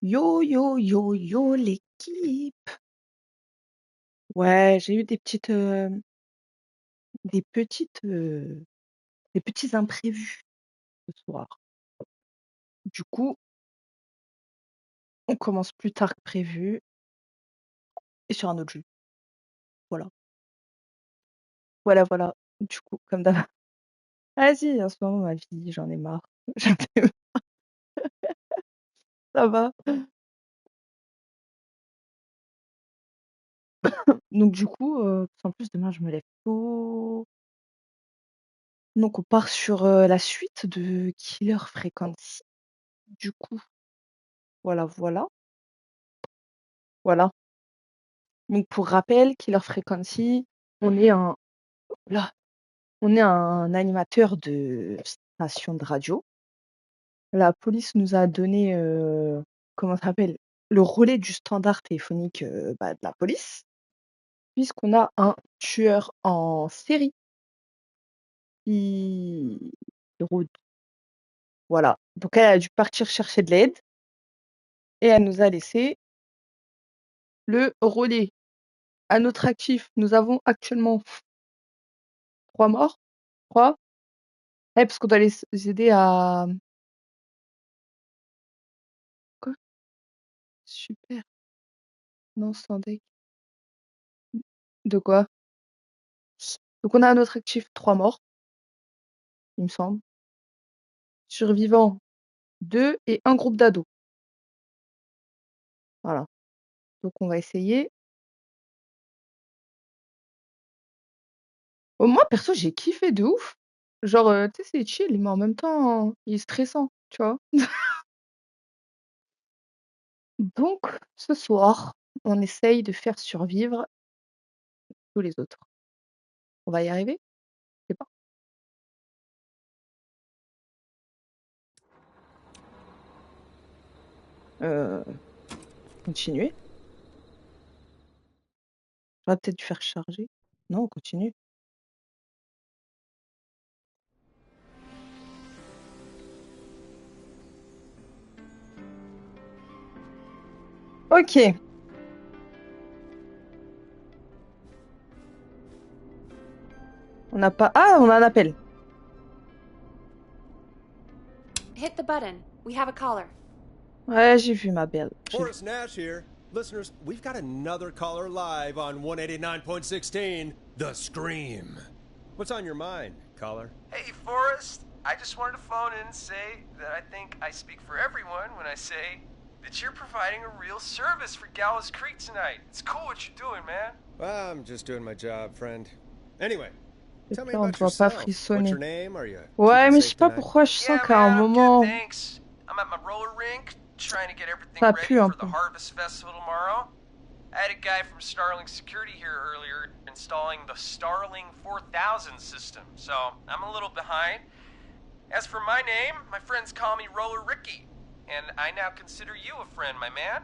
Yo, yo, yo, yo, l'équipe. Ouais, j'ai eu des petites, des petits imprévus ce soir. Du coup, on commence plus tard que prévu et sur un autre jeu. Voilà. Voilà, voilà. Du coup, comme d'hab. Vas-y, en ce moment, ma vie, j'en ai marre. J'en ai marre, ça va. Donc du coup, en plus demain je me lève tôt. Donc on part sur la suite de Killer Frequency. Du coup, voilà, voilà. Voilà. Donc pour rappel, Killer Frequency, on est un là, on est un animateur de station de radio. La police nous a donné, comment ça s'appelle? Le relais du standard téléphonique, de la police, puisqu'on a un tueur en série qui rôde. Voilà. Donc elle a dû partir chercher de l'aide et elle nous a laissé le relais. À notre actif, nous avons actuellement 3 morts. 3. Parce qu'on doit les aider à quoi? Super. Non, sans deck. De quoi? Donc on a à notre actif 3 morts, il me semble. Survivants 2 et un groupe d'ados. Voilà. Donc on va essayer. Moi perso, j'ai kiffé de ouf. Genre, tu sais, c'est chill, mais en même temps, il est stressant, tu vois? Donc ce soir, on essaye de faire survivre tous les autres. On va y arriver? Je sais pas. Continuer. J'aurais peut-être dû faire charger. Non, on continue. OK. On n'a pas on a un appel. Hit the button. We have a caller. Ouais, j'ai vu ma belle. Horace Nash here. Listeners, we've got another caller live on 189.16, The Scream. What's on your mind, caller? Hey, Forrest. I just wanted to phone in and say that I think I speak for everyone when I say that you're providing a real service for Gallows Creek tonight. It's cool what you're doing, man. Well, I'm just doing my job, friend. Anyway, tell me Là, on ne about doit pas yourself. What's frissonner. your name? Are you Ouais, keeping mais je safe sais pas tonight? pourquoi je sens Yeah, qu'à un man, I'm good, moment, thanks. I'm at my roller rink, trying to get everything ça ready pue un for the peu. Harvest Festival tomorrow. I had a guy from Starling Security here earlier installing the Starling 4000 system, so I'm a little behind. As for my name, my friends call me Roller Ricky, and I now consider you a friend, my man.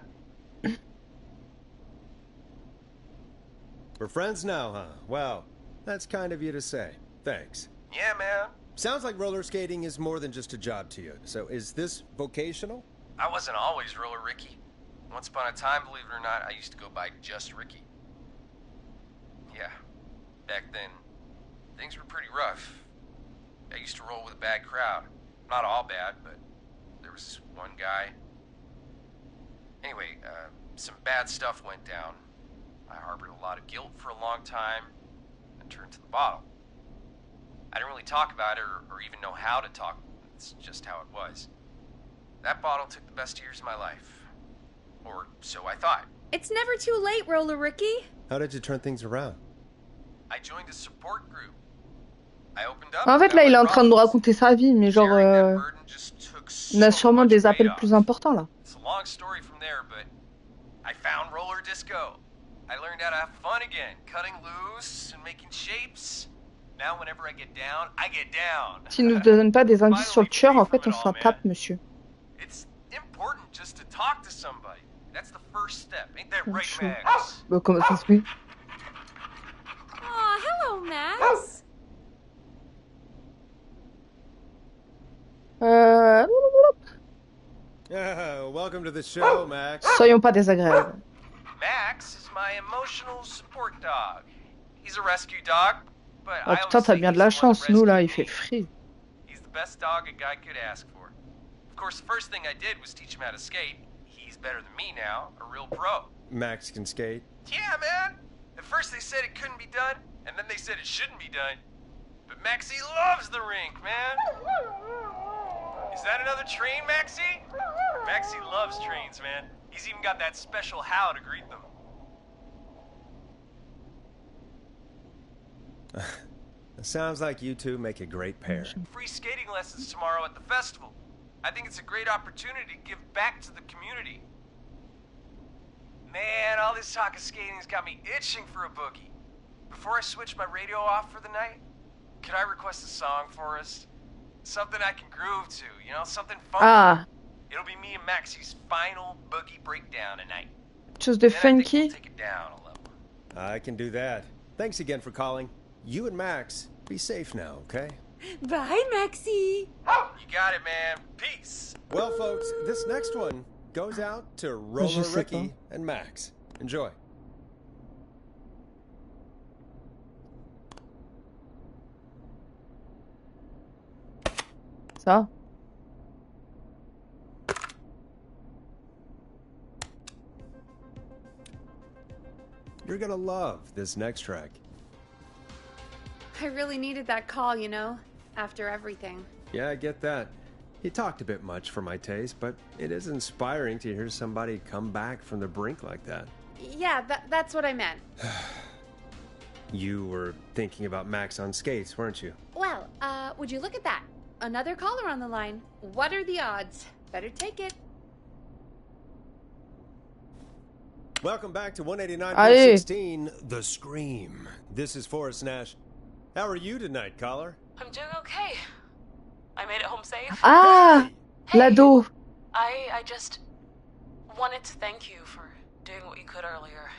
We're friends now, huh? Well, that's kind of you to say. Thanks. Yeah, man. Sounds like roller skating is more than just a job to you. So is this vocational? I wasn't always Roller Ricky. Once upon a time, believe it or not, I used to go by just Ricky. Yeah, back then, things were pretty rough. I used to roll with a bad crowd. Not all bad, but there was this one guy. Anyway, some bad stuff went down. I harbored a lot of guilt for a long time and turned to the bottle. I didn't really talk about it or even know how to talk. It's just how it was. That bottle took the best years of my life. Or so I thought. It's never too late, Roller Ricky. How did you turn things around? I joined a support group. I opened up En fait, about là, il my est en train de nous problems. raconter sa vie, mais genre, Sharing that burden just took on a so sûrement much des weight appels plus off. importants, là. It's a long story from there, but I found roller disco. I learned how to have fun again, cutting loose and making shapes. Now whenever I get down, I get down. S'il nous donne pas des indices sur le Finally tueur, free en from fait, it on all, s'en man. tape, monsieur. It's important just to talk to somebody. That's the first step. Ain't that right, Chaud. Max? Bah, comment ça se fait? Aw, hello, Max. So, welcome to the show, Max. Soyons pas désagréables. Max is my emotional support dog. He's a rescue dog, but Oh I putain, always t'as say bien de he's la the one that chance. Nous, là, il rescued fait me. frais. He's the best dog a guy could ask for. Of course, the first thing I did was teach him how to skate. He's better than me now, a real pro. Max can skate. Yeah, man. At first they said it couldn't be done, and then they said it shouldn't be done. But Maxie loves the rink, man. Is that another train, Maxie? Maxie loves trains, man. He's even got that special how to greet them. It sounds like you two make a great pair. Free skating lessons tomorrow at the festival. I think it's a great opportunity to give back to the community. Man, all this talk of skating's got me itching for a boogie. Before I switch my radio off for the night, could I request a song for us? Something I can groove to, you know, something funky. Ah, It'll be me and Maxie's final boogie breakdown tonight. chose de Then I think we'll funky. take it down a level. I can do that. Thanks again for calling. You and Max, be safe now, okay? Bye, Maxie. You got it, man. Peace. Well, folks, this next one goes out to Roller Je sais Ricky pas. and Max. Enjoy. Ça. You're gonna love this next track. I really needed that call, you know, after everything. Yeah, I get that. He talked a bit much for my taste, but it is inspiring to hear somebody come back from the brink like that. Yeah, that's what I meant. You were thinking about Max on skates, weren't you? Well, would you look at that? Another caller on the line. What are the odds? Better take it. Welcome back to 189.16, The Scream. This is Forrest Nash. How are you tonight, caller? I'm doing okay. I made it home safe. Ah, Hey, l'ado. I just wanted to thank you for doing what you could earlier.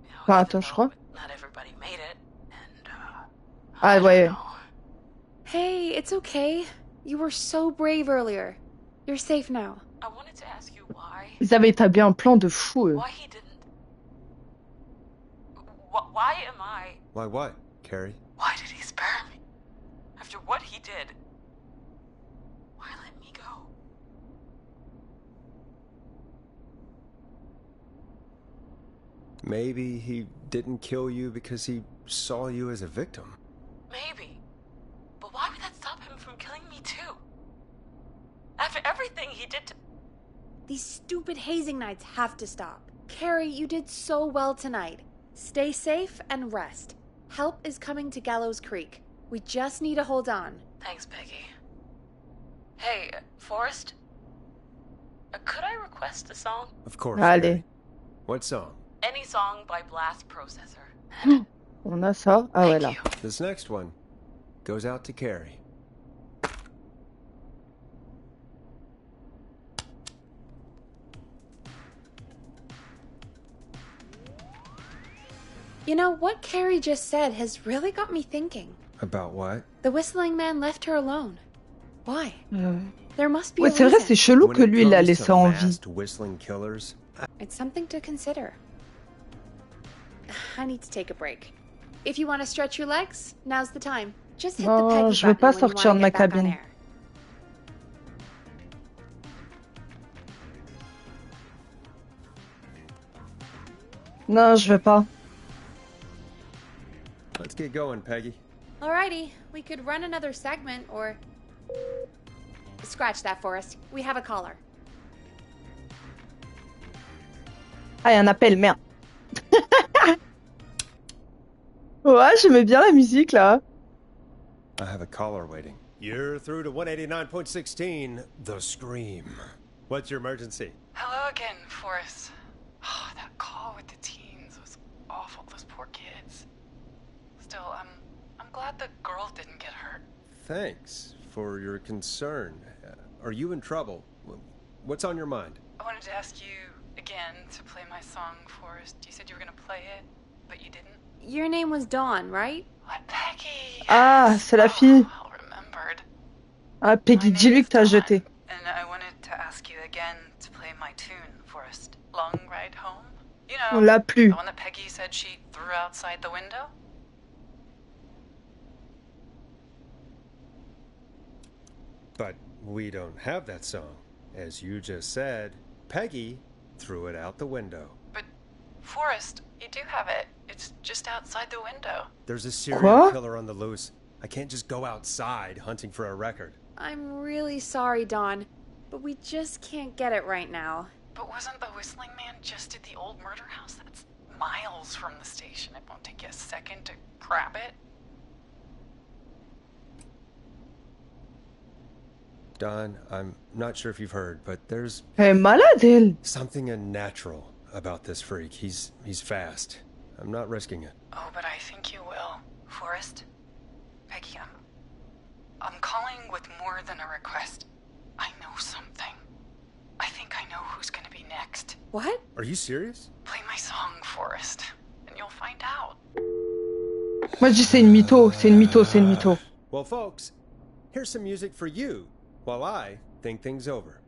You know, Bah, even attends, je though crois. not everybody made it, and Ah, I don't ouais. know. Hey, it's okay. You were so brave earlier. You're safe now. I wanted to ask you why Ils avaient établi un plan de fou, eux. why he didn't. Why am I? Why what, Carrie? Why did he spare me? After what he did, why let me go? Maybe he didn't kill you because he saw you as a victim. Maybe. But why would that stop him from killing me too? After everything he did to... These stupid hazing nights have to stop. Carrie, you did so well tonight. Stay safe and rest. Help is coming to Gallows Creek. We just need to hold on. Thanks, Peggy. Hey, Forrest? Could I request a song? Of course. Allez. Carrie. What song? Any song by Blast Processor. On a ça. Ah ouais, là. Thank you. This next one goes out to Carrie. You know, what Carrie just said has really got me thinking. About what? The whistling man left her alone. Why? There must be Ouais, a c'est vrai, reason. c'est chelou When que it lui, il l'a comes laissé to en vie. masked whistling killers, It's something to consider. I need to take a break. If you want to stretch your legs, now's the time. Just hit the Non, Peggy je veux pas button when you sortir wanna de ma get back on cabine. air. Non, je veux pas. let's get going, Peggy. Alrighty, we could run another segment or... Scratch that, Forrest. We have a caller. Ah, il y a un appel, merde. Ouais, j'aimais bien la musique, là. I have a caller waiting. You're through to 189.16, The Scream. What's your emergency? Hello again, Forrest. Oh, that call with the teens was awful. Those poor kids. Still, I'm glad the girl didn't get hurt. Thanks for your concern. Are you in trouble? What's on your mind? I wanted to ask you again to play my song, Forrest. You said you were gonna play it, but you didn't. Your name was Dawn, right? What, Peggy? Ah, c'est la fille. Oh, well remembered. Ah, Peggy, My name dis-lui is que t'as Dawn, jeté. And I wanted to ask you again to play my tune, Forrest. Long Ride Home? You On know, l'a plus. the one that Peggy said she threw outside the window? But we don't have that song. As you just said, Peggy threw it out the window. But, Forrest, you do have it. It's just outside the window. There's a serial Quoi? killer on the loose. I can't just go outside hunting for a record. I'm really sorry, Dawn, but we just can't get it right now. But wasn't the Whistling Man just at the old murder house? That's miles from the station. It won't take you a second to grab it. Don, I'm not sure if you've heard, but there's Elle est malade, elle. something unnatural about this freak. He's fast. I'm not risking it. Oh, but I think you will. Forrest? Peggy, I'm calling with more than a request. I know something. I think I know who's gonna be next. What? Are you serious? Play my song, Forrest, and you'll find out. Moi, je dis c'est une mytho, c'est une mytho, c'est une mytho. Well, folks, here's some music for you while I think things over.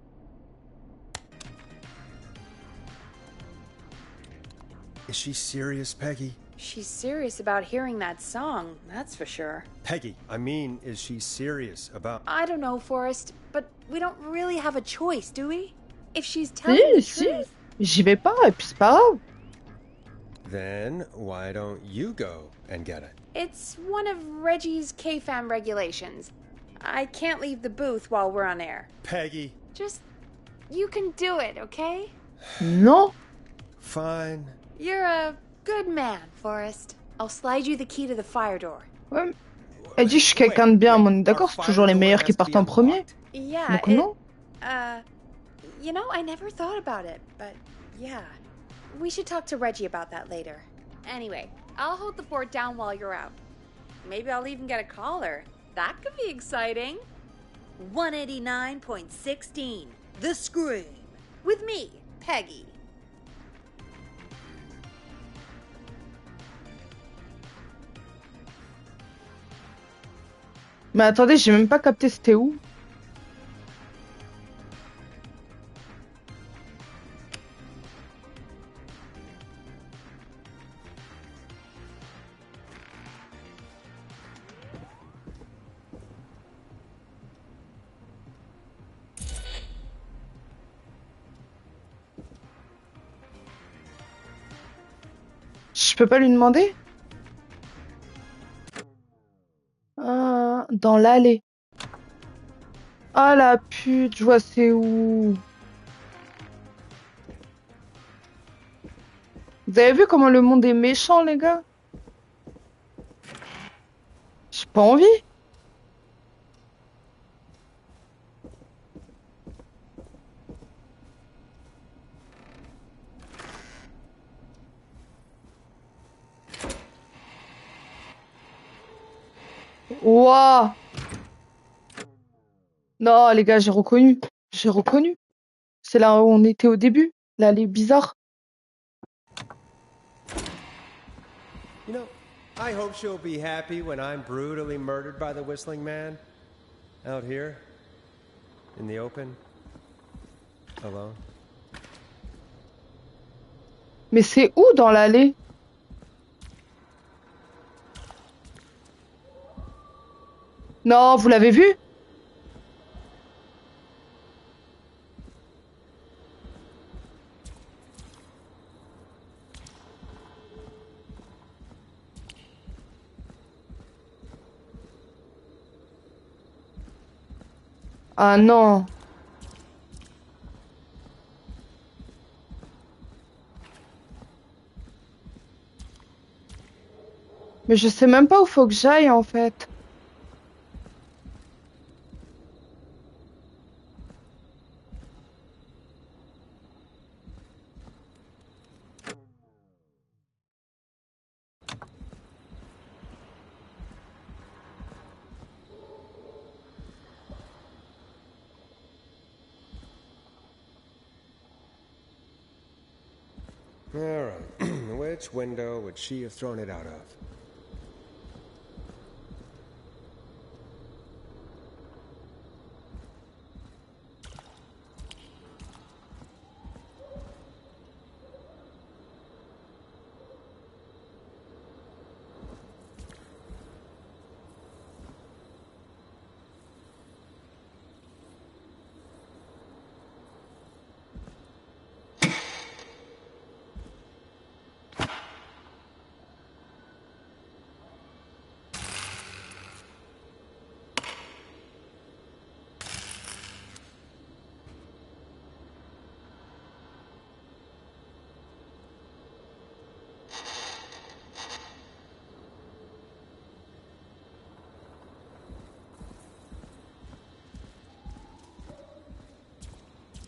Is she serious, Peggy? She's serious about hearing that song, that's for sure. Peggy, I mean, is she serious about... I don't know, Forrest, but we don't really have a choice, do we? If she's telling the Si, truth... J'y vais pas, et puis c'est pas grave. Then why don't you go and get it? It's one of Reggie's K-Fam regulations. I can't leave the booth while we're on air. Peggy. Just... you can do it, okay? Non. Fine. You're a good man, Forrest. I'll slide you the key to the fire door. Ouais. Elle dit que je suis quelqu'un de bien, mais on est d'accord, c'est toujours les meilleurs qui partent en premier. Yeah, Donc non. You know, I never thought about it, but yeah. We should talk to Reggie about that later. Anyway, I'll hold the fort down while you're out. Maybe I'll even get a caller. That could be exciting. 189.16, The Scream. With me, Peggy. Mais attendez, j'ai même pas capté c'était où. Je peux pas lui demander? Dans l'allée. Ah la pute, je vois c'est où. Vous avez vu comment le monde est méchant, les gars? J'ai pas envie. Ouah. Non, les gars, j'ai reconnu. J'ai reconnu. C'est là où on était au début. L'allée bizarre. You know, I hope she'll be happy when I'm brutally murdered by the Whistling Man. Out here. In the open. Alone. Mais c'est où dans l'allée? Non, vous l'avez vu? Ah non. Mais je sais même pas où faut que j'aille en fait. All right. Which window would she have thrown it out of?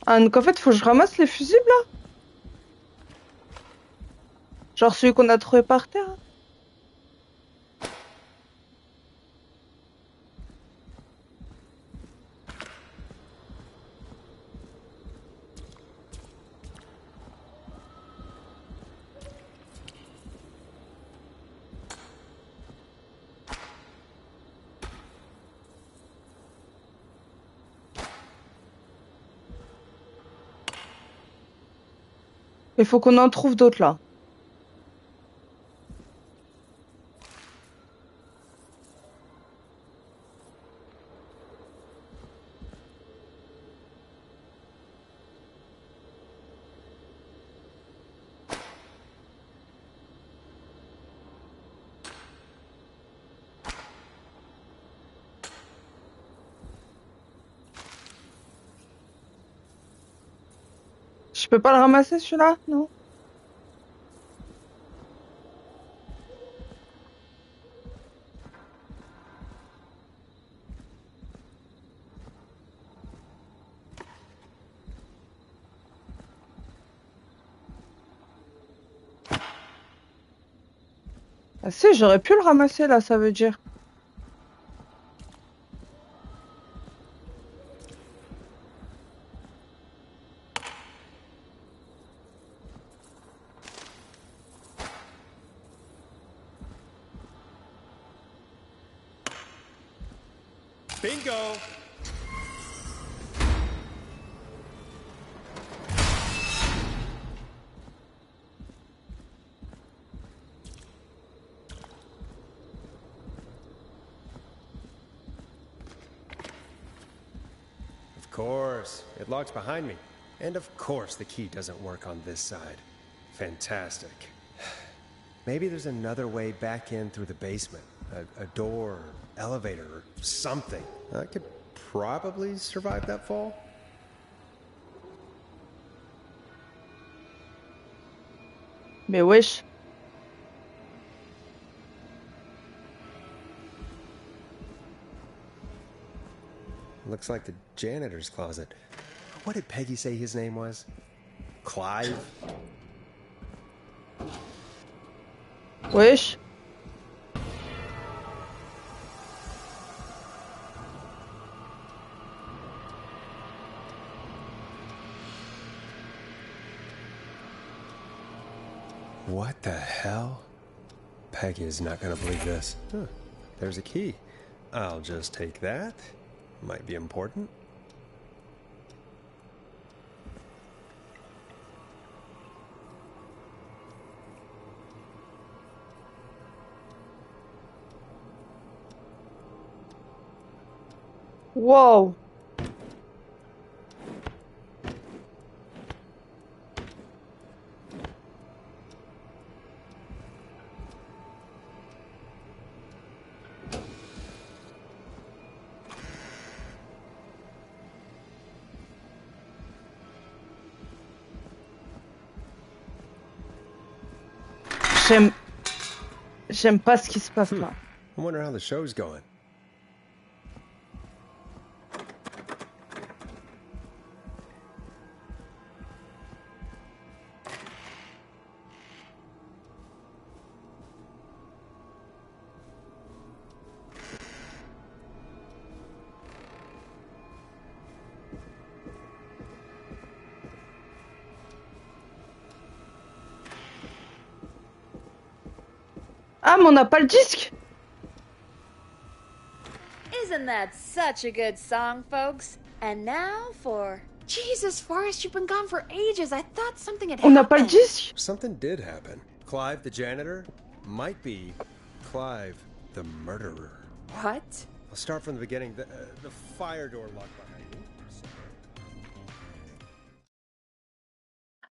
Ah, donc en fait, faut que je ramasse les fusibles là? Genre celui qu'on a trouvé par terre? Il faut qu'on en trouve d'autres là. Je peux pas le ramasser celui-là? Non? Ah si, j'aurais pu le ramasser là, ça veut dire. Bingo! Of course. It locks behind me. And of course the key doesn't work on this side. Fantastic. Maybe there's another way back in through the basement. A door, elevator, or something. I could probably survive that fall. Mais wesh. Looks like the janitor's closet. What did Peggy say his name was? Clive? Wesh. What the hell? Peggy is not gonna believe this. Huh. There's a key. I'll just take that. Might be important. Wow. J'aime... J'aime pas ce qui se passe là. I wonder how the show's going. Ah, mais on n'a pas le disque! Isn't that such a good song, folks? And now for... Jesus, Forrest, you've been gone for ages. I thought something had On n'a pas le happened. disque? Something did happen. Clive, the janitor, might be Clive, the murderer. What? I'll start from the beginning. The fire door locked behind me.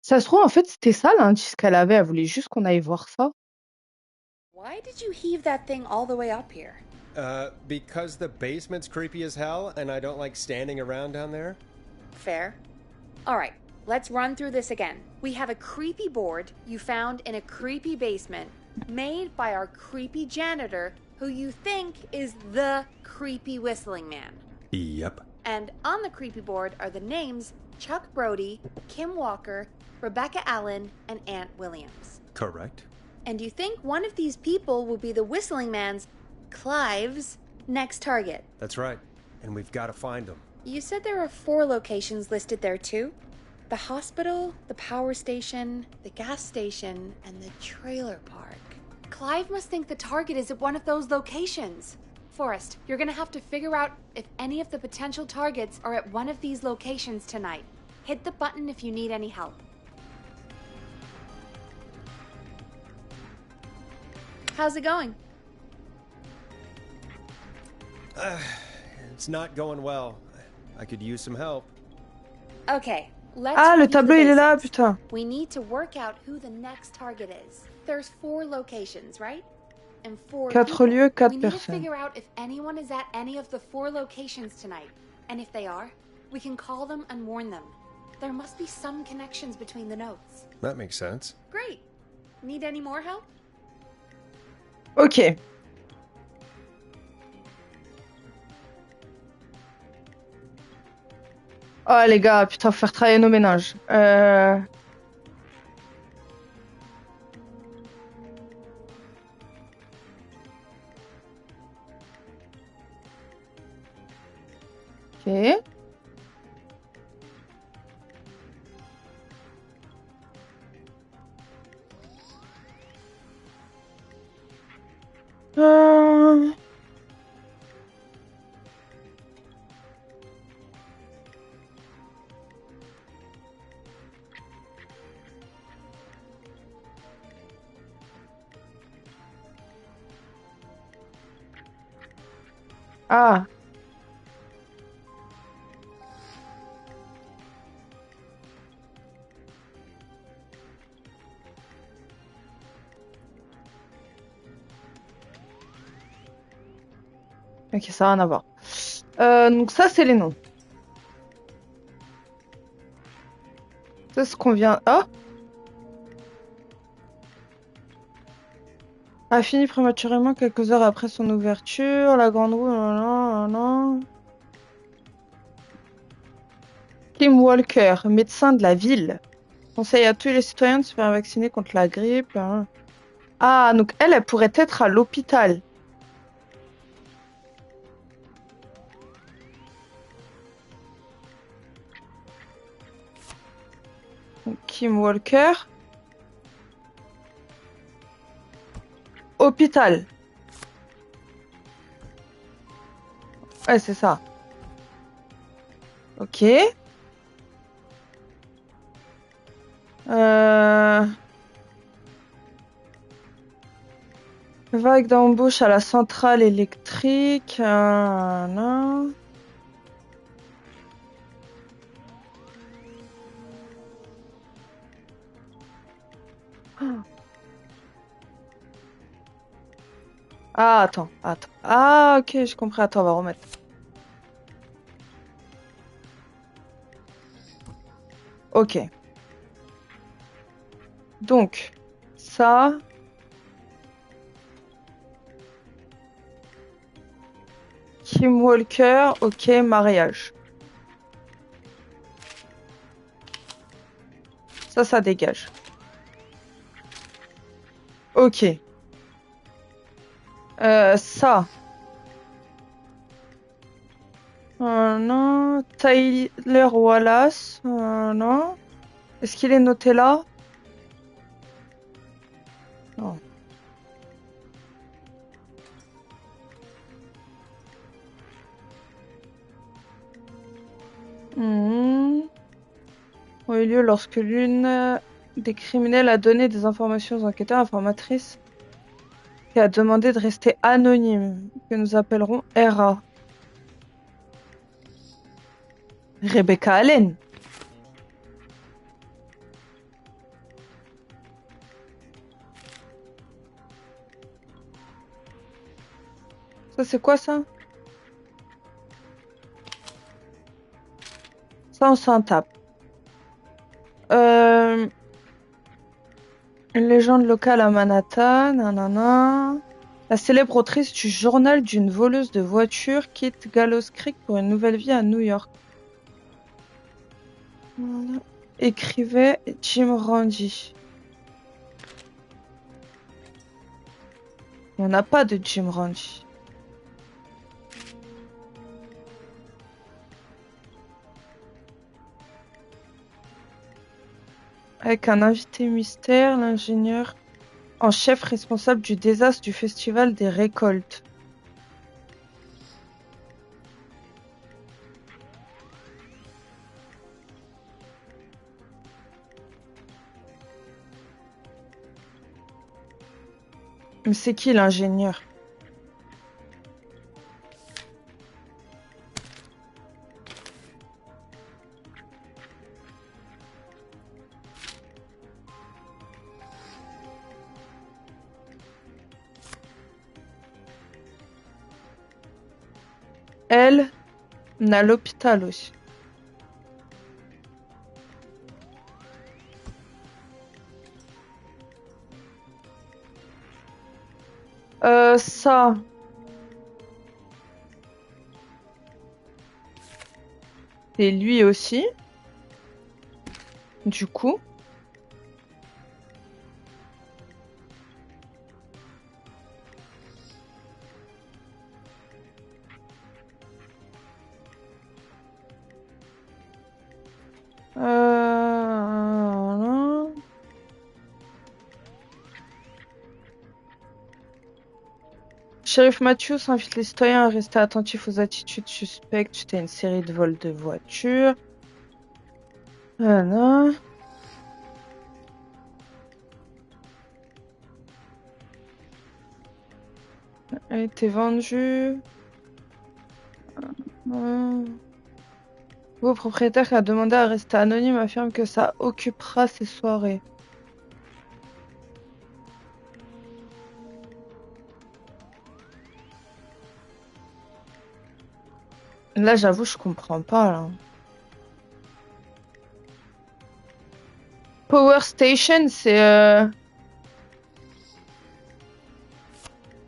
Ça se trouve, en fait, c'était ça l'indice qu'elle avait. Elle voulait juste qu'on aille voir ça. Why did you heave that thing all the way up here? Because the basement's creepy as hell, and I don't like standing around down there. Fair. All right, let's run through this again. We have a creepy board you found in a creepy basement made by our creepy janitor who you think is the creepy whistling man. Yep. And on the creepy board are the names Chuck Brody, Kim Walker, Rebecca Allen, and Aunt Williams. Correct. And you think one of these people will be the Whistling Man's, Clive's, next target? That's right. And we've got to find them. You said there are 4 locations listed there too? The hospital, the power station, the gas station, and the trailer park. Clive must think the target is at one of those locations. Forrest, you're gonna have to figure out if any of the potential targets are at one of these locations tonight. Hit the button if you need any help. How's it going? It's not going well. I could use some help. Okay, let's Ah, le review the tableau il est là, basics. putain. We need to work out who the next target is. There's 4 locations, right? And 4 4 people. lieux, 4 We need to personnes. figure out if anyone is at any of the 4 locations tonight. And if they are, we can call them and warn them. There must be some connections between the notes. That makes sense. Great. Need any more help? Ok. Oh les gars, putain, faut faire travailler nos ménages. Ok. Euh, Ah. Ok, ça n'a rien à voir. Donc ça, c'est les noms. C'est ce qu'on vient... Ah, a fini prématurément quelques heures après son ouverture. La grande roue... Non, non, non. Kim Walker, médecin de la ville, conseille à tous les citoyens de se faire vacciner contre la grippe. Ah, donc elle pourrait être à l'hôpital. Donc, Kim Walker. Hôpital. Ouais, c'est ça. Ok. Vague d'embauche à la centrale électrique. Non. Ah, attends. Ah, ok, j'ai compris. Attends, on va remettre. Ok. Donc, ça... Kim Walker, ok, mariage. Ça dégage. Ok. Ça. Non. Tyler Wallace. Non. Est-ce qu'il est noté là? Non. Ont eu lieu lorsque l'une des criminels a donné des informations aux enquêteurs informatrices et a demandé de rester anonyme, que nous appellerons RA. Rebecca Allen. Ça c'est quoi ça? Ça on s'en tape. Une légende locale à Manhattan, nanana. La célèbre autrice du journal d'une voleuse de voitures quitte Gallows Creek pour une nouvelle vie à New York. Voilà. Écrivait Jim Randy. On n'a pas de Jim Randy. Avec un invité mystère, l'ingénieur en chef responsable du désastre du festival des récoltes. Mais c'est qui l'ingénieur? Elle, on a l'hôpital aussi. Ça. C'est lui aussi. Du coup. Non. Sheriff Matthews invite les citoyens à rester attentifs aux attitudes suspectes suite à une série de vols de voitures. Voilà. A été vendu. Le propriétaire qui a demandé à rester anonyme affirme que ça occupera ses soirées. Là, j'avoue, je comprends pas, là. Power Station, c'est...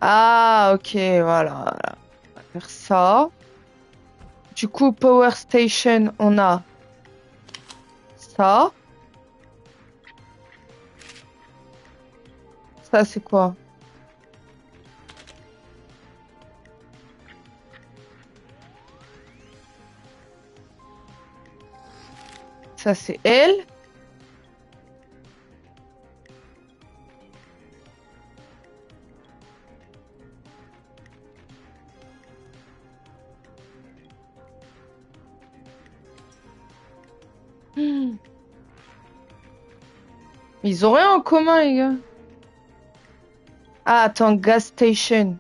Ah, ok, voilà. On va faire ça. Du coup, Power Station, on a ça. Ça, c'est quoi? Ça, c'est elle. Ils ont rien en commun, les gars. Ah, attends, gas station.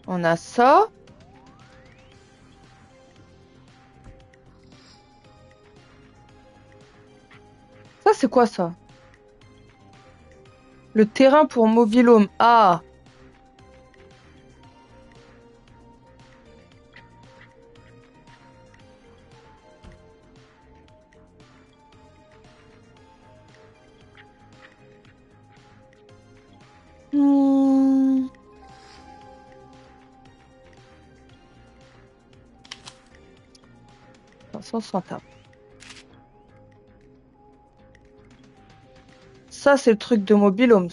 On a ça. Ça, c'est quoi, ça? Le terrain pour mobil-home. Ah. Hmm. Ça, on s'en tape. Ça, c'est le truc de mobile homes.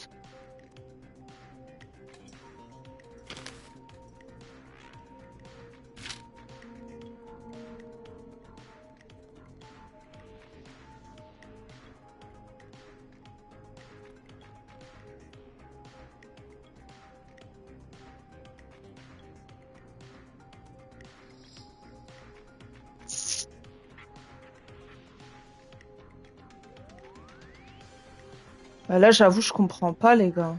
Bah là, j'avoue, je comprends pas, les gars.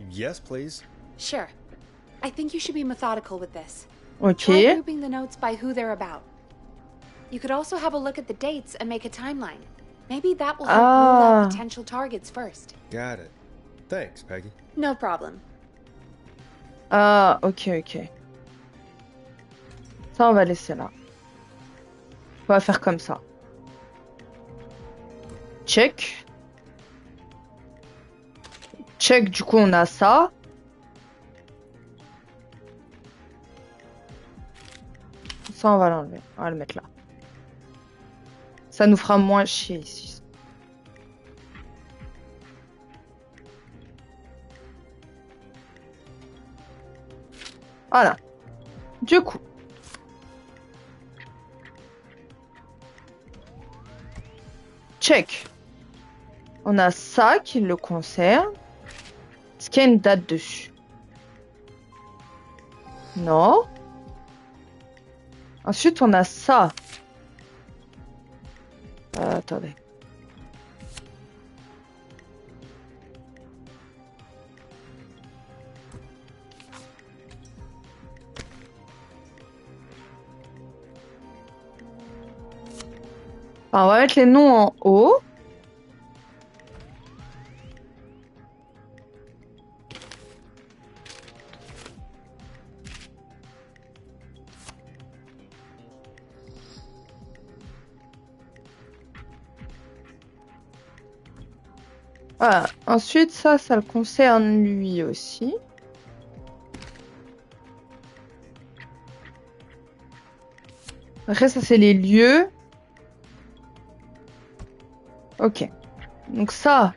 Yes, please. Sure. I think you should be methodical with this. Try Ok. grouping the notes by who they're about. You could also have a look at the dates and make a timeline. Maybe that will help rule Ah. out potential targets first. Got it. Thanks, Peggy. No problem. Ah, ok, ok. Ça, on va laisser là. On va faire comme ça. Check. Check, du coup, on a ça. Ça, on va l'enlever. On va le mettre là. Ça nous fera moins chier ici. Voilà. Du coup. Check. On a ça qui le concerne. Est-ce qu'il y a une date dessus? Non. Ensuite, on a ça. Attendez. Alors, on va mettre les noms en haut. Voilà. Ensuite, ça le concerne lui aussi. Après, ça, c'est les lieux. Ok. Donc ça,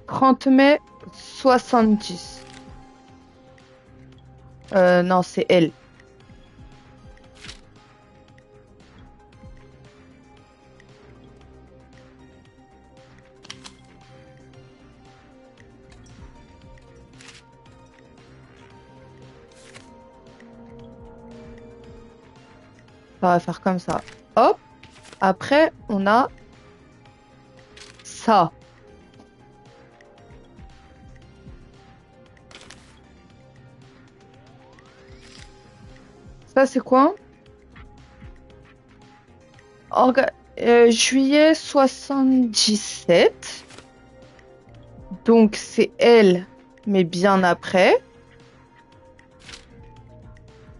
30 mai 70. Non, c'est elle. On va faire comme ça. Hop. Après, on a ça. Ça, c'est quoi? Juillet 77. Donc, c'est elle, mais bien après.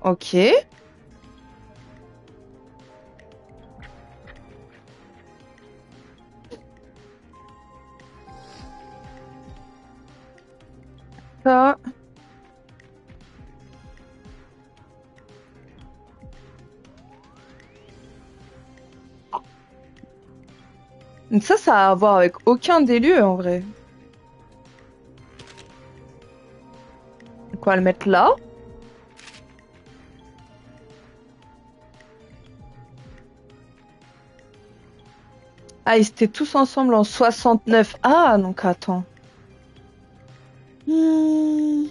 Ok. Ça. Donc ça a à voir avec aucun des lieux, en vrai. Donc, on va le mettre là. Ah, ils étaient tous ensemble en 69. Ah, donc attends. Hmm.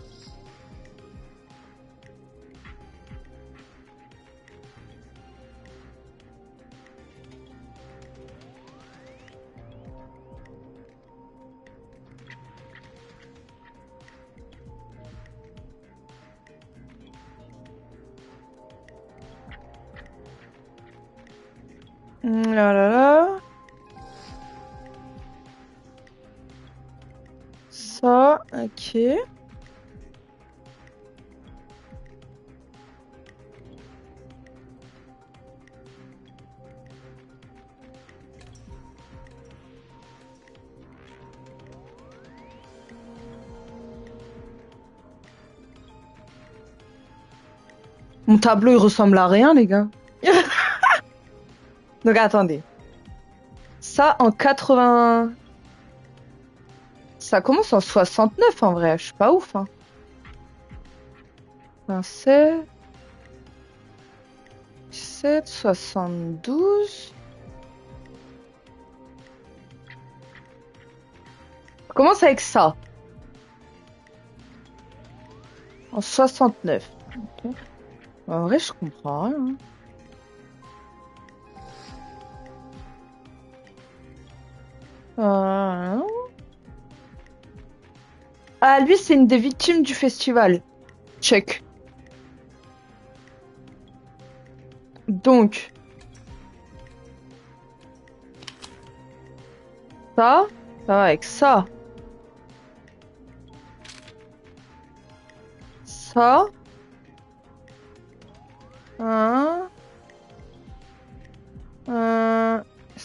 Là là là. Ça, ok. Mon tableau, il ressemble à rien, les gars. Donc attendez. Ça en 80. Ça commence en 69 en vrai. Je suis pas ouf, hein. 27, 17, 72. Ça commence avec ça. En 69. Ok. En vrai, je comprends rien. Ah, lui, c'est une des victimes du festival. Check. Donc, ça va avec ça. Ça.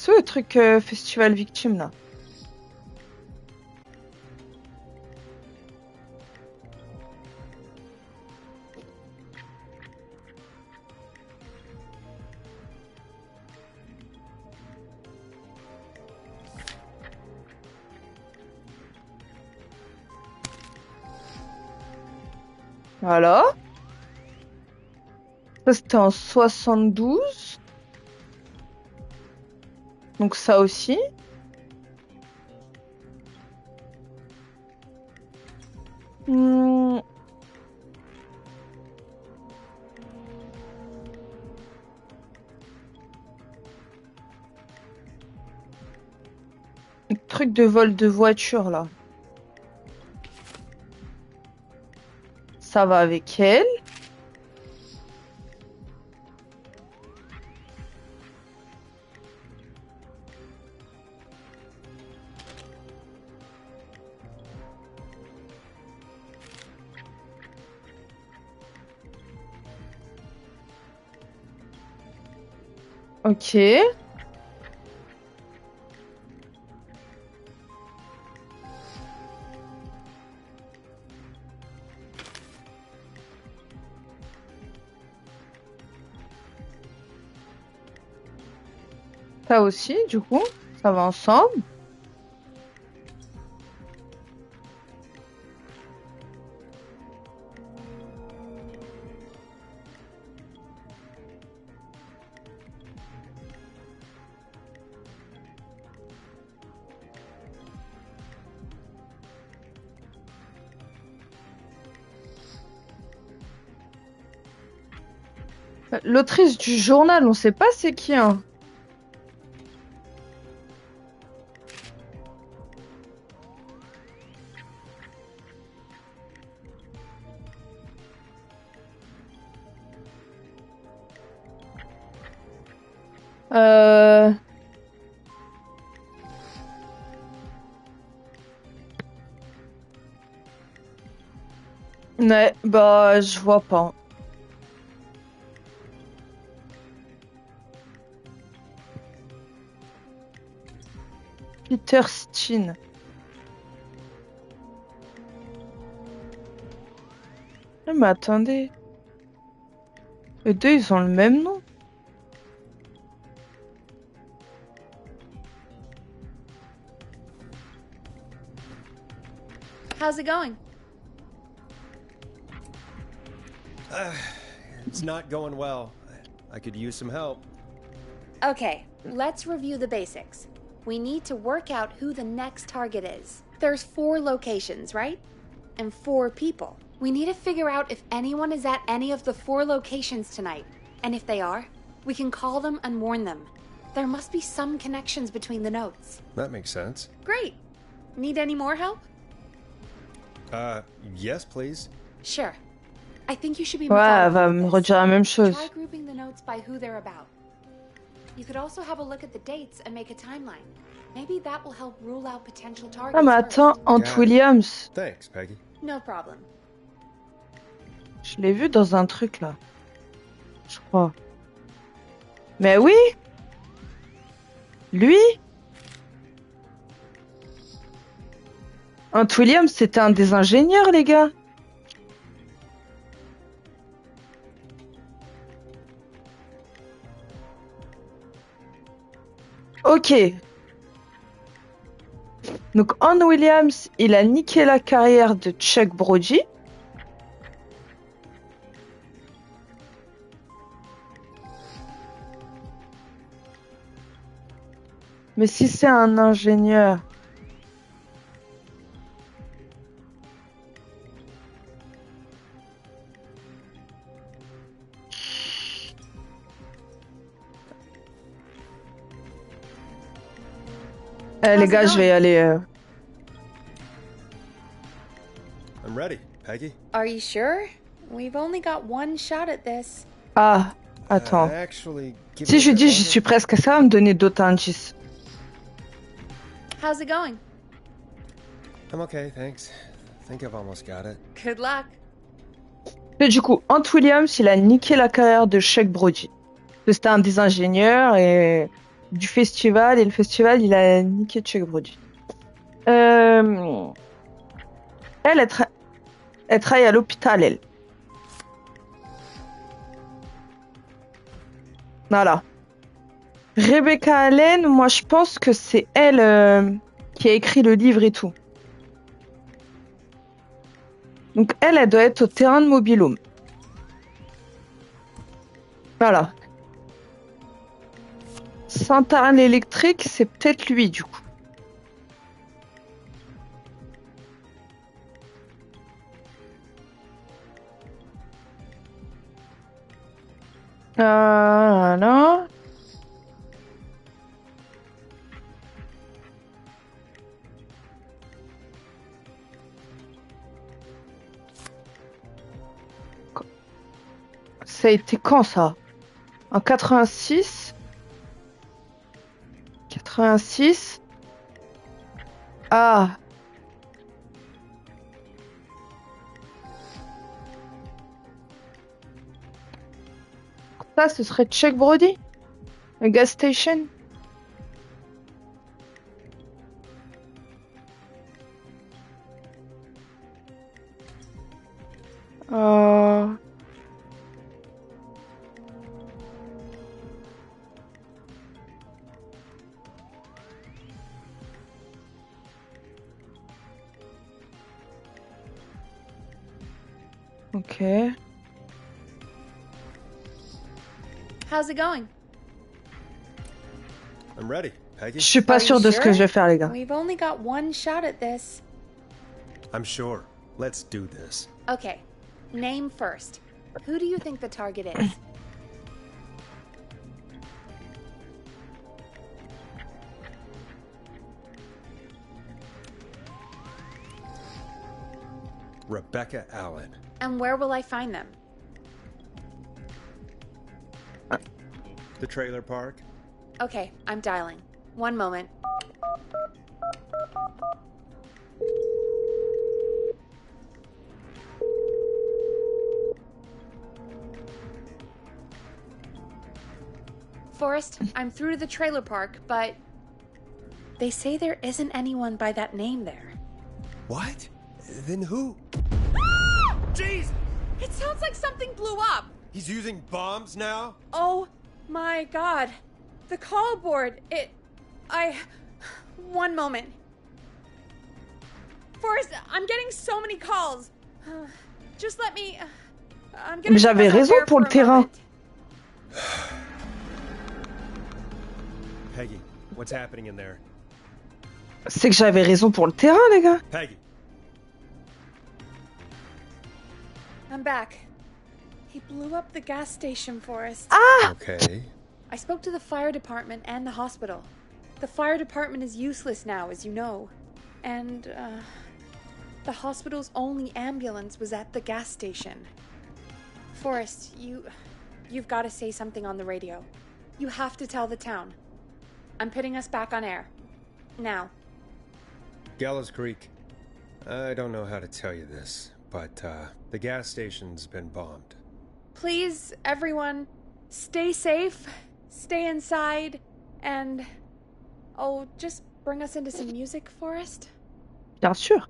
C'est où le truc festival victime là? Voilà. Ça c'était en 72. Donc ça aussi. Hmm. Le truc de vol de voiture là. Ça va avec elle. Ok. Ça aussi, du coup, ça va ensemble. L'autrice du journal, on sait pas c'est qui, hein. Euh... Ouais, bah, je vois pas. Peter Steen. Mais attendez. Les deux, ils ont le même nom. How's it going? It's not going well. I could use some help. Okay, let's review the basics. We need to work out who the next target is. There's 4 locations, right? And 4 people. We need to figure out if anyone is at any of the 4 locations tonight. And if they are, we can call them and warn them. There must be some connections between the notes. That makes sense. Great. Need any more help? Yes, please. Sure. I think you should be Ouais, elle methodical va with me this. redire la même chose. Try grouping the notes by who they're about. You could also have a look at the dates and make a timeline. Maybe that will help rule out potential targets Ah, mais first. attends, Ant Got it. Williams. Thanks, Peggy. No problem. Je l'ai vu dans un truc là. Je crois. Mais oui! Lui? Ant Williams, c'était un des ingénieurs, les gars. Ok. Donc, Ant Williams, il a niqué la carrière de Chuck Brody. Mais si c'est un ingénieur... les gars, je vais y aller. I'm ready, Peggy. Are you sure? We've only got one shot at this. Ah, attends. Actually, give Si me je a dis bit j'y longer. suis presque, ça va me donner d'autres indices. How's it going? I'm okay, thanks. I think I've almost got it. Good luck. Et du coup, Ant Williams, il a niqué la carrière de Chuck Brody. C'était un des ingénieurs et du festival et le festival il a niqué Check Brody. Elle, elle travaille à l'hôpital, elle. Voilà. Rebecca Allen, moi je pense que c'est elle qui a écrit le livre et tout. Donc elle doit être au terrain de mobil-home. Voilà. Saint-Arne électrique, c'est peut-être lui du coup. Voilà. Ça a été quand ça? En 86? 86? Ah. Ça, ce serait Chuck Brody? Le gas station? Euh... Ok. How's it going? I'm ready, Peggy. Je suis pas Are you sûre de ce que sure? je vais faire, les gars. We've only got one shot at this. I'm sure. Let's do this. Okay, name first. Who do you think the target is? Rebecca Allen. And where will I find them? The trailer park. Okay, I'm dialing. One moment. Forrest, I'm through to the trailer park, but they say there isn't anyone by that name there. What? Then who? Jeez! It sounds like something blew up. He's using bombs now? Oh my god. The call board, one moment. Forrest, I'm getting so many calls. Just let me... I'm gonna... J'avais raison pour le terrain. Peggy, what's happening in there? C'est que j'avais raison pour le terrain, les gars. Peggy. I'm back. He blew up the gas station, Forrest. Ah! Okay. I spoke to the fire department and the hospital. The fire department is useless now, as you know. And, the hospital's only ambulance was at the gas station. Forrest, you've got to say something on the radio. You have to tell the town. I'm putting us back on air. Now. Gallows Creek. I don't know how to tell you this, but, the gas station's been bombed. Please, everyone, stay safe, stay inside, and... Oh, just bring us into some music, Forrest? Bien sûr.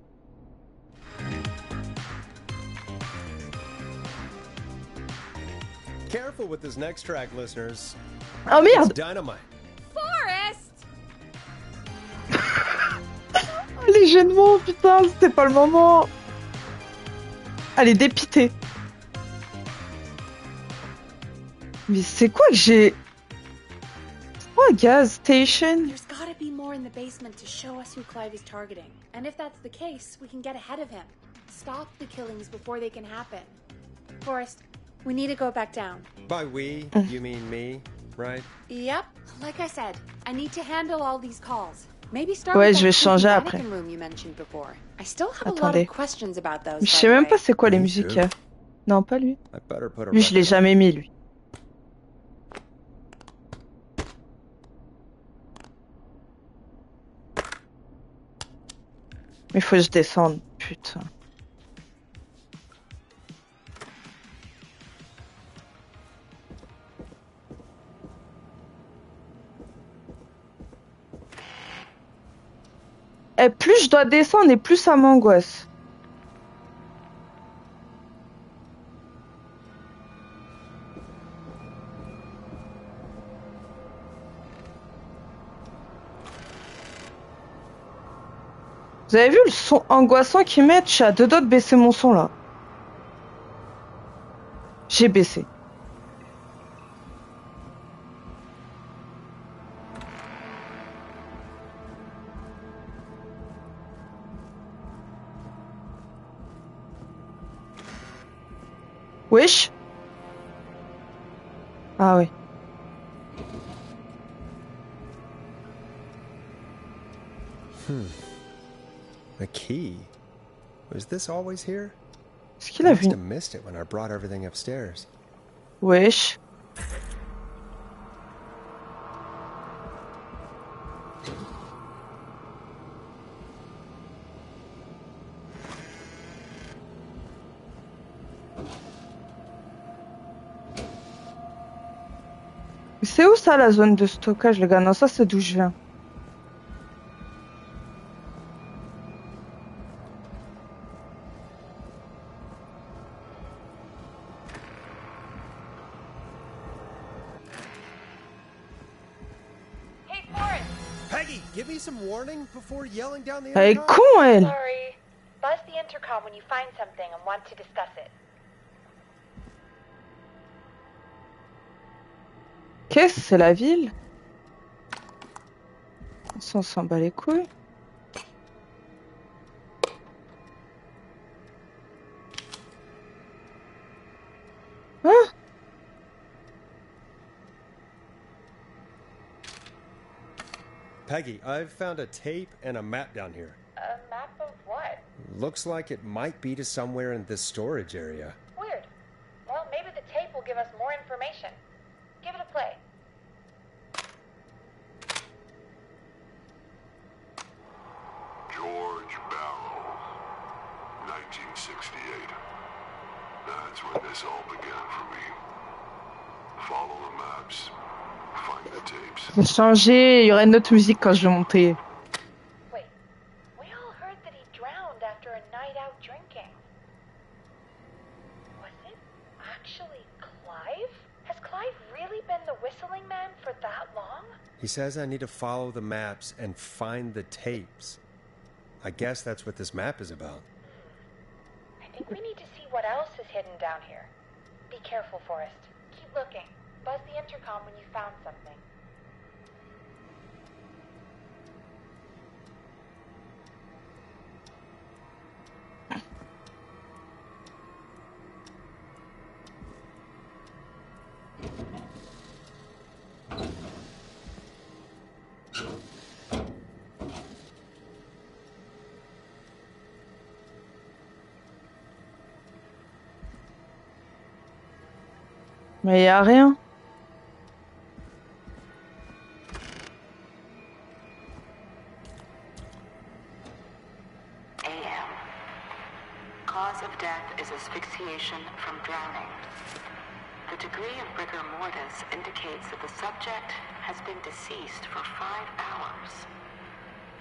Careful with this next track, listeners. Oh It's merde! dynamite. Forrest! Les jeux de mots, putain, c'était pas le moment. Elle est dépitée. Mais c'est quoi que j'ai... Oh, gas station. There's gotta be more in the basement to show us who Clive is targeting. And if that's the case, we can get ahead of him. Stop the killings before they can happen. Forrest, we need to go back down. By we, you mean me, right? Yep, like I said, I need to handle all these calls. Maybe start Ouais, with je vais that changer creepy après. mannequin room you mentioned before. I still have a lot Attendez. of questions about those. Je by sais the même way. pas c'est quoi les Me musiques. too. Non, pas lui. I better put a Lui, je l'ai record on. jamais mis, lui. Mais faut que je descende, putain. Et plus je dois descendre et plus ça m'angoisse. Vous avez vu le son angoissant qu'ils mettent? Je suis à deux doigts de baisser mon son là. J'ai baissé. Wesh. Ah ouais. A key? Was this always here? Est-ce qu'il I a must vu have missed it when I brought everything upstairs. Wesh. C'est où ça la zone de stockage, les gars? Non, ça c'est d'où je viens. Hey, Forrest! Peggy, give me some warning before yelling down the Elle est intercom. con, elle. Sorry. Buzz the intercom when you find something and want to discuss it. Qu'est-ce que c'est la ville? On s'en bat les couilles. Hein? Peggy, I've found a tape and a map down here. A map of what? Looks like it might be to somewhere in this storage area. Weird. Well, maybe the tape will give us more information. Give it a play. George Barrow, 1968. That's when this all began for me. Follow the maps, find the tapes. Je vais changer, il y aura une autre musique quand je vais monter. Wait, we all heard that he drowned after a night out drinking. Was it actually Clive? Has Clive really been the whistling man for that long? He says I need to follow the maps and find the tapes. I guess that's what this map is about. I think we need to see what else is hidden down here. Be careful, Forrest. Keep looking. Buzz the intercom when you found something. Mais y a rien. AM. Cause of death is asphyxiation from drowning. The degree of rigor mortis indicates that the subject has been deceased for 5 hours.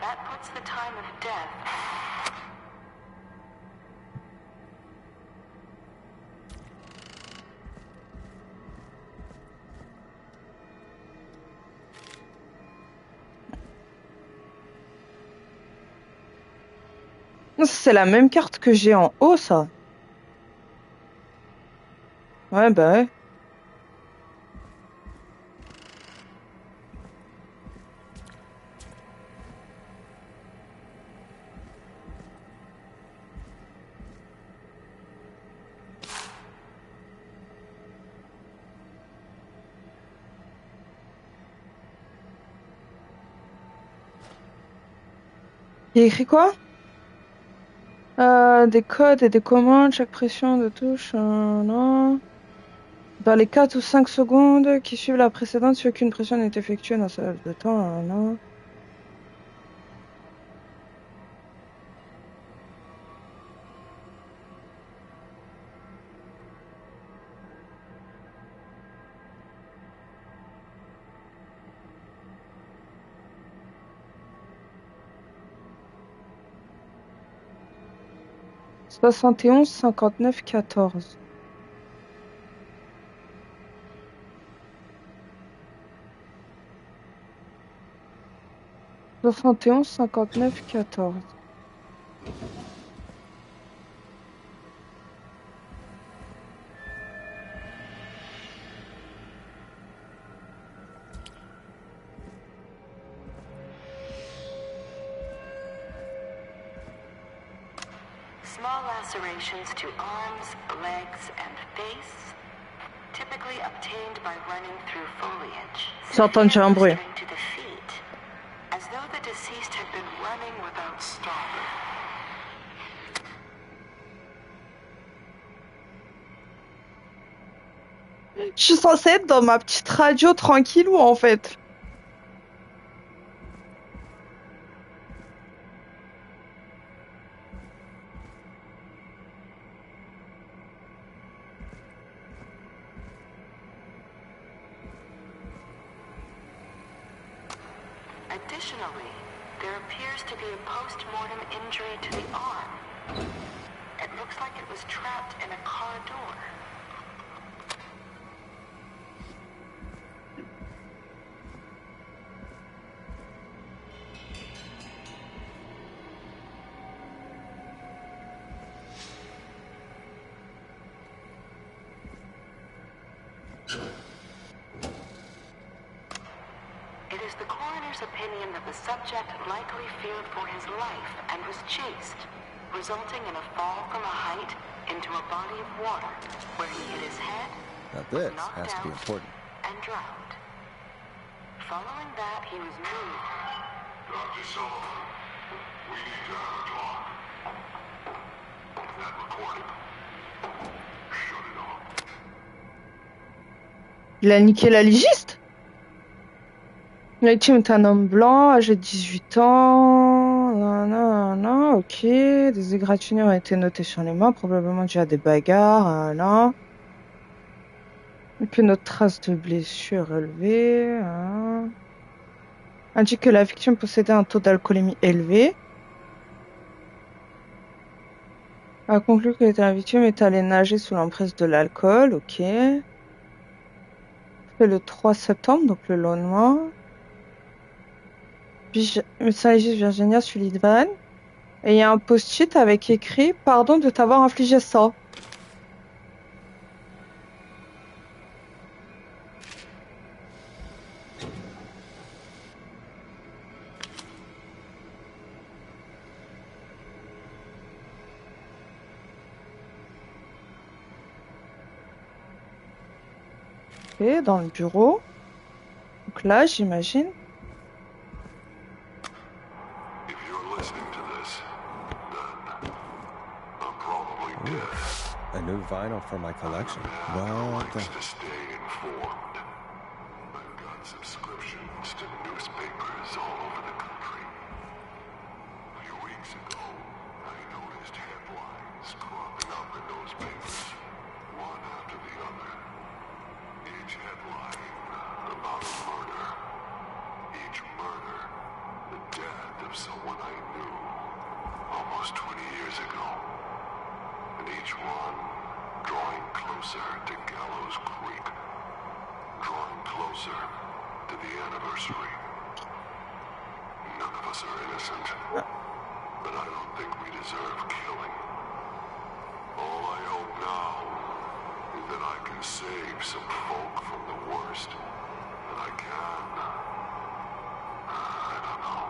That puts the time of death... C'est la même carte que j'ai en haut, ça. Ouais, bah ouais. Il y a écrit quoi? Des codes et des commandes, chaque pression de touche, non. Dans les 4 ou 5 secondes qui suivent la précédente, si aucune pression n'est effectuée dans ce laps de temps, non. 71 59 14. Soixante et onze 59 14. Small lacerations to arms, legs, and face, typically obtained by running through foliage. J'ai entendu un bruit. To the feet, as though the deceased had been running without stopping. Je suis censée être dans ma petite radio tranquillou en fait. Additionally, there appears to be a post-mortem injury to the arm. It looks like it was trapped in a car door. It is the coroner's opinion that the subject likely feared for his life and was chased, resulting in a fall from a height into a body of water, where he hit his head, Now this knocked has to be out, important. and drowned. Following that, he was moved. Dr. Sullivan, we need to have a talk. That recording. Shut it off. Il a niqué la légiste. La victime est un homme blanc, âgé de 18 ans. Nanana, ok. Des égratignures ont été notées sur les mains, probablement dû à des bagarres. Nanana. Aucune autre trace de blessure relevée. Indique que la victime possédait un taux d'alcoolémie élevé. A conclu que la victime est allée nager sous l'emprise de l'alcool. Ok. C'est le 3 septembre, donc le lendemain. Médecin légiste Virginia Sullivan. Et il y a un post-it avec écrit « Pardon de t'avoir infligé ça ». Et dans le bureau. Donc là, j'imagine. If you're listening to this, then I'm probably dead. A new vinyl for my collection. What the... To stay informed. I've got subscriptions to newspapers all over the country. A few weeks ago, I noticed headlines cropping up in those papers, one after the other. Each headline about a murder. Each murder, the death of someone I knew almost 20 years ago. And each one drawing closer to Gallows Creek. Drawing closer to the anniversary. None of us are innocent. But I don't think we deserve killing. All I hope now is that I can save some folk from the worst. That I can. I don't know.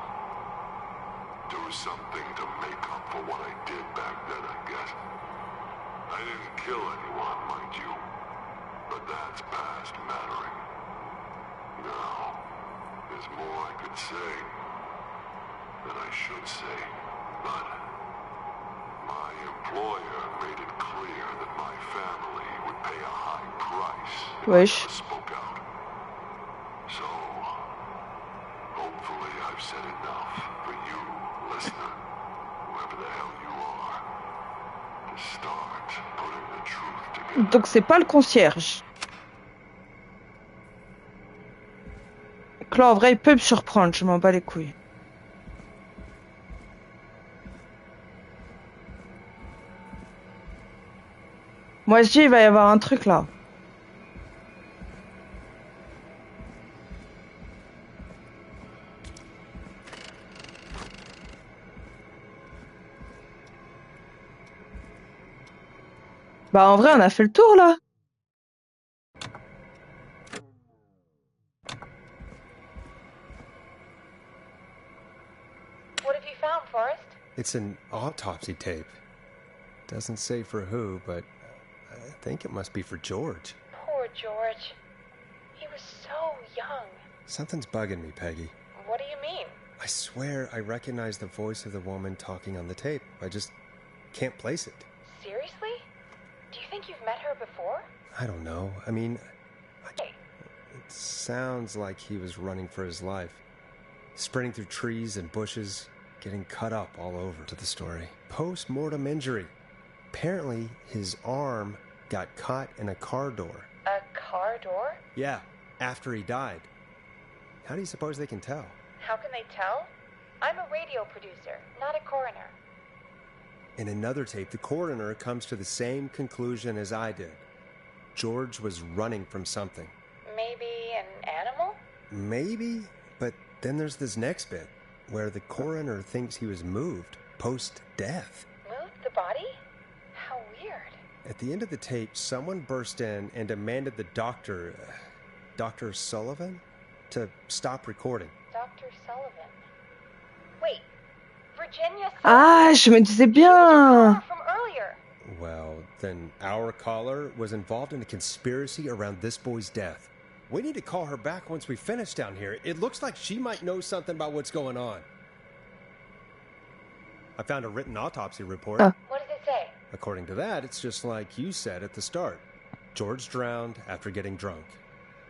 Do something to make up for what I did back then, I guess. I didn't kill anyone, mind you. But that's past mattering. Now, there's more I could say. That I should say. But my employer made it clear that my family would pay a high price if I Wesh. never spoke out. So, hopefully I've said enough for you, listener, whoever the hell you are, to start putting the truth together. Donc c'est pas le concierge. Donc là, en vrai, il peut me surprendre, je m'en bats les couilles. Moi, je dis, il va y avoir un truc là. Bah, en vrai, on a fait le tour là. What have you found, Forrest? It's an autopsy tape. Doesn't say for who, but I think it must be for George. Poor George. He was so young. Something's bugging me, Peggy. What do you mean? I swear I recognize the voice of the woman talking on the tape. I just can't place it. Seriously? Do you think you've met her before? I don't know. I mean, Hey. it sounds like he was running for his life. Sprinting through trees and bushes, getting cut up all over to the story. Post-mortem injury. Apparently, his arm got caught in a car door. A car door? Yeah, after he died. How do you suppose they can tell? How can they tell? I'm a radio producer, not a coroner. In another tape, the coroner comes to the same conclusion as I did. George was running from something. Maybe an animal? Maybe, but then there's this next bit, where the coroner thinks he was moved post-death. Moved the body? How weird. At the end of the tape, someone burst in and demanded the doctor, Dr. Sullivan, to stop recording. Dr. Sullivan. Wait, Virginia Ah, je me disais bien. from earlier. Well, then our caller was involved in a conspiracy around this boy's death. We need to call her back once we finish down here. It looks like she might know something about what's going on. I found a written autopsy report. Ah. What does it say? According to that, it's just like you said at the start. George drowned after getting drunk.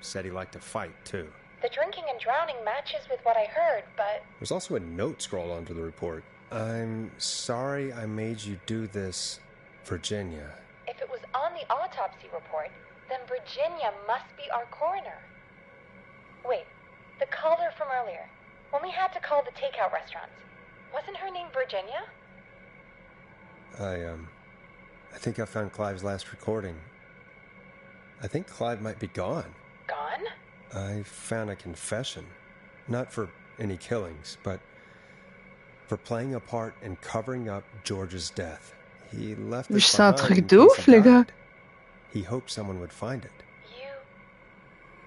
Said he liked to fight, too. The drinking and drowning matches with what I heard, but There's also a note scrawled onto the report. I'm sorry I made you do this, Virginia. if it was on the autopsy report, then Virginia must be our coroner. Wait, the caller from earlier, when we had to call the takeout restaurants, wasn't her name Virginia? I think I found Clive's last recording. I think Clive might be gone. Gone? I found a confession. Not for any killings, but for playing a part in covering up George's death. He left Mais this c'est un behind truc in de case ouf, he les gars. died. He hoped someone would find it.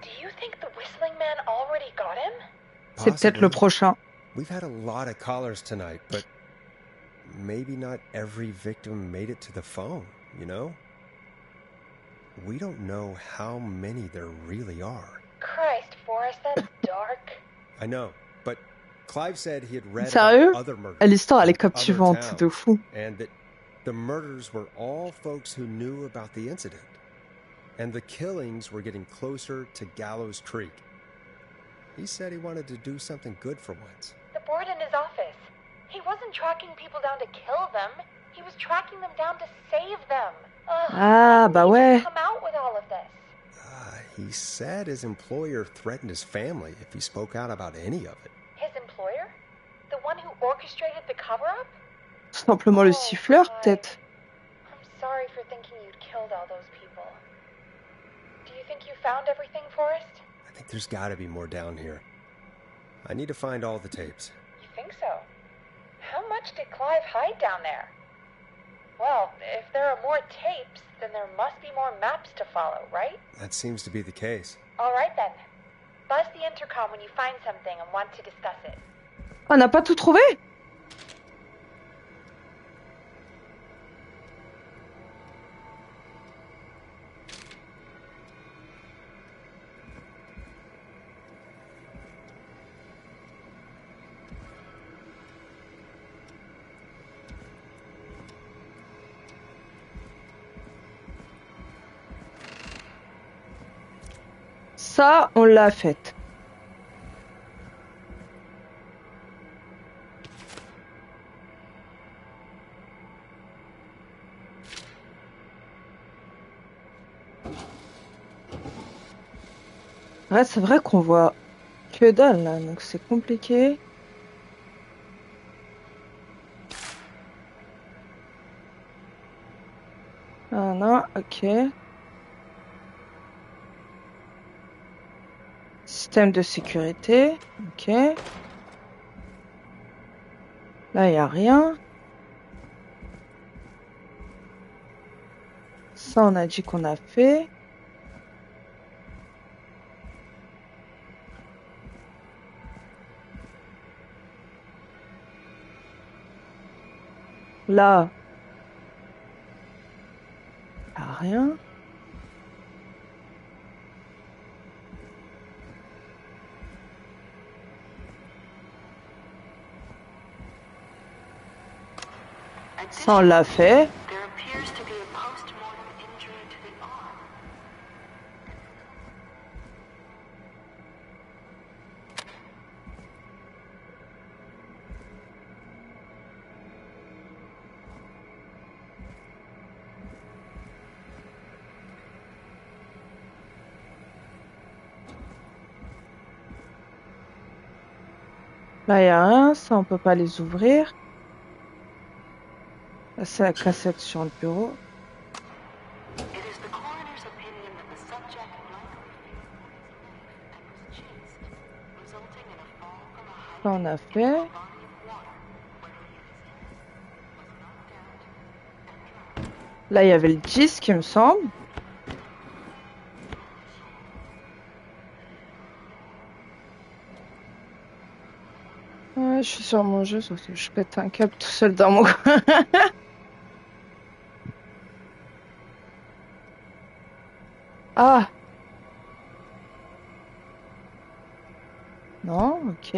Do you think the Whistling Man already got him? C'est peut-être le Possibly. prochain. We've had a lot of callers tonight, but maybe not every victim made it to the phone, you know? We don't know how many there really are. Christ, Forrest, that's dark. I know, but Clive said he had read Sérieux? about other murders. L'histoire, elle est in other captivante, towns, de fou. and that the murders were all folks who knew about the incident. And the killings were getting closer to Gallows Creek. He said he wanted to do something good for once. The board in his office. He wasn't tracking people down to kill them. He was tracking them down to save them. Ugh, Ah, how did bah he ouais. just come out with all of this? He said his employer threatened his family if he spoke out about any of it. His employer? The one who orchestrated the cover-up? Tout simplement le Oh, siffleur, God. peut-être. I'm sorry for thinking you'd killed all those people. Do you think you found everything, Forrest? I think there's got to be more down here. I need to find all the tapes. You think so? How much did Clive hide down there? Well, if there are more tapes, then there must be more maps to follow, right? That seems to be the case. All right then. Buzz the intercom when you find something and want to discuss it. On n'a pas tout trouvé? Ça, on l'a faite. Ouais, c'est vrai qu'on voit que dalle là, donc c'est compliqué. Ah non, ok. Système de sécurité, ok. Là, il n'y a rien. Ça, on a dit qu'on a fait. Là, il n'y a rien. Ça, on l'a fait. There appears to be a post-mortem injury to the arm. Là, il n'y a rien. Ça, on peut pas les ouvrir. Là, c'est la cassette sur le bureau. It is the coroner's opinion that the subject likely failed poison knife and was chased, resulting in a fall from a height Ça, on a into fait. a body of water where he hit his head, was knocked out, and drowned. Là, il y avait le disque, il me semble. Ouais, je suis sur mon jeu, sauf que je pète un câble tout seul dans mon coin. Ah! Non, ok.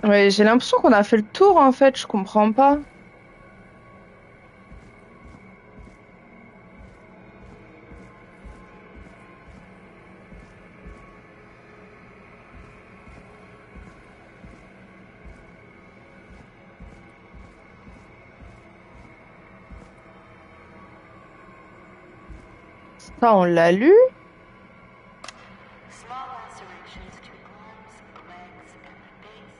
Ouais, j'ai l'impression qu'on a fait le tour, en fait, je comprends pas. Ça, on l'a lu. Small lacerations to arms, legs, and face.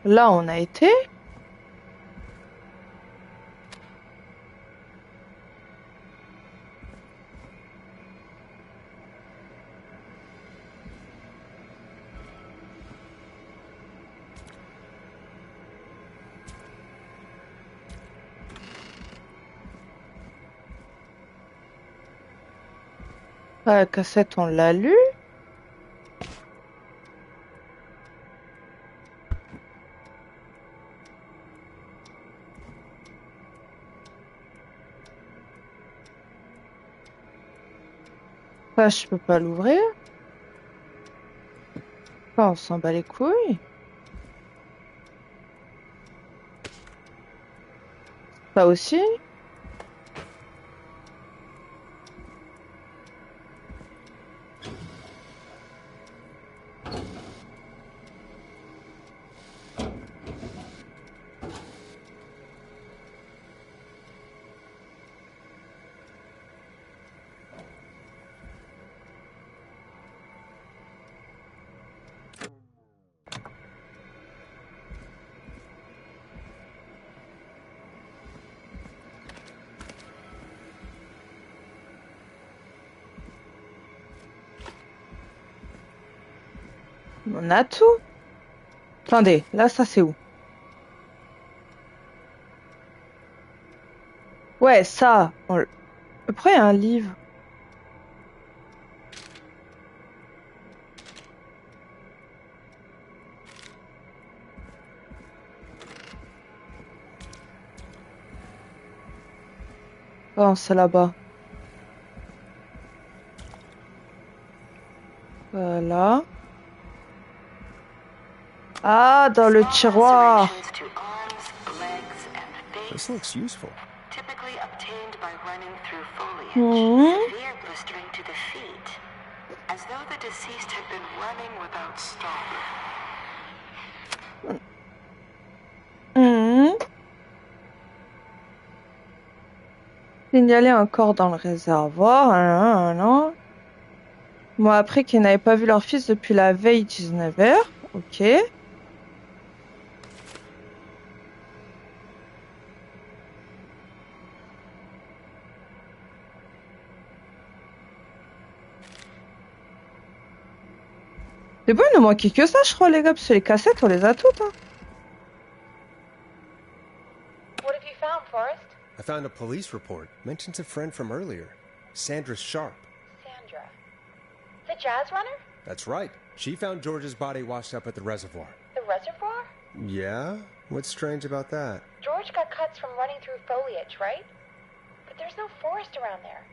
Là, on a été. La cassette, on l'a lu. Ça, je peux pas l'ouvrir. Ça, on s'en bat les couilles. Ça aussi. On a tout. Attendez, là, ça, c'est où? Ouais, ça. Après, il y a un livre. Oh, c'est là-bas. Voilà. Ah, dans le tiroir. Lacerations to arms, legs, and face. This looks useful. Typically obtained by running through foliage. Mhm. Severe blistering to the feet, as though the deceased had been running without stopping. Mhm. Signaler un corps dans le réservoir. Non. Bon, après qu'ils n'avaient pas vu leur fils depuis la veille 19h. Ok. C'est bon, il ne manquait que ça, je crois, les gars, parce que les cassettes, on les a toutes. Hein. What have you found, Forrest? I found a police report. Mentions a friend from earlier. Sandra Sharp. Sandra. The jazz runner? That's right. She found George's body washed up at the reservoir. The reservoir? Yeah? What's strange about that? George got cuts from running through foliage, right? But there's no forest around there.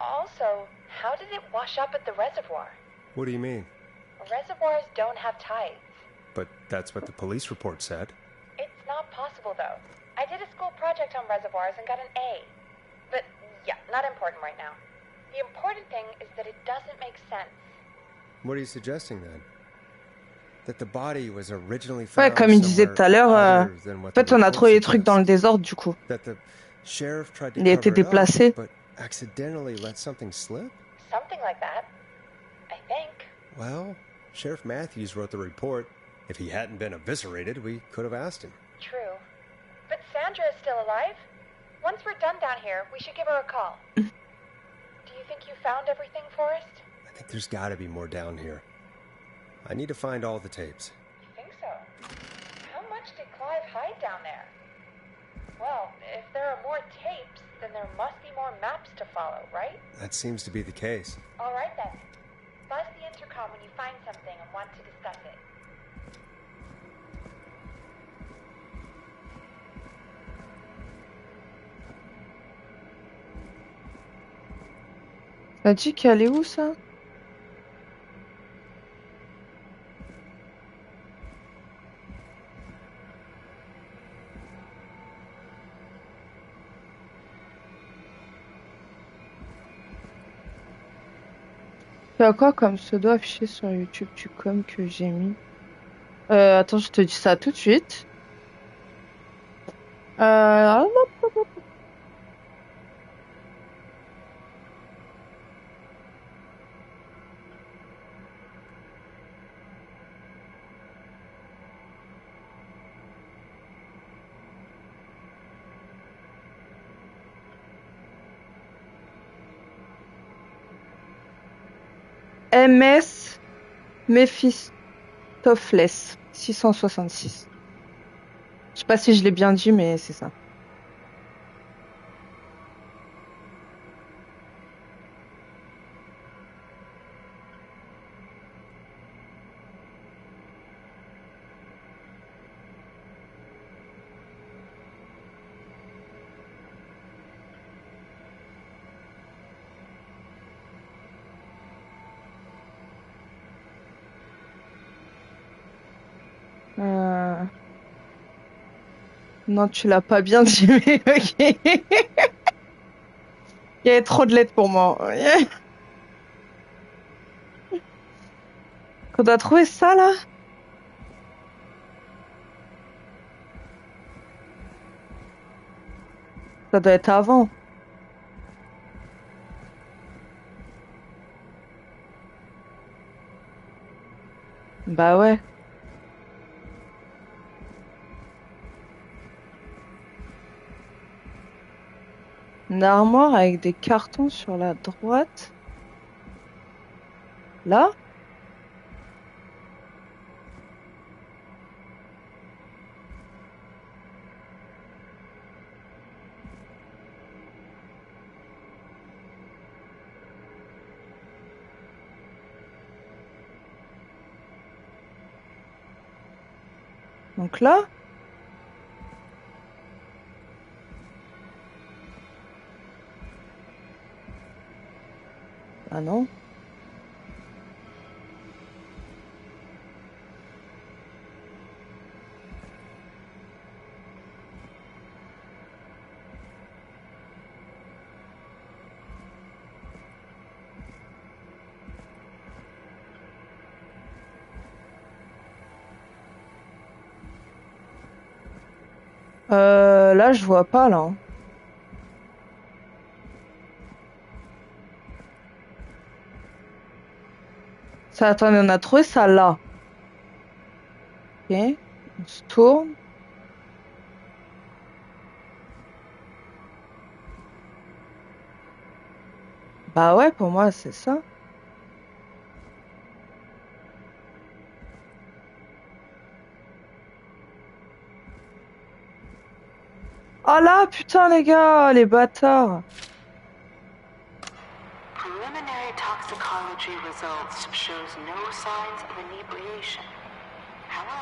Also, how did it wash up at the reservoir? What do you mean? Reservoirs don't have tides. But that's what the police report said. It's not possible, though. I did a school project on reservoirs and got an A. But, yeah, not important right now. The important thing is that it doesn't make sense. What are you suggesting, then? That the body was originally Ouais, found comme il disait tout à l'heure, other than what en fait, the on a report trouvé les trucs dans le suggests. désordre, du coup. That the sheriff tried to Il a été cover it up, déplacé. but accidentally let something slip? Something like that. I think. Well, Sheriff Matthews wrote the report. If he hadn't been eviscerated, we could have asked him. True. But Sandra is still alive. Once we're done down here, we should give her a call. Do you think you found everything, Forrest? I think there's gotta be more down here. I need to find all the tapes. You think so? How much did Clive hide down there? Well, if there are more tapes, then there must be more maps to follow, right? That seems to be the case. All right then. Buzz the intercom when you find something and want to discuss it. T'as dit qu'elle est où, ça? Tu as quoi comme pseudo affiché sur YouTube du com que j'ai mis? Attends, je te dis ça tout de suite. Euh... MS Mephistopheles 666. Je sais pas si je l'ai bien dit, mais c'est ça. Non, tu l'as pas bien dit, mais ok. Il y avait trop de lettres pour moi. Qu'on doit trouver ça, là? Ça doit être avant. Bah ouais. Une armoire avec des cartons sur la droite. Là? Donc là? Ah non. Là, je vois pas, là. Ça, attendez, on a trouvé ça là. Ok, on se tourne. Bah ouais, pour moi, c'est ça. Oh là, putain, les gars, les bâtards. Preliminary toxicology results shows no signs of inebriation.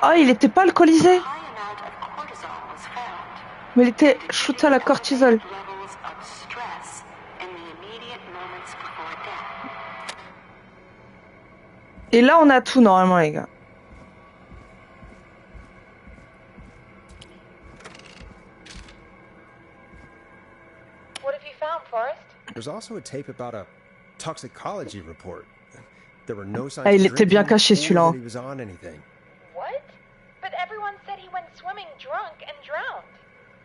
Ah, il était pas alcoolisé, High amount of cortisol was found, mais il était shooté à la cortisol. levels of stress in the immediate moments before death. Et là, on a tout normalement, les gars. What have you found, Forrest? There's also a tape about a toxicology report. There were no signs Ah, il of était bien drinking caché or celui-là. that he was on anything. What? But everyone said he went swimming drunk and drowned.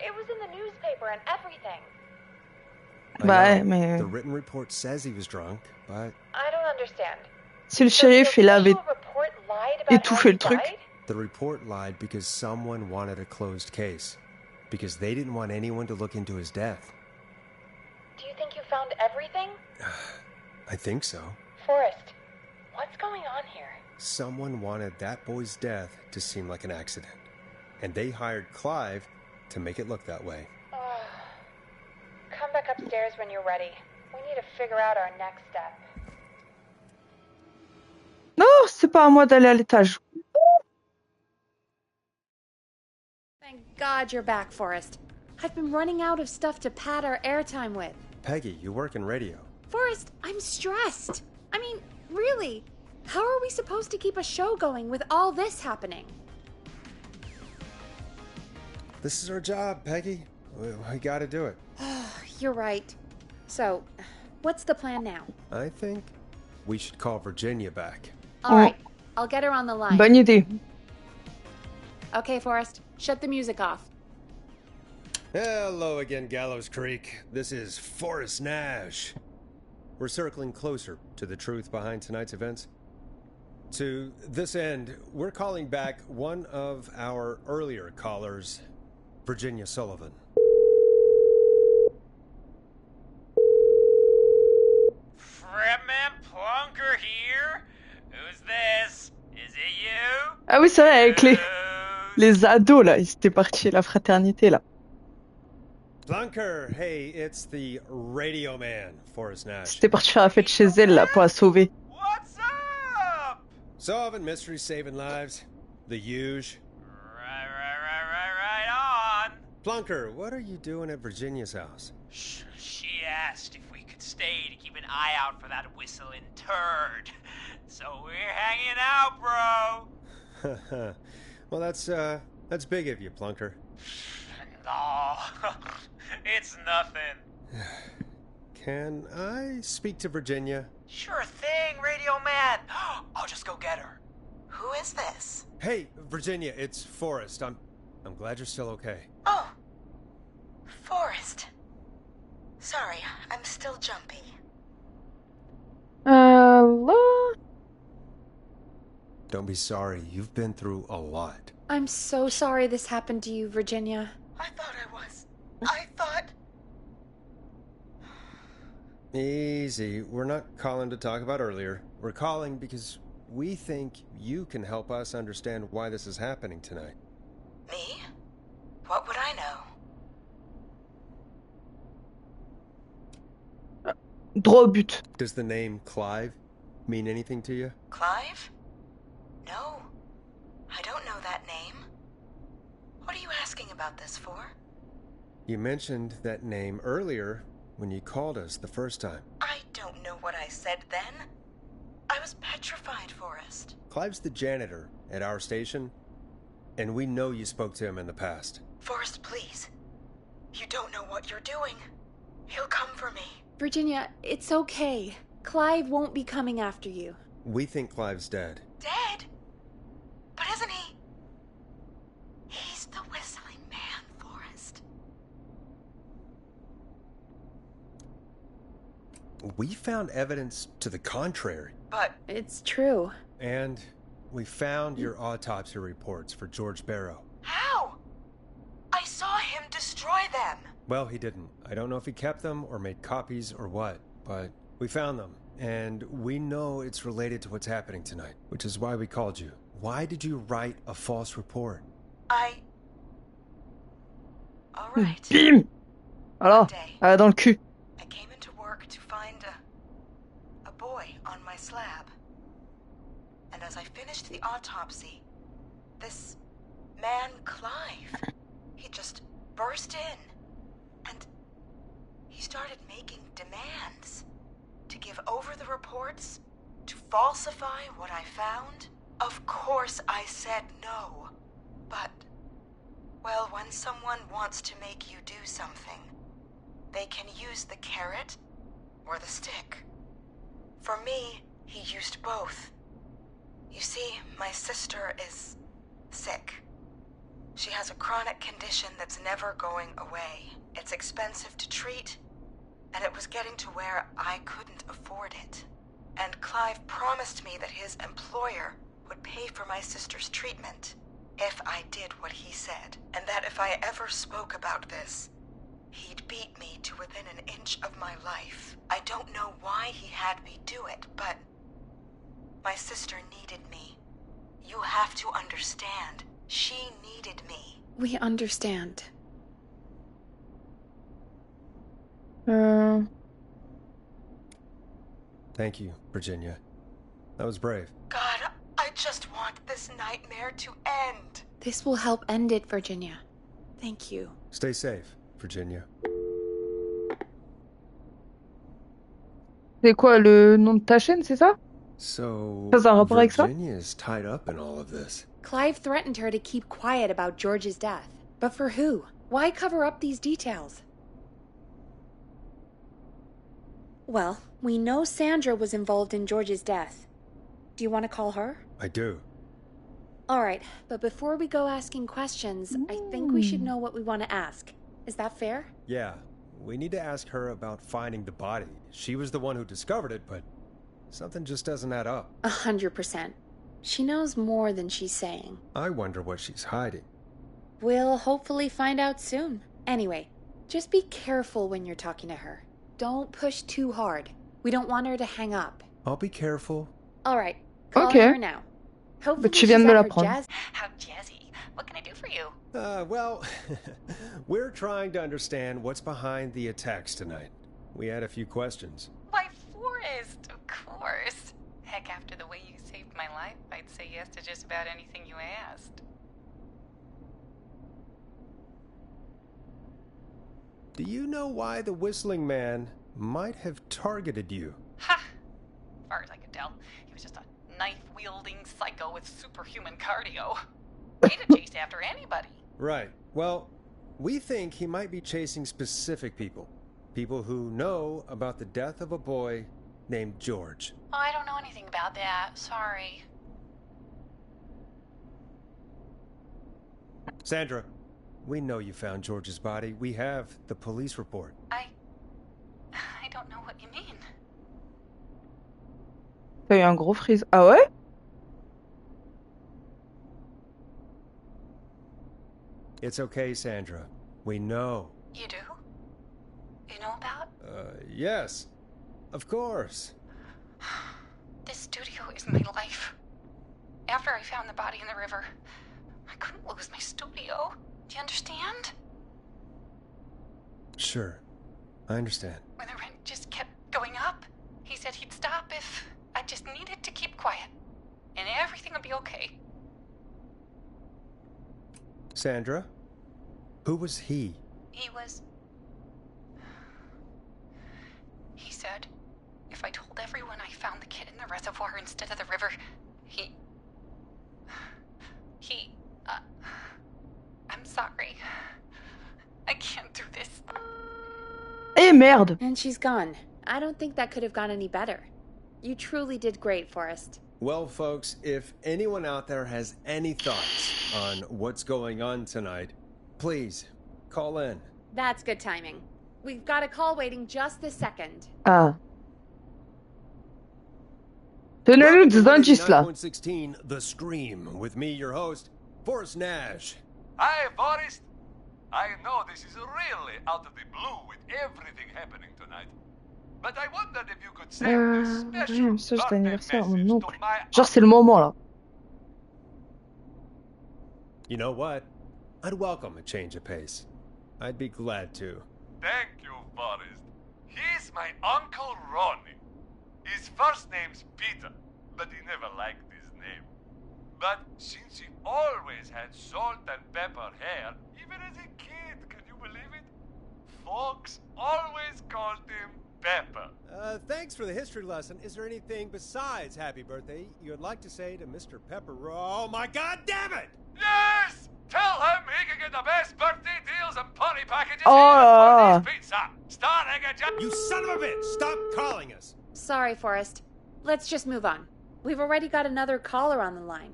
It was in the newspaper and everything. I Bah, know. mais The written report says he was drunk, but I don't understand. si le So the shérif, il avait official report lied about how étouffé he le truc. died? the report lied because someone wanted a closed case. Because they didn't want anyone to look into his death. Do you think you found everything? I think so. Forrest, what's going on here? Someone wanted that boy's death to seem like an accident. And they hired Clive to make it look that way. Come back upstairs when you're ready. We need to figure out our next step. Non, c'est pas à moi d'aller à l'étage. Thank God you're back, Forrest. I've been running out of stuff to pad our airtime with. Peggy, you work in radio. Forrest, I'm stressed. I mean, really, how are we supposed to keep a show going with all this happening? This is our job, Peggy. We gotta do it. You're right. So, what's the plan now? I think we should call Virginia back. All right, I'll get her on the line. Bonne idée. Okay, Forrest, shut the music off. Hello again, Gallows Creek. This is Forrest Nash. We're circling closer to the truth behind tonight's events. To this end, we're calling back one of our earlier callers, Virginia Sullivan. Fredman Plunker here? Who's this? Is it you? Ah oui, c'est vrai, avec Who's... les ados, là. Ils étaient partis à la fraternité, là. Plunker, hey, it's the radio man, Forrest Nash. C'était parti faire la fête chez elle, là, pour la sauver. What's up? Solving mysteries, saving lives. The huge. Right on. Plunker, what are you doing at Virginia's house? She asked if we could stay to keep an eye out for that whistling turd. So we're hanging out, bro. Well, that's big of you, Plunker. No, it's nothing. Can I speak to Virginia? Sure thing, radio man. I'll just go get her. Who is this? Hey, Virginia, it's Forrest. I'm glad you're still okay. Oh, Forrest. Sorry, I'm still jumpy. Là... Don't be sorry. You've been through a lot. I'm so sorry this happened to you, Virginia. I thought I was. I thought... Easy. We're not calling to talk about earlier. We're calling because we think you can help us understand why this is happening tonight. Me? What would I know? Droit au but. Does the name Clive mean anything to you? Clive? No. I don't know that name. What are you asking about this for? You mentioned that name earlier when you called us the first time. I don't know what I said then. I was petrified, Forrest. Clive's the janitor at our station, and we know you spoke to him in the past. Forrest, please. You don't know what you're doing. He'll come for me. Virginia, it's okay. Clive won't be coming after you. We think Clive's dead. Dead? But isn't he? He's the whistling man, Forrest. we found evidence to the contrary. But It's true. And we found your autopsy reports for George Barrow. how? I saw him destroy them. Well, he didn't. I don't know if he kept them or made copies or what, but we found them. And we know it's related to what's happening tonight, which is why we called you. Why did you write a false report? All right. Bim. Alors, dans le cul. I came into work to find a boy on my slab. And as I finished the autopsy, this man, Clive, he just burst in. And he started making demands to give over the reports, to falsify what I found. Of course I said no. But, well, when someone wants to make you do something, they can use the carrot or the stick. For me, he used both. You see, my sister is sick. She has a chronic condition that's never going away. It's expensive to treat, and it was getting to where I couldn't afford it. And Clive promised me that his employer would pay for my sister's treatment if I did what he said, and that if I ever spoke about this, he'd beat me to within an inch of my life. I don't know why he had me do it, but my sister needed me. You have to understand. She needed me. We understand. Thank you, Virginia. That was brave. God, I just want this nightmare to end. This will help end it, Virginia. Thank you. Stay safe, Virginia. C'est quoi le nom de ta chaîne, c'est ça? So, Ça a un rapport avec ça? Virginia is tied up in all of this. Clive threatened her to keep quiet about George's death. But for who? Why cover up these details? Well, we know Sandra was involved in George's death. Do you want to call her? I do. All right, but before we go asking questions, I think we should know what we want to ask. Is that fair? Yeah, we need to ask her about finding the body. She was the one who discovered it, but something just doesn't add up. 100%. She knows more than she's saying. I wonder what she's hiding. We'll hopefully find out soon. Anyway, just be careful when you're talking to her. Don't push too hard. We don't want her to hang up. I'll be careful. All right, call Okay. her now. Hopefully tu viens de she's me at her l'apprendre. jazz. How jazzy. What can I do for you? Well, we're trying to understand what's behind the attacks tonight. We had a few questions. Why, Forrest, of course. Heck, after the way you saved my life, I'd say yes to just about anything you asked. Do you know why the Whistling Man might have targeted you? Ha! As far as I could tell, he was just a knife-wielding psycho with superhuman cardio. He'd have chased after anybody. Right. Well, we think he might be chasing specific people. People who know about the death of a boy named George. Oh, I don't know anything about that. Sorry. Sandra, we know you found George's body. We have the police report. I don't know what you mean. T'as eu un gros freeze. Ah ouais? It's okay, Sandra. We know. You do? You know about? Yes. Of course. This studio is my life. After I found the body in the river, I couldn't lose my studio. Do you understand? Sure. I understand. When the rent just kept going up, he said he'd stop if I just needed to keep quiet. And everything would be okay. Sandra? Who was he? He said if I told everyone I found the kid in the reservoir instead of the river, I'm sorry. I can't do this. Eh merde! And she's gone. I don't think that could have gone any better. You truly did great, Forrest. Well, folks, if anyone out there has any thoughts on what's going on tonight, please call in. That's good timing. We've got a call waiting just this second. Ah. Donnez-nous des indices là. 189.16, The Scream, with me, your host, Forrest Nash. Hi, Forrest. I know this is really out of the blue with everything happening tonight. But I wondered if you could send this special Message birthday d'anniversaire à mon message to oncle. my Genre c'est le moment là. You know what? I'd welcome a change of pace. I'd be glad to. Thank you, Forrest. He's my Uncle Ronnie. His first name's Peter, but he never liked his name. But since he always had salt and pepper hair, even as a kid, can you believe it? Folks always called him Pepper. Thanks for the history lesson. Is there anything besides happy birthday you'd like to say to Mr. Pepper? Oh my god damn it! Yes! Tell him he can get the best birthday deals and party packages Oh. here at Party's Pizza. Starting at You son of a bitch! Stop calling us! Sorry, Forrest. Let's just move on. We've already got another caller on the line.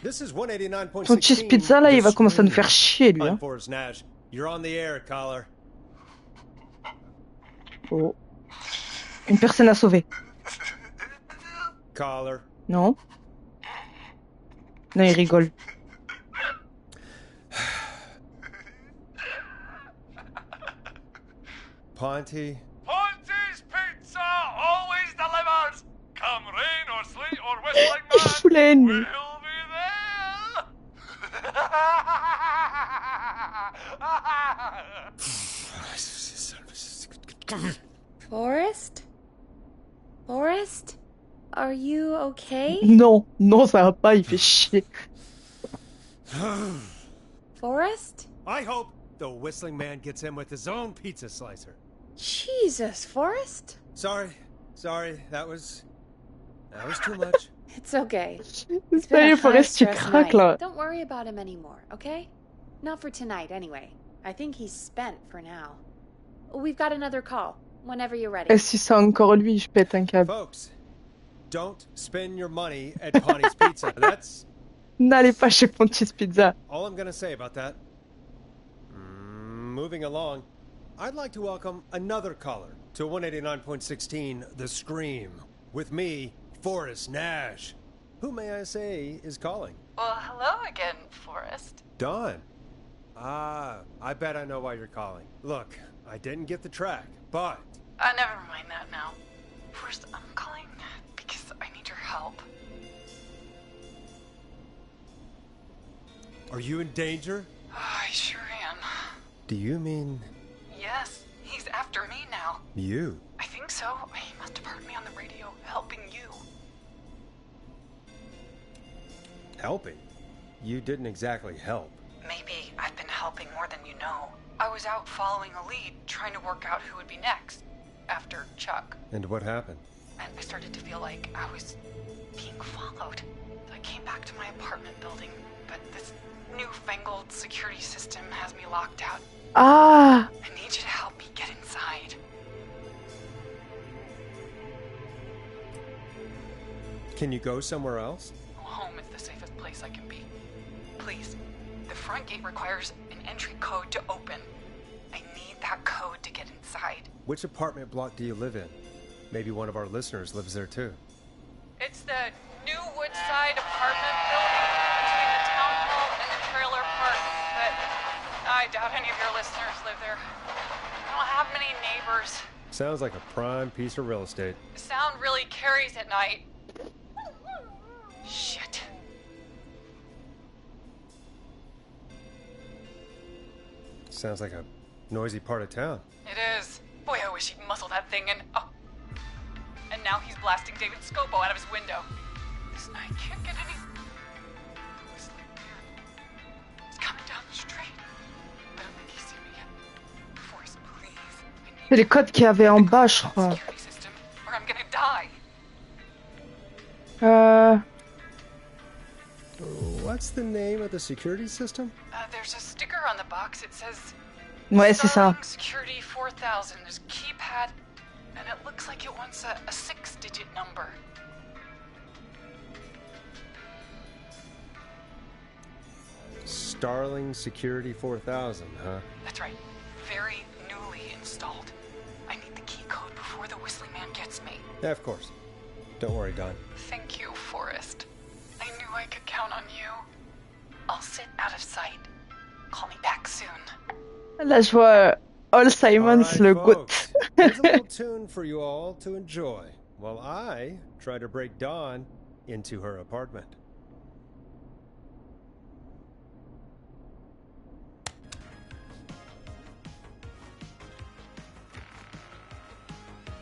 This is 189.16. Son cheese pizza là, il va commencer à nous faire chier lui. I'm Hein. Forrest Nash. You're on the air, caller. Oh. Une personne à sauver. Caller. Non. Non, il rigole. Partie. Ponte's Pizza always delivers. Come rain or sleet or whistling Il fout la haine, lui. we'll be there. Forrest? Forrest? Are you okay? Non, non, ça va pas, il fait chier. Forrest? I hope the whistling man gets him with his own pizza slicer. Jesus, Forrest? Sorry, that was too much. It's okay. Ça y est, Forrest, tu craques là. Don't worry about him anymore, okay? Not for tonight, anyway. I think he's spent for now. We've got another call. Whenever you're ready. Et si c'est encore lui, je pète un câble. Folks, don't spend your money at Pawnee Pizza. That's N'allez pas chez Pontis Pizza. all I'm gonna say about that. Moving along, I'd like to welcome another caller to 189.16, The Scream, with me, Forrest Nash. Who, may I say, is calling? Well, hello again, Forrest. Dawn. I bet I know why you're calling. Look, I didn't get the track, but... Never mind that now. First, I'm calling because I need your help. Are you in danger? I sure am. Do you mean... Yes, he's after me now. you? I think so. He must have heard me on the radio helping you. Helping? You didn't exactly help. Maybe I've been helping more than you know. I was out following a lead, trying to work out who would be next, after Chuck. And what happened? And I started to feel like I was being followed. I came back to my apartment building, but this newfangled security system has me locked out. Ah! I need you to help me get inside. Can you go somewhere else? Home is the safest place I can be. Please, the front gate requires an entry code to open. I need that code to get inside. Which apartment block do you live in? Maybe one of our listeners lives there too. It's the new Woodside apartment building between the town hall and the trailer park, but I doubt any of your listeners live there. I don't have many neighbors. Sounds like a prime piece of real estate. The sound really carries at night. Shit. Sounds like a noisy part of town. It is. Boy, I wish he'd muzzle that thing and... Oh. And now he's blasting David Scopo out of his window. This night can't get any... Whistling man. He's coming down the street. I don't think he's seen me yet. Forrest, please. C'est les codes qu'il y avait en bas, je crois. Security system, or I'm gonna die. What's the name of the security system? There's a sticker on the box. It says... Ouais, c'est ça. Starling Security 4000. There's a keypad, and it looks like it wants a 6-digit number. Starling Security 4000, huh? That's right. Very newly installed. I need the key code before the Whistling Man Yeah, of course. Don't worry, Don. Thank you, Forrest. I knew I could count on you. I'll sit out of sight. Call me back soon. Là, je vois All Simons, All right, le folks. GOAT. Here's a little tune for you all to enjoy while I try to break Dawn into her apartment.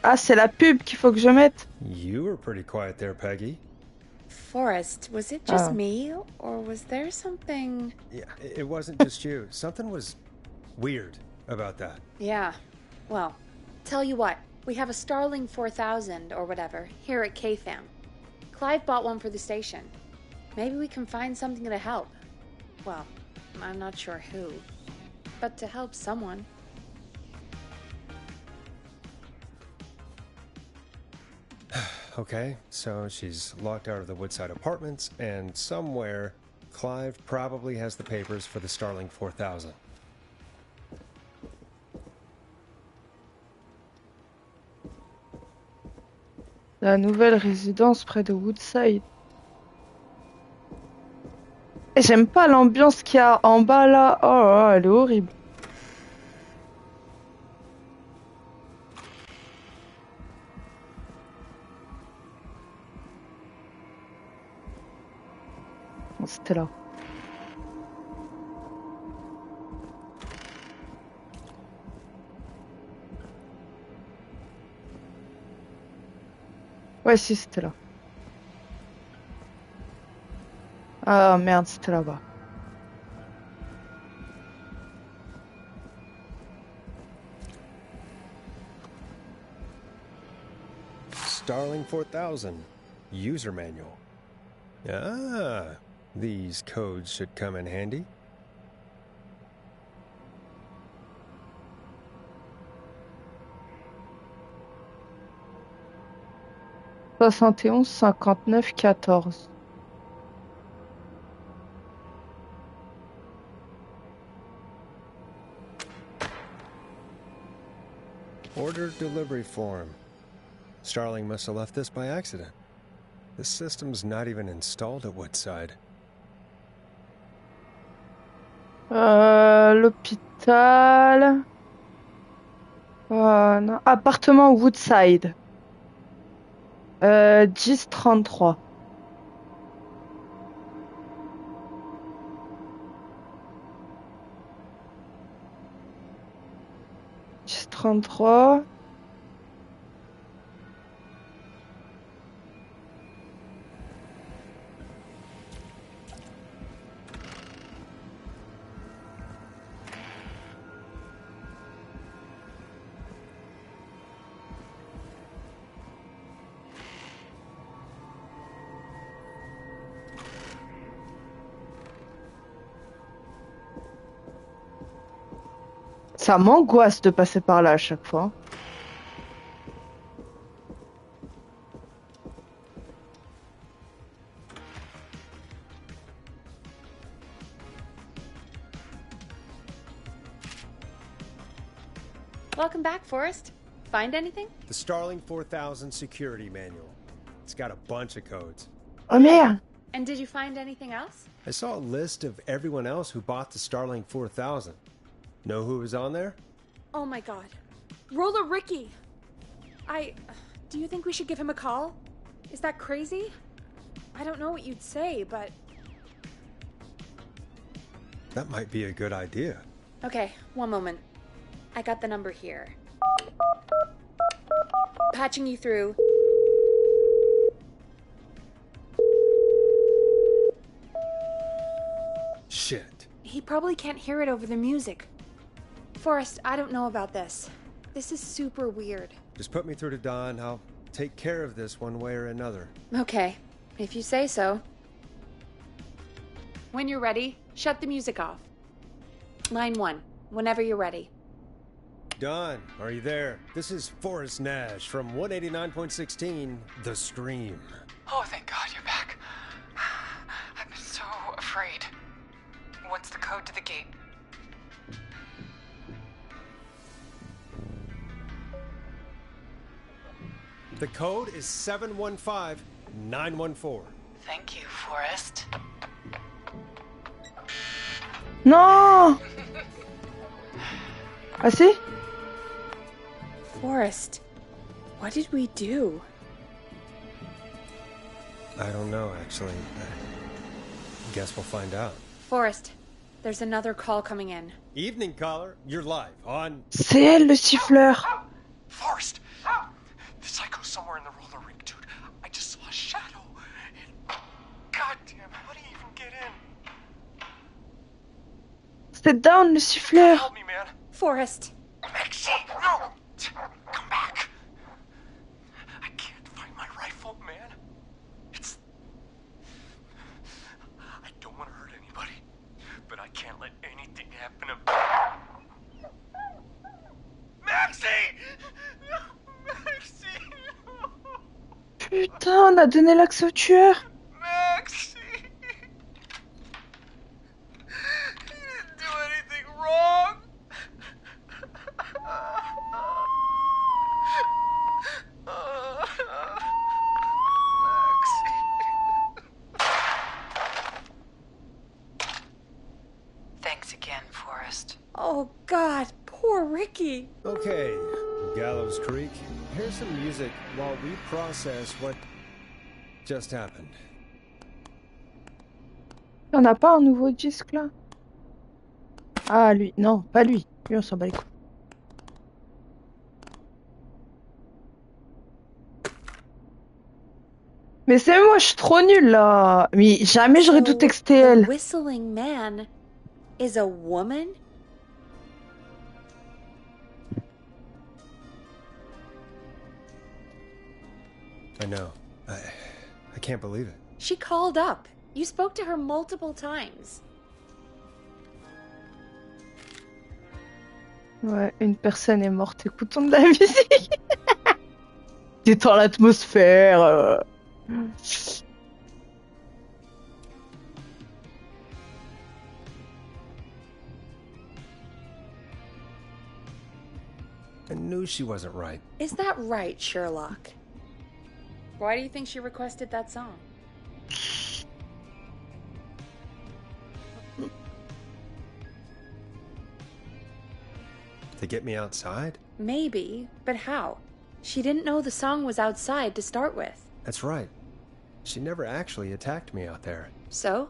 Ah, c'est la pub qu'il faut que je mette. You were pretty quiet there, Peggy. Forrest, was it just Oh. me, or was there something... Yeah, it wasn't just you. Something was weird about that. Yeah. Well, tell you what, we have a Starling 4000 or whatever here at KFAM. Clive bought one for the station. Maybe we can find something to help. Well, I'm not sure who, but to help someone. Okay, so she's locked out of the Woodside Apartments, and somewhere, Clive probably has the papers for the Starling 4000. La nouvelle résidence près de Woodside. Et j'aime pas l'ambiance qu'il y a en bas là. Oh, elle est horrible. Oh, c'était là. Ouais, si, c'était là. Ah merde, c'était là-bas. Starling 4000 user manual. Ah, these codes should come in handy. « 71 59 14 ». Order delivery form. Starling must have left this by accident. The system's not even installed at Woodside. L'hôpital. Non. Appartement Woodside. 10-33. $10-33. Ça m'angoisse de passer par là à chaque fois. Welcome back, Forrest. Find anything? The Starling 4000 security manual. It's got a bunch of codes. Oh merde! And did you find anything else? I saw a list of everyone else who bought the Starling 4000. Know who was on there? Oh my god. Roller Ricky! Do you think we should give him a call? Is that crazy? I don't know what you'd say, but... That might be a good idea. Okay, one moment. I got the number here. Patching you through. Shit. He probably can't hear it over the music. Forrest, I don't know about this. This is super weird. Just put me through to Don. I'll take care of this one way or another. Okay, if you say so. When you're ready, shut the music off. Line 1, whenever you're ready. Don, are you there? This is Forrest Nash from 189.16, The Scream. Oh, thank God you're back. I've been so afraid. What's the code to the gate? The code is 715914. Thank you, Forrest. Non. Ah si? Forrest, what did we do? I don't know, actually. Guess we'll find out. Forrest, there's another call coming in. Evening caller, you're live on... C'est elle le siffleur. Forrest! The psycho's somewhere in the roller rink, dude. I just saw a shadow. Goddamn, how do you even get in? C'est Down le siffleur. Help me, man. Forrest. Maxie, no! Come back. I can't find my rifle, man. I don't want to hurt anybody, but I can't let anything happen to... Maxie! Maxie! Putain, on a donné l'accès au tueur. Maxie! He didn't do anything wrong! Thanks again, Forrest. Oh, God, poor Ricky. Okay, Gallows Creek. Here's some music while we process what just happened. On n'a pas un nouveau disque là? Ah lui, non, pas lui. Lui on s'en bat les couilles. Mais c'est moi, je suis trop nulle là. Mais jamais j'aurais douté que c'était elle. The whistling man is a woman? I know. I can't believe it. She called up. You spoke to her multiple times. Ouais, une personne est morte écoutant de la musique. Détends l'atmosphère. I knew she wasn't right. Is that right, Sherlock? Why do you think she requested that song? To get me outside? Maybe, but how? She didn't know the song was outside to start with. That's right. She never actually attacked me out there. So?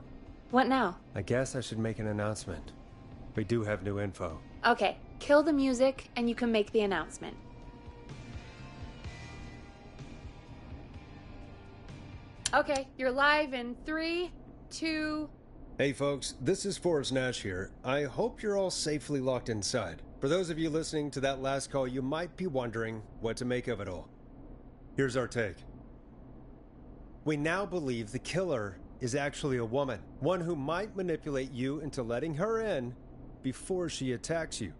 What now? I guess I should make an announcement. We do have new info. Okay, kill the music and you can make the announcement. Okay, you're live in 3, 2... Hey folks, this is Forrest Nash here. I hope you're all safely locked inside. For those of you listening to that last call, you might be wondering what to make of it all. Here's our take. We now believe the killer is actually a woman, one who might manipulate you into letting her in before she attacks you.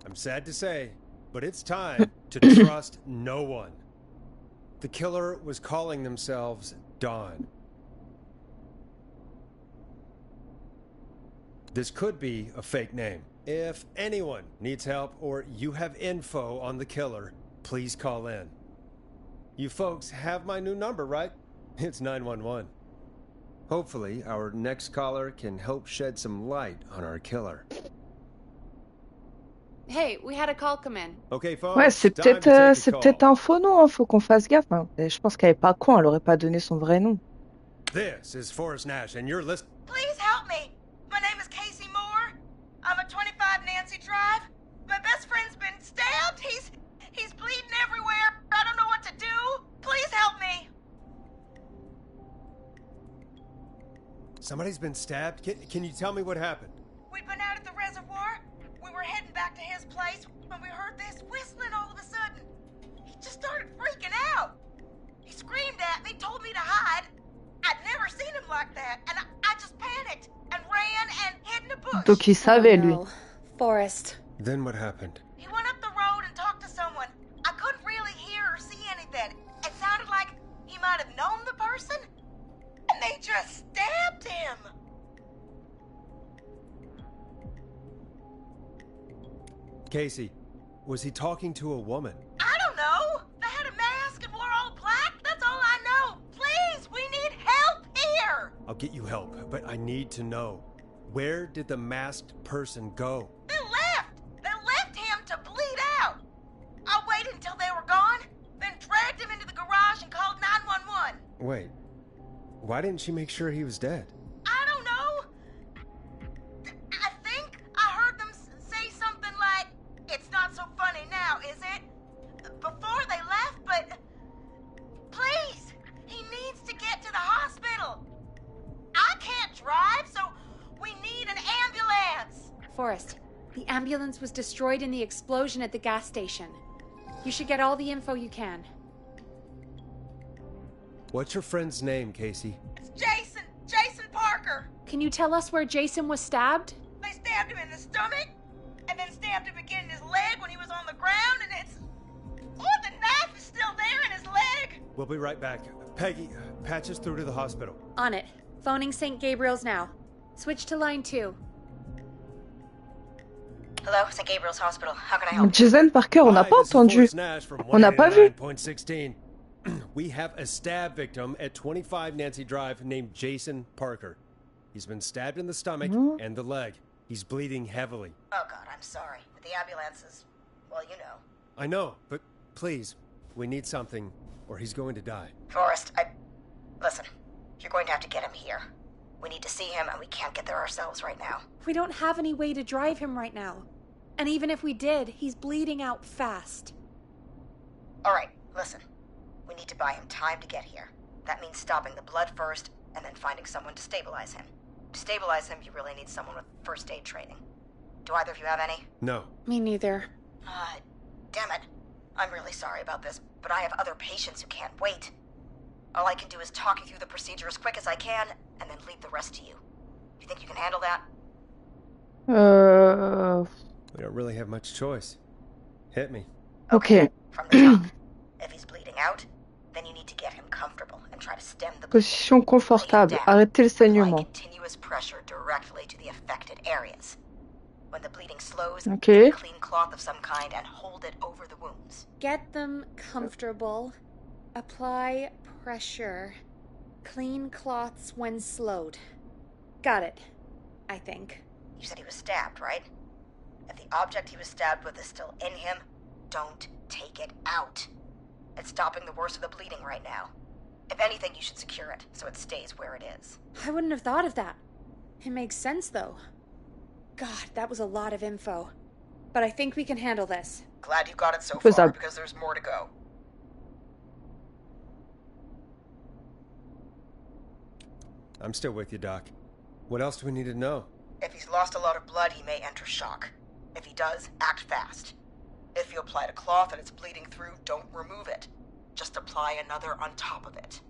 I'm sad to say, but it's time to trust no one. The killer was calling themselves Dawn. This could be a fake name. If anyone needs help or you have info on the killer, please call in. You folks have my new number, right? It's 911. Hopefully, our next caller can help shed some light on our killer. Hey, we had a call come in. Okay, folks, Ouais, c'est peut-être un faux nom, hein. Faut qu'on fasse gaffe. Hein. Et je pense qu'elle est pas con, elle aurait pas donné son vrai nom. This is Forrest Nash, and you're listening. Please help me. My name is Casey Moore. I'm at 25 Nancy Drive. My best friend's been stabbed. He's bleeding everywhere. I don't know what to do. Please help me. Somebody's been stabbed? Can you tell me what happened? We'd been out at the reservoir. We were heading back to his place when we heard this whistling all of a sudden. He just started freaking out. He screamed at me, told me to hide. I'd never seen him like that, and I just panicked and ran and hid in a bush. Donc il savait, lui. No. Forrest. Then what happened? He went up the road and talked to someone. I couldn't really hear or see anything. It sounded like he might have found the person, and they just stabbed him. Casey, was he talking to a woman? I don't know. They had a mask and wore all black. That's all I know. Please, we need help here. I'll get you help, but I need to know. Where did the masked person go? They left. They left him to bleed out. I waited until they were gone, then dragged him into the garage and called 911. Wait, why didn't she make sure he was dead? I don't know. I think I heard them say something like, "It's not so funny now, is it?" Before they left, but please, he needs to get to the hospital. I can't drive, so we need an ambulance. Forrest, the ambulance was destroyed in the explosion at the gas station. You should get all the info you can. What's your friend's name, Casey? It's Jason Parker. Can you tell us where Jason was stabbed? They stabbed him in the stomach, and then stabbed him again in his leg when he was on the ground, and it's... Oh, the knife is still there in his leg. We'll be right back. Peggy, patch us through to the hospital. On it. Phoning St. Gabriel's now. Switch to line 2. Hello, St. Gabriel's Hospital. How can I help you? Jason Parker, on n'a Hi, pas this is entendu. Forrest Nash from On n'a pas vu. 189.16. We have a stab victim at 25 Nancy Drive named Jason Parker. He's been stabbed in the stomach and the leg. He's bleeding heavily. Oh, God, I'm sorry. But the ambulance is... well, you know. I know, but please, we need something, or he's going to die. Forrest, listen, you're going to have to get him here. We need to see him, and we can't get there ourselves right now. We don't have any way to drive him right now. And even if we did, he's bleeding out fast. All right, listen. We need to buy him time to get here. That means stopping the blood first, and then finding someone to stabilize him. To stabilize him, you really need someone with first aid training. Do either of you have any? No. Me neither. Damn it. I'm really sorry about this, but I have other patients who can't wait. All I can do is talk you through the procedure as quick as I can, and then leave the rest to you. You think you can handle that? We don't really have much choice. Hit me. Ok. From the top. If he's bleeding out, then you need to get him comfortable and try to stem the bleeding. Position confortable. Arrêtez le Apply saignement. continuous pressure directly to the affected areas. When the bleeding slows, Ok. get a clean cloth of some kind and hold it over the wounds. Get them comfortable. Apply pressure. Clean cloths when slowed. Got it. I think. You said he was stabbed, right? If the object he was stabbed with is still in him, don't take it out. It's stopping the worst of the bleeding right now. If anything, you should secure it so it stays where it is. I wouldn't have thought of that. It makes sense, though. God, that was a lot of info. But I think we can handle this. Glad you got it so What's far, up? because there's more to go. I'm still with you, Doc. What else do we need to know? If he's lost a lot of blood, he may enter shock. If he does, act fast. If you applied a cloth and it's bleeding through, don't remove it. Just apply another on top of it.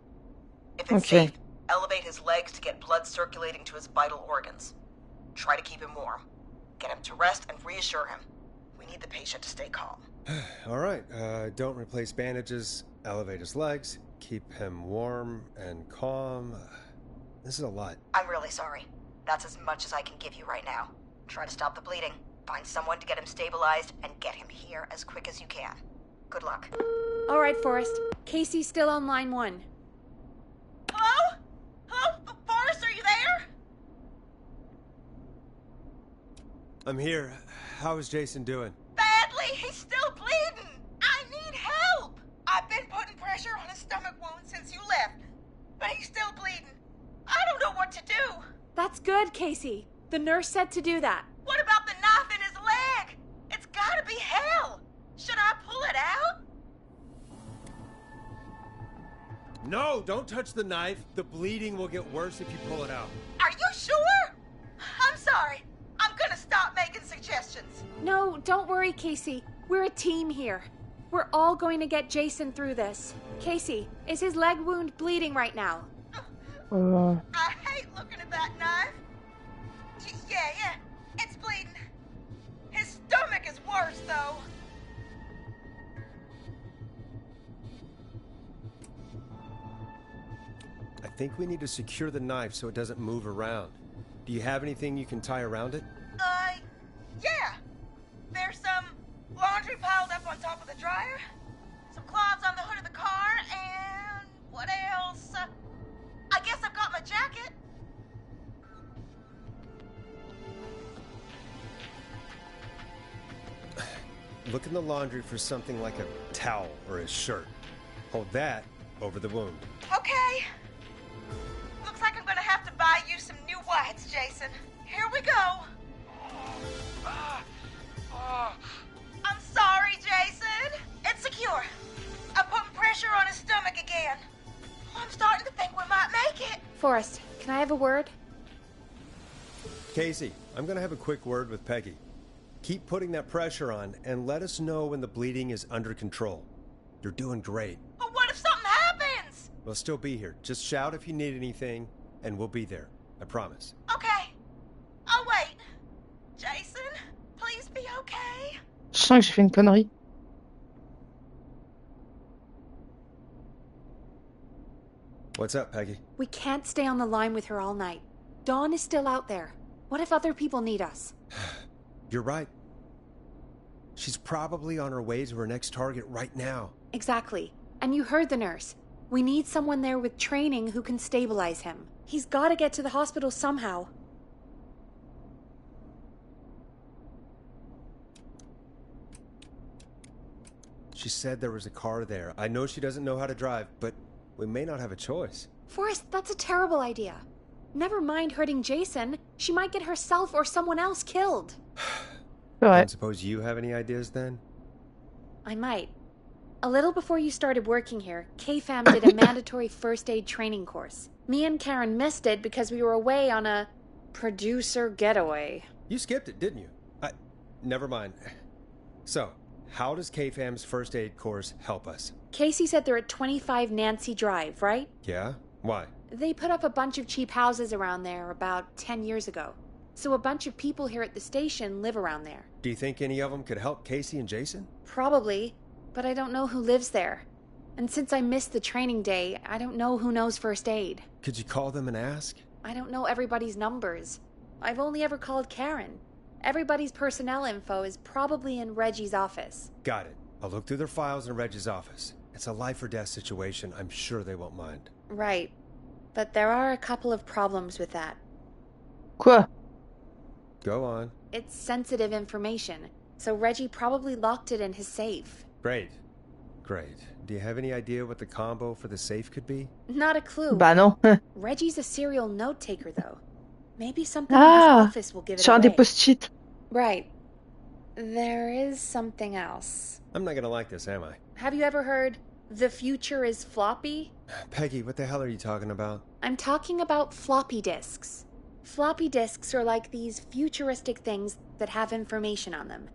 If it's Okay. safe, elevate his legs to get blood circulating to his vital organs. Try to keep him warm. Get him to rest and reassure him. We need the patient to stay calm. All right, don't replace bandages, elevate his legs, keep him warm and calm. This is a lot. I'm really sorry. That's as much as I can give you right now. Try to stop the bleeding, find someone to get him stabilized, and get him here as quick as you can. Good luck. All right, Forrest. Casey's still on line 1. Hello? Hello? Forrest, are you there? I'm here. How is Jason doing? Badly. He's still bleeding. I need help. I've been putting pressure on his stomach wound since you left, but he's still bleeding. I don't know what to do. That's good, Casey. The nurse said to do that. What about the knife in his leg? It's gotta be hell. Should I pull it out? No, don't touch the knife. The bleeding will get worse if you pull it out. Are you sure? I'm sorry. I'm gonna stop making suggestions. No, don't worry, Casey. We're a team here. We're all going to get Jason through this. Casey, is his leg wound bleeding right now? I hate looking at that knife. Yeah, it's bleeding. His stomach is worse, though. I think we need to secure the knife so it doesn't move around. Do you have anything you can tie around it? Yeah. There's some laundry piled up on top of the dryer, some cloths on the hood of the car, and what else? I guess I've got my jacket. Look in the laundry for something like a towel or a shirt. Hold that over the wound. Okay. Looks like I'm gonna have to buy you some new whites, Jason. Here we go. I'm sorry, Jason. It's secure. I'm putting pressure on his stomach again. I'm starting to think we might make it. Forrest, can I have a word? Casey, I'm gonna have a quick word with Peggy. Keep putting that pressure on and let us know when the bleeding is under control. You're doing great. But what if something happens? We'll still be here. Just shout if you need anything, and we'll be there. I promise. Okay. I'll wait. Jason, please be okay. Je sens que j'ai fait une connerie. What's up, Peggy? We can't stay on the line with her all night. Dawn is still out there. What if other people need us? You're right. She's probably on her way to her next target right now. Exactly. And you heard the nurse. We need someone there with training who can stabilize him. He's got to get to the hospital somehow. She said there was a car there. I know she doesn't know how to drive, but we may not have a choice. Forrest, that's a terrible idea. Never mind hurting Jason. She might get herself or someone else killed. I suppose you have any ideas then? I might. A little before you started working here, KFAM did a mandatory first aid training course. Me and Karen missed it because we were away on a producer getaway. You skipped it, didn't you? Never mind. So, how does KFAM's first aid course help us? Casey said they're at 25 Nancy Drive, right? Yeah? Why? They put up a bunch of cheap houses around there about 10 years ago. So a bunch of people here at the station live around there. Do you think any of them could help Casey and Jason? Probably, but I don't know who lives there. And since I missed the training day, I don't know who knows first aid. Could you call them and ask? I don't know everybody's numbers. I've only ever called Karen. Everybody's personnel info is probably in Reggie's office. Got it. I'll look through their files in Reggie's office. It's a life or death situation. I'm sure they won't mind. Right. But there are a couple of problems with that. Quoi? Go on. It's sensitive information, so Reggie probably locked it in his safe. Great. Great. Do you have any idea what the combo for the safe could be? Not a clue. Bah non. Reggie's a serial note taker, though. Maybe something in his office will give it sur away. des post-it. Right. There is something else. I'm not gonna like this, am I? Have you ever heard, the future is floppy? Peggy, what the hell are you talking about? I'm talking about floppy disks. Floppy disks are like these futuristic things that have information on them.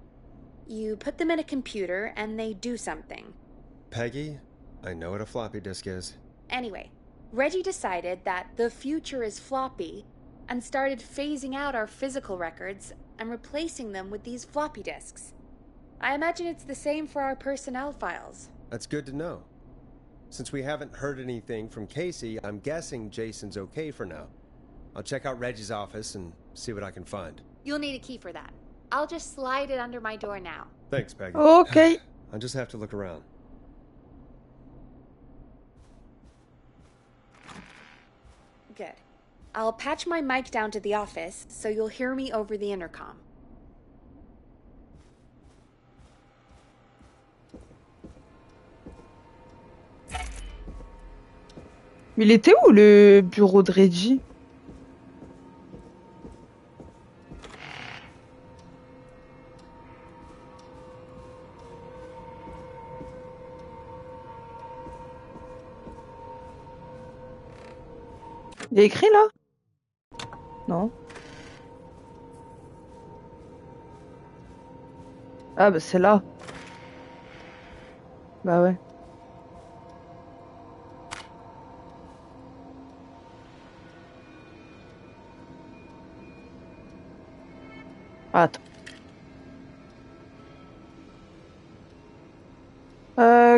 You put them in a computer and they do something. Peggy, I know what a floppy disk is. Anyway, Reggie decided that the future is floppy and started phasing out our physical records and replacing them with these floppy disks. I imagine it's the same for our personnel files. That's good to know. Since we haven't heard anything from Casey, I'm guessing Jason's okay for now. I'll check out Reggie's office and see what I can find. You'll need a key for that. I'll just slide it under my door now. Thanks, Peggy. Okay. I'll just have to look around. Good. I'll patch my mic down to the office so you'll hear me over the intercom. Il était où le bureau de Reggie? Il est écrit là? Non. Ah bah c'est là. Bah ouais. Attends.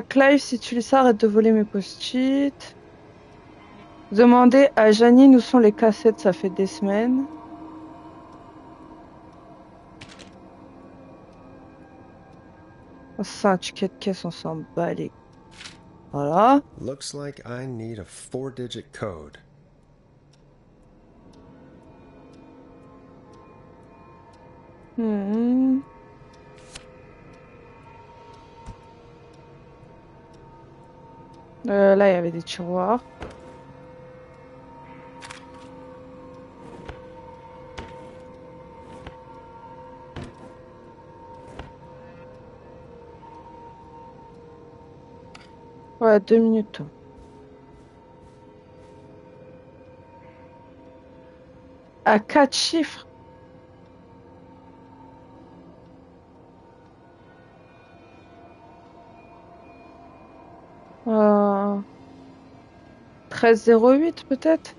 Clive, si tu lis ça, arrête de voler mes post-it. Demandez à Janine où sont les cassettes, ça fait des semaines. C'est un ticket de caisse, on s'en bat les... Voilà. Looks like I need a 4-digit code. Là, il y avait des tiroirs. Ouais, 2 minutes. À 4 chiffres. Euh... 1308 peut-être.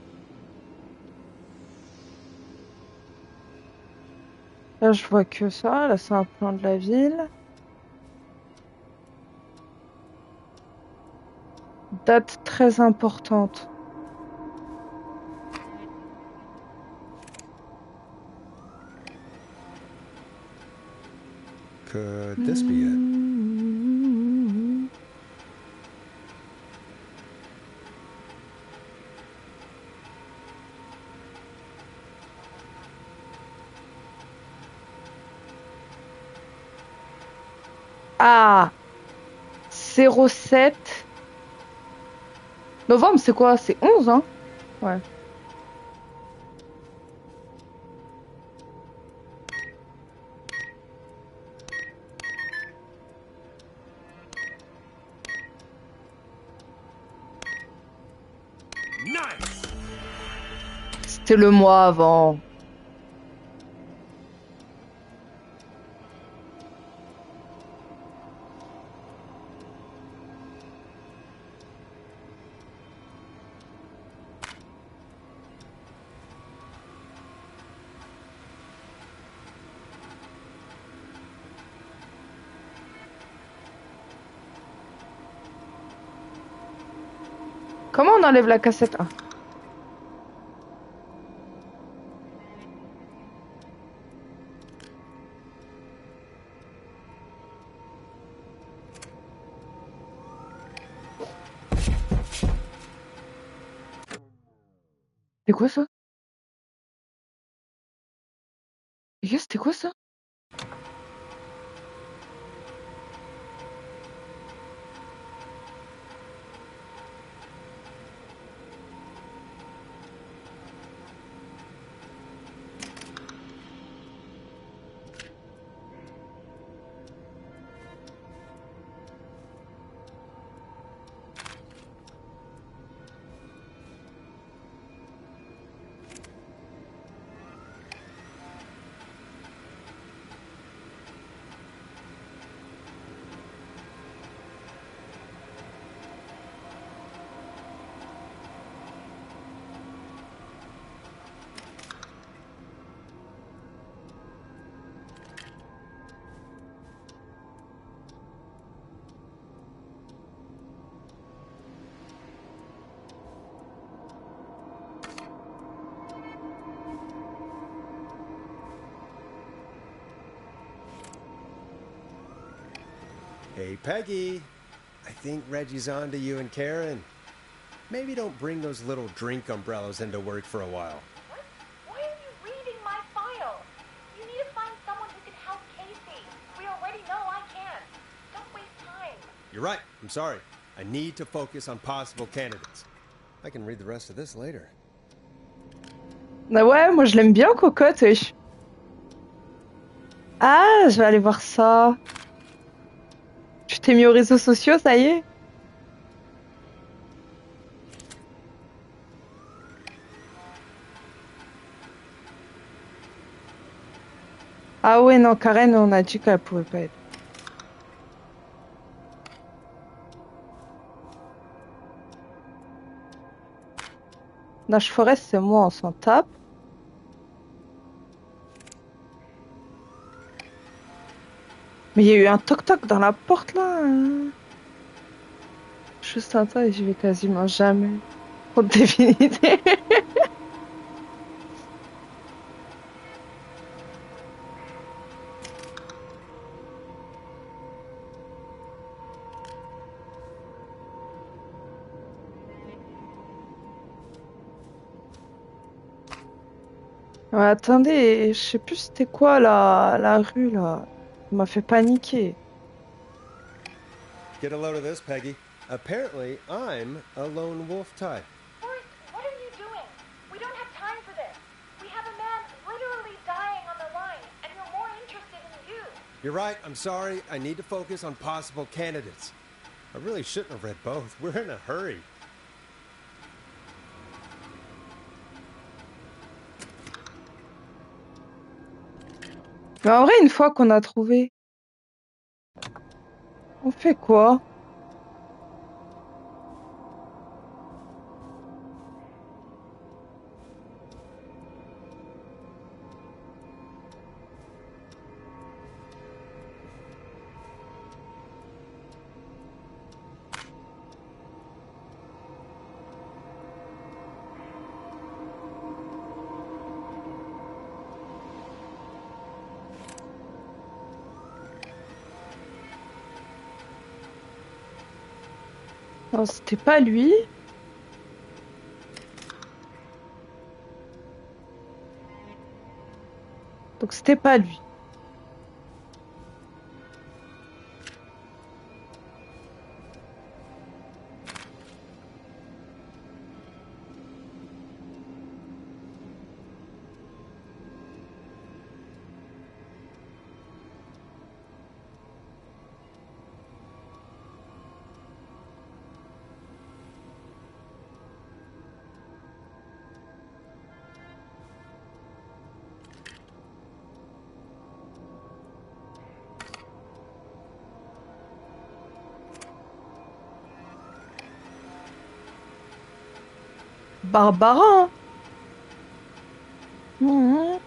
Là, je vois que ça. Là, c'est un plan de la ville. Date très importante. Could this be it? Ah, 07 novembre, c'est quoi? C'est 11, hein? Ouais. Nice! C'était le mois avant. Comment on enlève la cassette? Ah. C'est quoi ça? Les gars, c'était quoi ça? Hey, Peggy. I think Reggie's on to you and Karen. Maybe don't bring those little drink umbrellas into work for a while. What? Why are you reading my file? You need to find someone who can help Casey. We already know I can. Don't waste time. You're right. I'm sorry. I need to focus on possible candidates. I can read the rest of this later. Ah ouais, moi je l'aime bien, Cocotte, wesh. Ah, je vais aller voir ça. Tu t'es mis aux réseaux sociaux, ça y est? Ah ouais, non, Karen, on a dit qu'elle pouvait pas être. Nash Forest, c'est moi, on s'en tape. Mais il y a eu un toc-toc dans la porte, là. Juste un temps et j'y vais quasiment jamais. Trop de divinité. Ouais, attendez, je sais plus c'était quoi la rue là. Ça m'a fait paniquer. Get a load of this, Peggy. Apparently, I'm a lone wolf type. Forrest, what are you doing? We don't have time for this. We have a man literally dying on the line, and we're more interested in you. You're right, I'm sorry. I need to focus on possible candidates. I really shouldn't have read both. We're in a hurry. Mais en vrai, une fois qu'on a trouvé, on fait quoi? Non, c'était pas lui. Donc c'était pas lui. Barbara, hein. Mhm.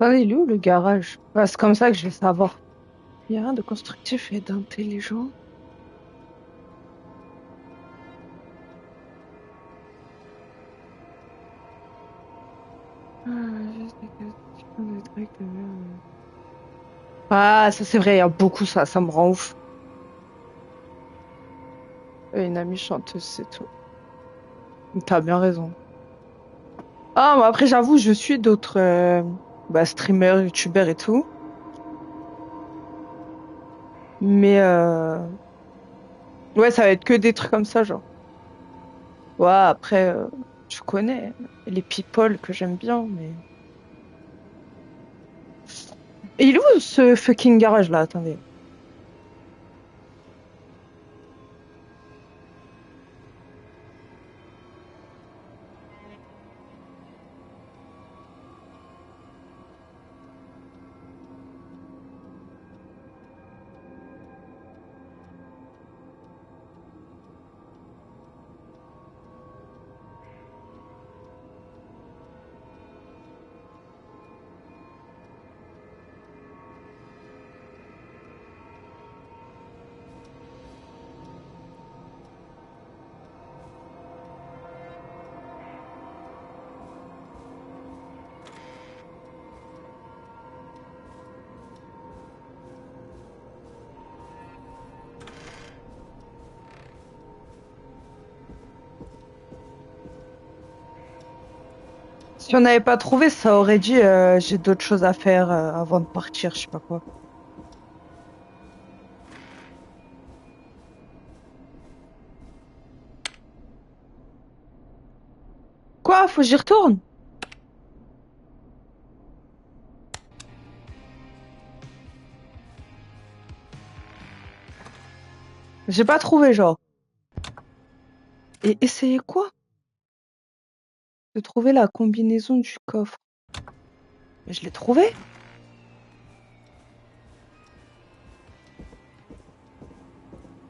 Ah, il est où le garage? Bah, c'est comme ça que je vais savoir. Il n'y a rien de constructif et d'intelligent. Ah, ça c'est vrai, il y a beaucoup ça, ça me rend ouf. Une amie chanteuse, c'est tout. T'as bien raison. Ah, mais après, j'avoue, je suis d'autres bah, streamers, youtubeurs et tout. Mais ouais, ça va être que des trucs comme ça, genre. Ouais, après, tu connais les people que j'aime bien, mais. Et il est où ce fucking garage là? Attendez. Si on n'avait pas trouvé, ça aurait dit j'ai d'autres choses à faire avant de partir, je sais pas quoi. Ah, faut que j'y retourne. J'ai pas trouvé, genre. Et essayer quoi? De trouver la combinaison du coffre. Mais je l'ai trouvé.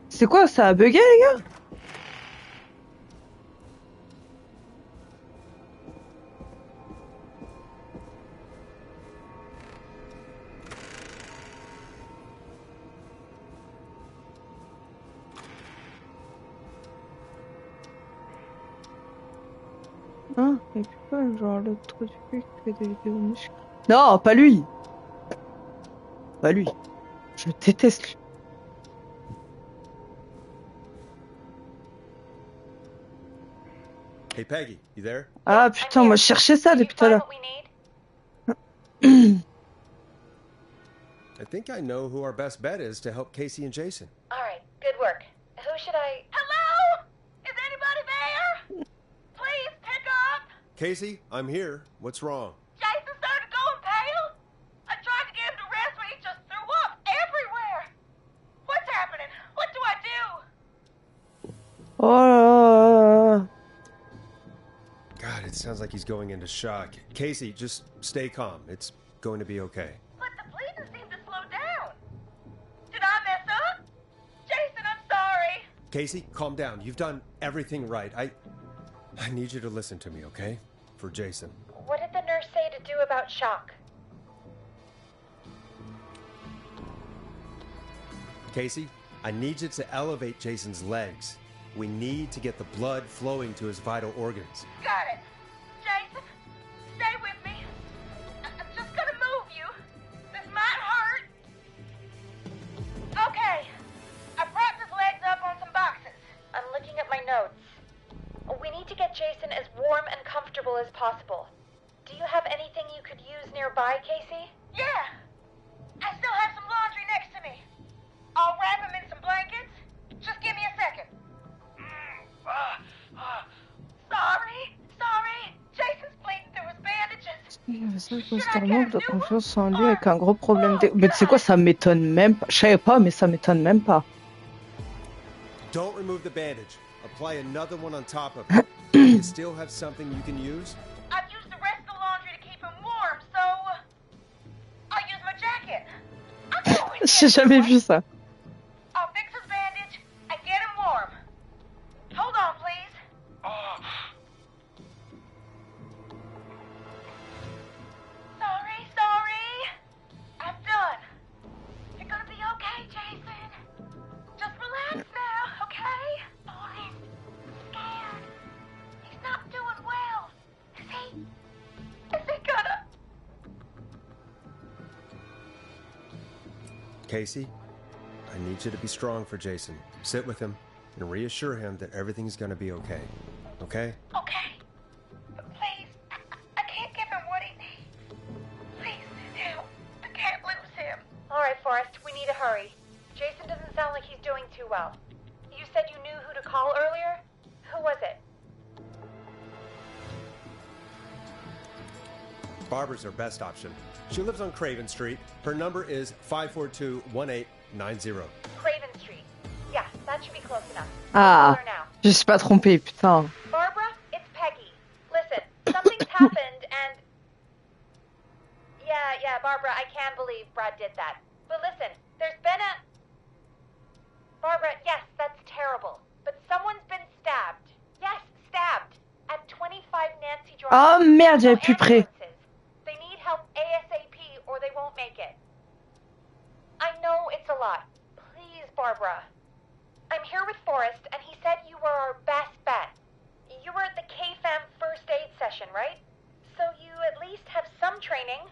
C'est quoi, ça a bugué, les gars? Hein? Et puis quoi, genre l'autre truc qui fait des vidéos muscles. Non, pas lui! Pas lui. Je le déteste, lui. Hey, Peggy, you there? Ah putain, moi je cherchais ça depuis tout à l'heure. I think I know who our best bet is to help Casey and Jason. All right, good work. Who should I... Hello? Is anybody there? Please pick up. Casey, I'm here. What's wrong? Jason started going pale. I tried to get him to rest, but he just threw up everywhere. What's happening? What do I do? Oh. God, it sounds like he's going into shock. Casey, just stay calm. It's going to be okay. But the bleeding seemed to slow down. Did I mess up? Jason, I'm sorry. Casey, calm down. You've done everything right. I need you to listen to me, okay? For Jason. What did the nurse say to do about shock? Casey, I need you to elevate Jason's legs. We need to get the blood flowing to his vital organs. Got it. Jason, stay with me. I'm just gonna move you. This might hurt. Okay. I propped his legs up on some boxes. I'm looking at my notes. We need to get Jason as warm and comfortable as possible. Do you have anything you could use nearby, Casey? Yeah. I still have some laundry next to me. I'll wrap him in some blankets. Just give me a second. Sorry. Jason's bleeding through his bandages. Il avait ça, c'est un manque de confiance en lui avec un gros problème de... Mais tu sais quoi, ça m'étonne même pas. Je savais pas, mais ça m'étonne même pas. Don't remove the bandage. Apply another one on top of it. You still have something you can use? I've used the rest of the laundry to keep him warm, so I'll use my jacket. J'ai jamais vu ça. I'll fix his bandage and get him warm. Hold on, please. Sorry. I'm done. You're gonna be okay, Jason. Just relax now, okay? Oh, he's scared. He's not doing well. Is he gonna... Casey, I need you to be strong for Jason. Sit with him and reassure him that everything's gonna be okay. Okay? Okay. But please, I can't give him what he needs. Please, help. I can't lose him. All right, Forrest, we need to hurry. Jason doesn't sound like he's doing too well. You said you knew who to call earlier? Who was it? Barbara's our best option. She lives on Craven Street. Her number is 542-1890. Craven Street. Yeah, that should be close enough. Ah, Call her now. je suis pas trompée, putain. Barbara, it's Peggy. Listen, something's happened and... Yeah, Barbara, I can't believe Brad did that. But listen, there's been a... Barbara, yes, that's terrible. But someone's been stabbed. Yes, stabbed. At 25 Nancy Drive. Oh merde, j'avais plus près. They need help ASAP or they won't make it. I know it's a lot. Please, Barbara. I'm here with Forrest, and he said you were our best bet. You were at the K-Fam first aid session, right? So you at least have some training.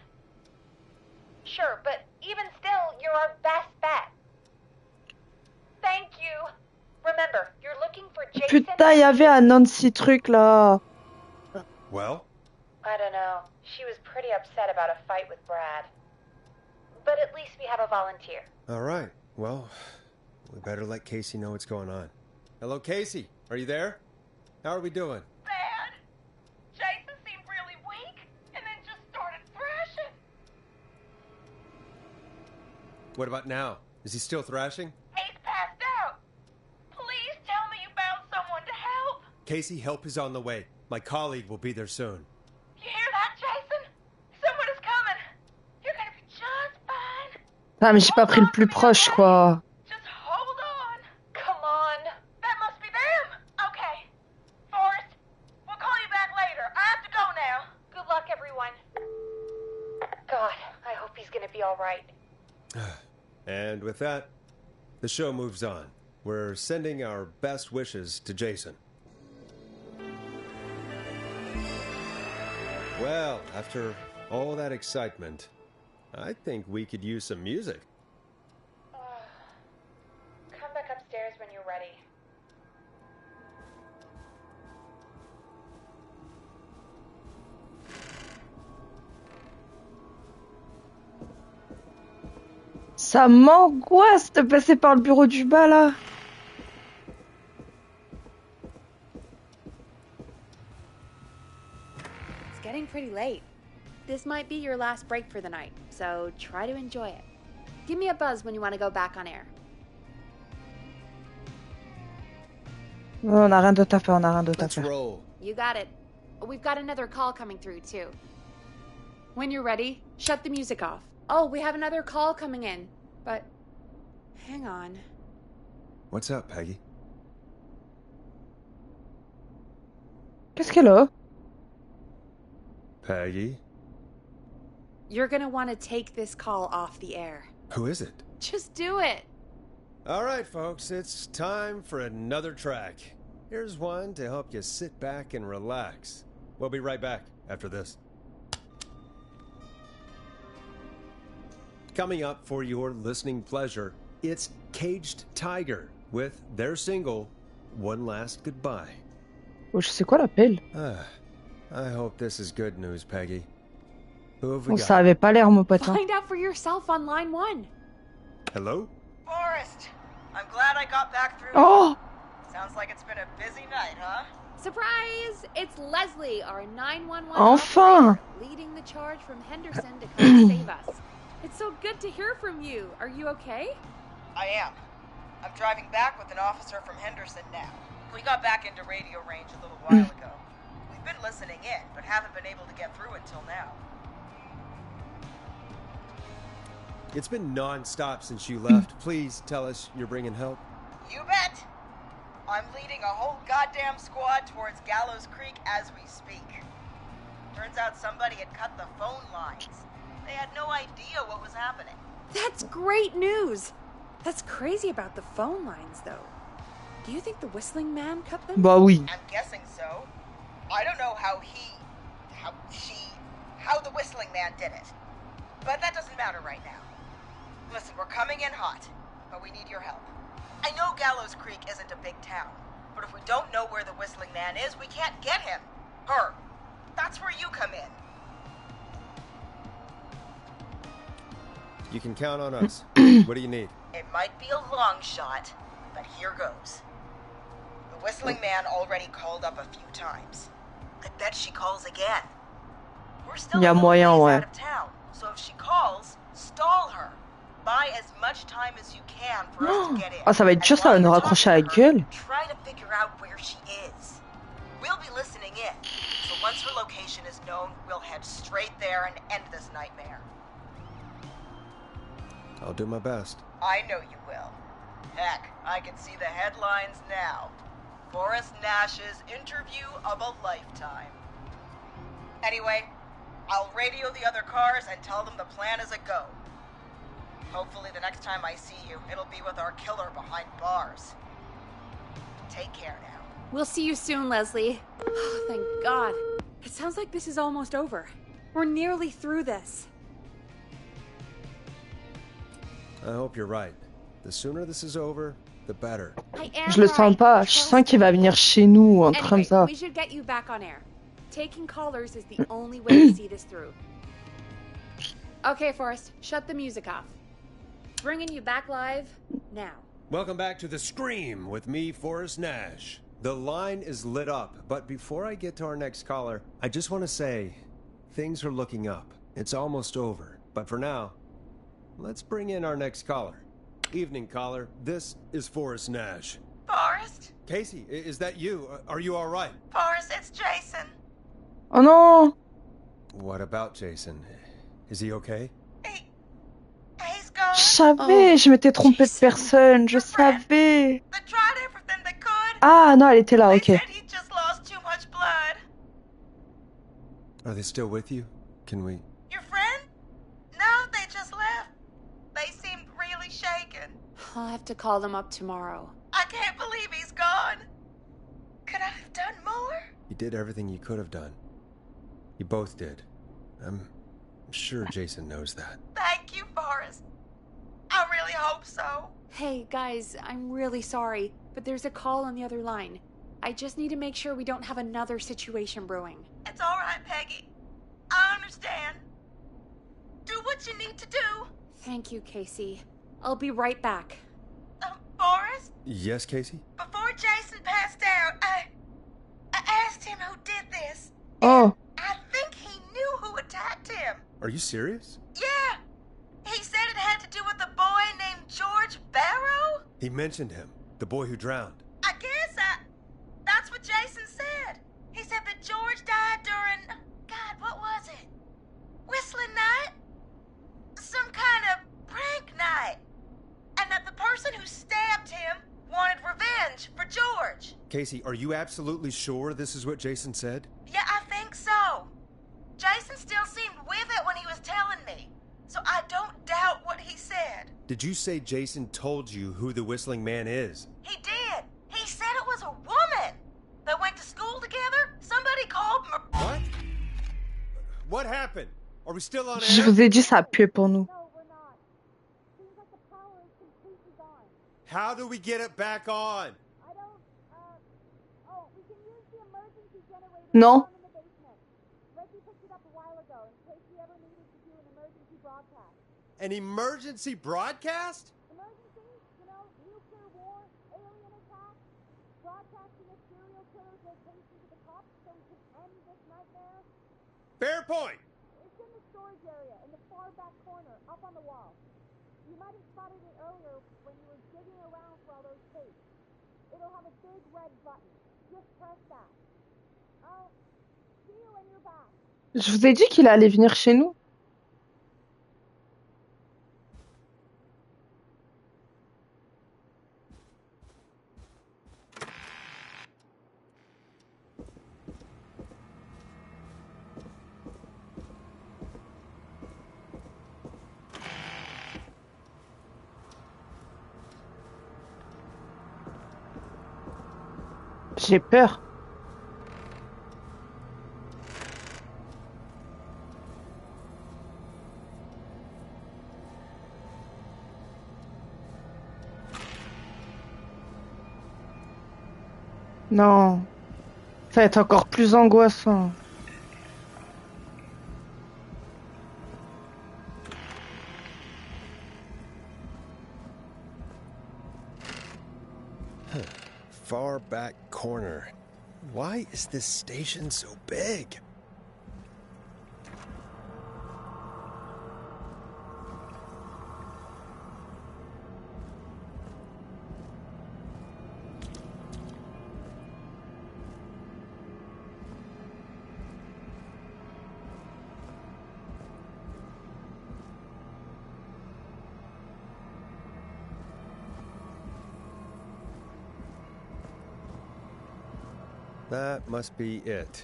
Sure, but even still, you're our best bet. Thank you. Remember, you're looking for Jason... Putain, il y avait un Nancy truc là. Well? I don't know. She was pretty upset about a fight with Brad. But at least we have a volunteer. All right. Well, we better let Casey know what's going on. Hello, Casey. Are you there? How are we doing? Bad. Jason What about now? Is he still thrashing? He's passed out. Please tell me you found someone to help. Casey, help is on the way. My colleague will be there soon. You hear that, Jason? Someone is coming. You're gonna be just fine. Ah, mais j'ai pas pris le plus proche, quoi. Just hold on. Come on. That must be them. Okay. Forrest, we'll call you back later. I have to go now. Good luck, everyone. God, I hope he's gonna be all right. And with that, the show moves on. We're sending our best wishes to Jason. Well, after all that excitement, I think we could use some music. Come back upstairs when you're ready. Ça m'angoisse de passer par le bureau du bas, là. It's getting pretty late. This might be your last break for the night, so try to enjoy it. Give me a buzz when you want to go back on air. On a rien d'autre à faire, on a rien d'autre à Let's faire. roll. You got it. We've got another call coming through, too. When you're ready, shut the music off. Oh, we have another call coming in. But, hang on. What's up, Peggy? Qu'est-ce qu'elle a? Peggy? You're gonna want to take this call off the air. Who is it? Just do it. All right, folks, it's time for another track. Here's one to help you sit back and relax. We'll be right back after this. Coming up for your listening pleasure, it's Caged Tiger with their single, One Last Goodbye. Oh, je sais quoi l'appel? I hope this is good news, Peggy. Who have we Bon, got? ça avait pas l'air, mon pote. Hein. Find out for yourself on line 1. Hello? Forrest, I'm glad I got back through. Oh! Sounds like it's been a busy night, huh? Surprise! It's Leslie, our 911 Enfin! operator, leading the charge from Henderson to come save us. It's so good to hear from you. Are you okay? I am. I'm driving back with an officer from Henderson now. We got back into radio range a little while ago. We've been listening in, but haven't been able to get through until now. It's been non-stop since you left. Please tell us you're bringing help. You bet! I'm leading a whole goddamn squad towards Gallows Creek as we speak. Turns out somebody had cut the phone lines. They had no idea what was happening. That's great news. That's crazy about the phone lines, though. Do you think the Whistling Man cut them? Bah oui. I'm guessing so. I don't know how the Whistling Man did it. But that doesn't matter right now. Listen, we're coming in hot, but we need your help. I know Gallows Creek isn't a big town, but if we don't know where the Whistling Man is, we can't get him. Her. That's where you come in. You can count on us. What do you need? It might be a long shot, but here goes. The Whistling Man already called up a few times. I bet she calls again. We're still Y a a little moyen, ways ouais. out of town, so if she calls, stall her. Buy as much time as you can for us to get in. Ah, ça va être dur, ça va And nous while you're raccrocher à la talking to her, gueule. Try to figure out where she is. We'll be listening in, so once her location is known, we'll head straight there and end this nightmare. I'll do my best. I know you will. Heck, I can see the headlines now. Forrest Nash's interview of a lifetime. Anyway, I'll radio the other cars and tell them the plan is a go. Hopefully the next time I see you, it'll be with our killer behind bars. Take care now. We'll see you soon, Leslie. Oh, thank God. It sounds like this is almost over. We're nearly through this. I hope you're right. The sooner this is over, the better. I am Je le sens right. pas. Je sens qu'il va venir chez nous ou un truc comme Anyway, ça. we should get you back on air. Taking callers is the only way to see this through. Okay, Forrest, shut the music off. Bringing you back live now. Welcome back to The Scream with me, Forrest Nash. The line is lit up, but before I get to our next caller, I just want to say, things are looking up. It's almost over. But for now, Let's bring in our next caller. Evening, caller. This is Forrest Nash. Forrest? Casey, is that you? Are you all right? Forrest, it's Jason. Oh non! What about Jason? Is he okay? He's gone. Je savais, je m'étais trompée de Jason. personne, je savais. They tried everything they could. Ah non, elle était là, They ok. said he just lost too much blood. Are they still with you? Can we... Your friend? No, they just left. They seemed really shaken. I'll have to call them up tomorrow. I can't believe he's gone. Could I have done more? You did everything you could have done. You both did. I'm sure Jason knows that. Thank you, Forrest. I really hope so. Hey, guys, I'm really sorry, but there's a call on the other line. I just need to make sure we don't have another situation brewing. It's all right, Peggy. I understand. Do what you need to do. Thank you, Casey. I'll be right back. Forrest? Yes, Casey? Before Jason passed out, I asked him who did this. Oh. I think he knew who attacked him. Are you serious? Yeah. He said it had to do with a boy named George Barrow. He mentioned him, the boy who drowned. I guess that's what Jason said. He said that George died during, God, what was it? Whistling night? Some kind of prank night. And that the person who stabbed him wanted revenge for George. Casey, are you absolutely sure this is what Jason said? Yeah, I think so. Jason still seemed with it when he was telling me, so I don't doubt what he said. Did you say Jason told you who the Whistling Man is? He did. He said it was a woman. They went to school together. Somebody called What? What happened? Are we still on Je air? vous ai dit, ça pue pour nous. How do we get it back on? Non. An emergency broadcast? Fair point. It's in the storage area, in the far back corner, up on the wall. You might have spotted it earlier when you were digging around for all those tapes. It'll have a big red button. Just press that. I'll see you when you're back. Je vous ai dit qu'il allait venir chez nous. J'ai peur. Non. Ça va être encore plus angoissant. Far back corner. Why is this station so big? That must be it.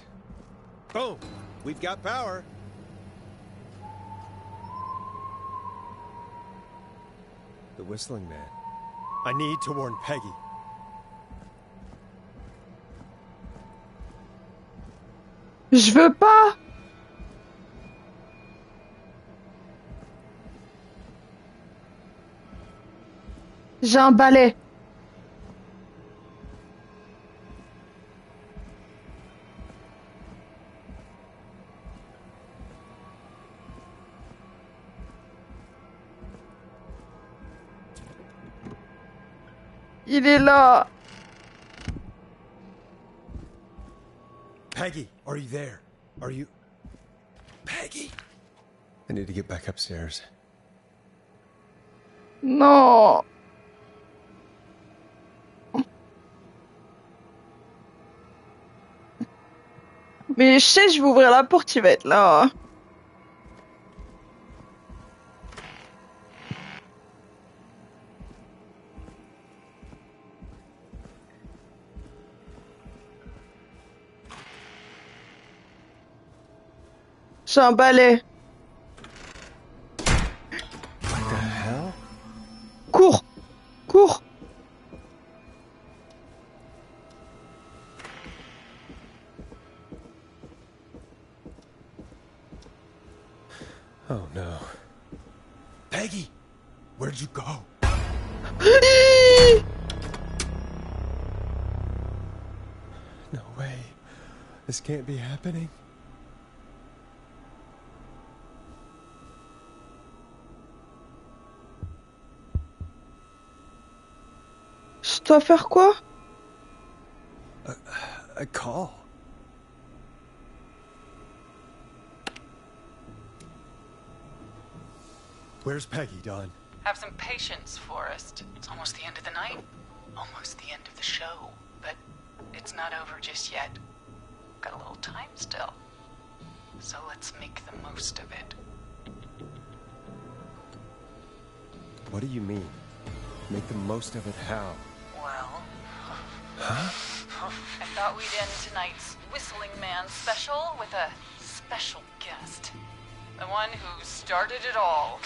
Boom! We've got power. The Whistling Man. I need to warn Peggy. Je veux pas. J'ai un balai. Il est là. Peggy, are you there? Are you... Peggy? I need to get back upstairs. Non. Mais je sais, je vais ouvrir la porte, il va être là. J'ai un balai. What the hell? Cours! Cours! Oh no. Peggy! Where'd you go? No way. This can't be happening. Je dois faire quoi? A call. Where's Peggy, Don? Have some patience, Forrest. It's almost the end of the night. Almost the end of the show. But it's not over just yet. Got a little time still. So let's make the most of it. What do you mean? Make the most of it how? Well... Huh? I thought we'd end tonight's Whistling Man special with a special guest. The one who started it all.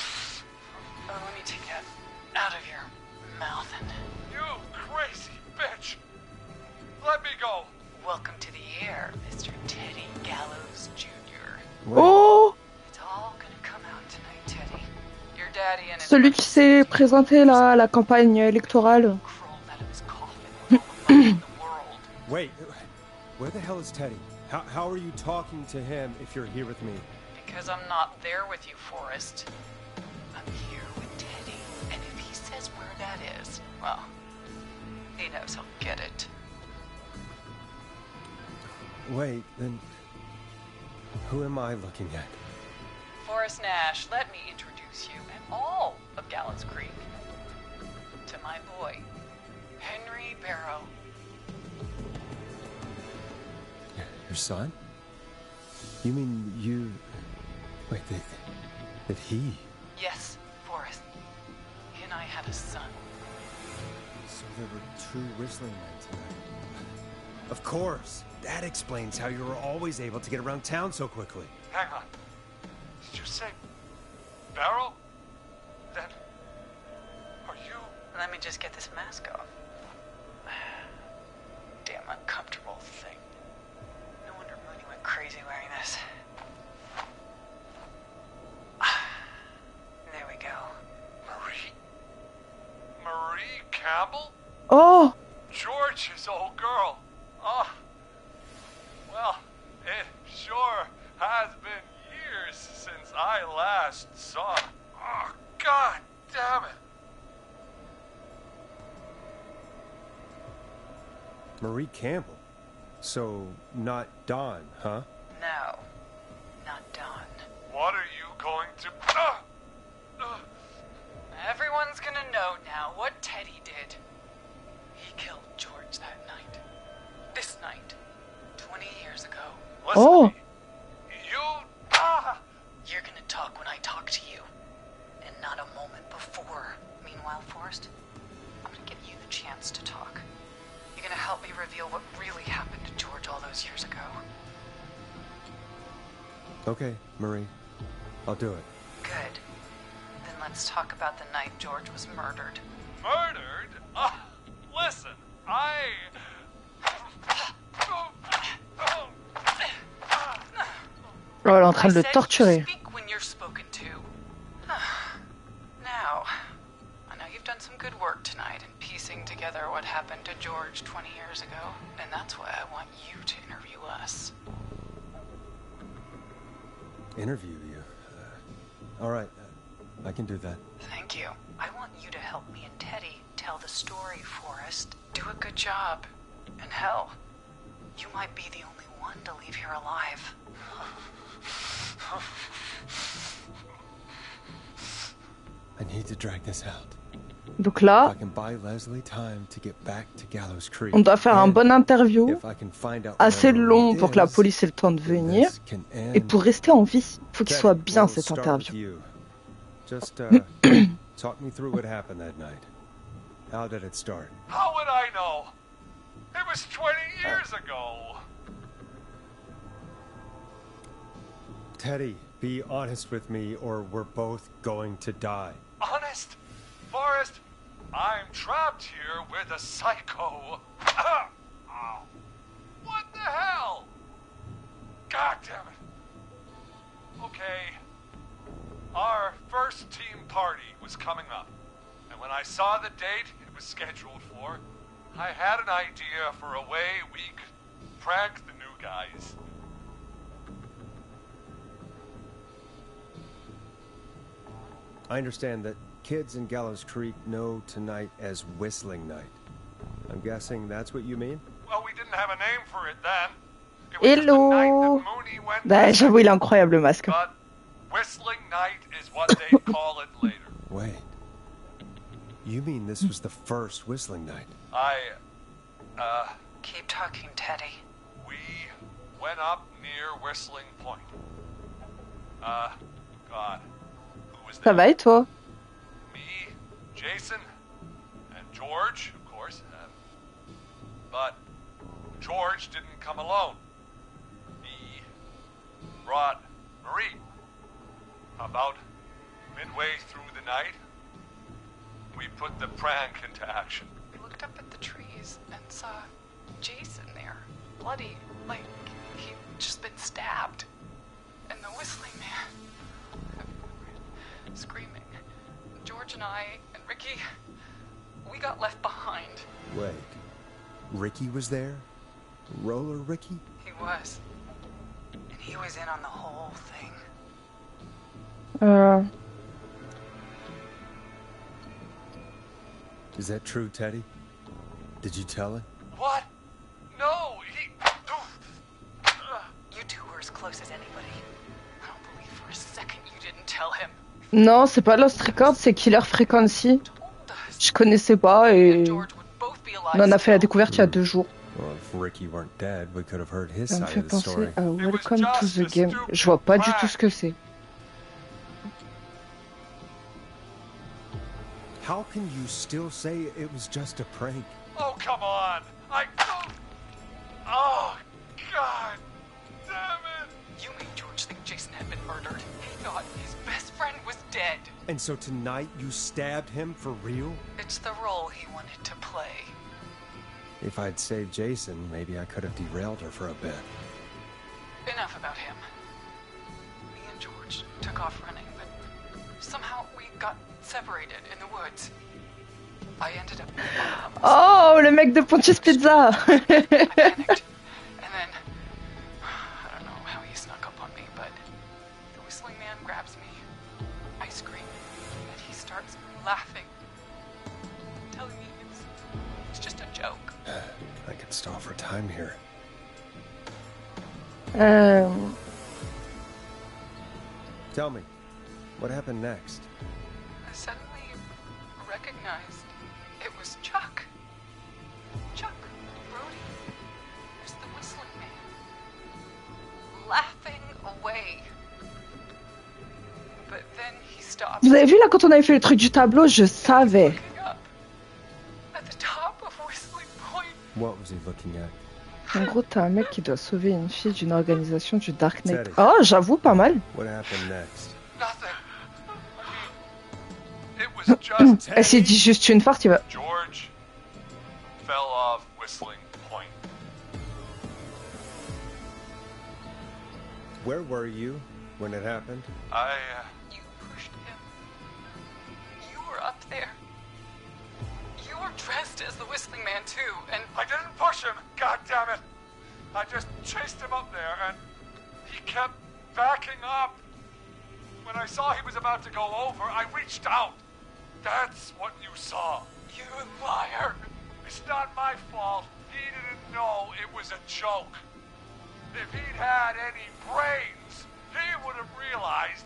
Oh, let me take that out of your mouth and... You crazy bitch! Let me go! Welcome to the air, Mr. Teddy Gallows Jr. Oh! It's all gonna come out tonight, Teddy. Your daddy and his Celui qui s'est présenté là à la campagne électorale. Wait, where the hell is Teddy? How are you talking to him if you're here with me? Because I'm not there with you, Forrest. I'm here with Teddy, and if he says where that is, well, he knows he'll get it. Wait, then who am I looking at? Forrest Nash, let me introduce you and all of Gallows Creek to my boy, Henry Barrow. Your son? You mean you... Wait, that he... Yes, Forrest. He and I had a son. So there were two whistling men tonight. Of course! That explains how you were always able to get around town so quickly. Hang on. Did you say Barrow? Then are you? Let me just get this mask off. Damn uncomfortable thing. No wonder Mooney went crazy wearing this. There we go. Marie Campbell? Oh! George's old girl. Oh. Well, it sure has been years since I last saw her. Oh, God damn it. Marie Campbell? So, not Dawn, huh? No, not Dawn. What are you going to... Everyone's gonna know now what Teddy did. He killed George that night. This night. 20 years ago. Listen Oh! to me. You're gonna talk when I talk to you. And not a moment before. Meanwhile, Forrest, I'm gonna give you the chance to talk. You're gonna help me reveal what really happened to George all those years ago. Okay, Marie. I'll do it. Good. Then let's talk about the night George was murdered. Murdered? Listen, Oh, elle est en train de le torturer. Speak when you're spoken to. Now, I know you've done some good work tonight in piecing together what happened to George 20 years ago, and that's why I want you to interview us. Interview you? All right, I can do that. Thank you. I want you to help me and Teddy tell the story, Forrest. Do a good job. And hell, you might be the only one to leave here alive. I need to drag this out. Donc là, If I can buy Leslie time to get back to Gallows Creek, on doit faire un bon interview, if I can find out assez where long Marie pour que la is, police ait le temps de then venir. this can Et end. pour rester en vie, il faut qu'il Teddy, soit bien we'll cette start interview. with you. Just talk me through what happened that night. How did it start? How would I know? It was 20 years ago. Teddy, be honest with me or we're both going to die. Honest? Forrest, I'm trapped here with a psycho. What the hell? God damn it. Okay. Our first team party was coming up. And when I saw the date it was scheduled for, I had an idea for a way we could prank the new guys. I understand that kids in Gallows Creek know tonight as Whistling Night. I'm guessing that's what you mean? Well, we didn't have a name for it then. It was just the night Hello. that Mooney went Ouais, j'avoue, il est missing. incroyable le masque. But Whistling Night is what they call it later. Wait. You mean this was the first Whistling Night? Keep talking, Teddy. We went up near Whistling Point. God. Who was Ça there? va et toi? Me, Jason, and George, of course. But George didn't come alone. He brought Marie. About midway through the night, we put the prank into action. We looked up at the trees and saw Jason there, bloody, like he'd just been stabbed. And the Whistling Man, screaming. George and I and Ricky, we got left behind. Wait. Ricky was there? Roller Ricky? He was. And he was in on the whole thing. Is that true, Teddy? Did you tell him? What? No, he... You two were as close as anybody. I don't believe for a second you didn't tell him. Non, c'est pas Lost Records, c'est Killer Frequency. Told us. Je connaissais pas et George would both be alive. on en a fait la still. découverte il y a 2 jours. Well, if Ricky weren't dead, we could have heard his Ça me side fait of the penser story. à Welcome to the Game. Je vois pas du tout ce que c'est. How can you still say it was just a prank? Oh, come on. Oh, God damn it. You made George think Jason had been murdered. He thought his best friend was dead. And so tonight you stabbed him for real? It's the role he wanted to play. If I'd saved Jason, maybe I could have derailed her for a bit. Enough about him. Me and George took off running, but somehow we got separated in the woods. I ended up... Oh, le mec de Pontius Pizza. I panicked. And then... I don't know how he snuck up on me, but... The Whistling Man grabs me. I scream. And he starts laughing. Telling me it's just a joke. I could stall for time here. Tell me, what happened next? I suddenly recognized it was Chuck. Chuck, Brody. There's the Whistling Man. Laughing away. But then he stopped. Vous avez vu là quand on avait fait le truc du tableau, je savais. Looking up at the top of Whistling Point. What was he looking at? En gros, t'as un mec qui doit sauver une fille d'une organisation du Darknet. Teddy. Oh, j'avoue, pas mal. What happened next? Nothing. It was just Elle s'est dit juste une farce, il va... George fell off Whistling Point. Where were you when it happened? You pushed him. You were up there. You were dressed as the Whistling Man too, and I didn't push him, God damn it! I just chased him up there and he kept backing up. When I saw he was about to go over, I reached out. That's what you saw. you liar. It's not my fault. He didn't know it was a joke. If he'd had any brains, he would have realized.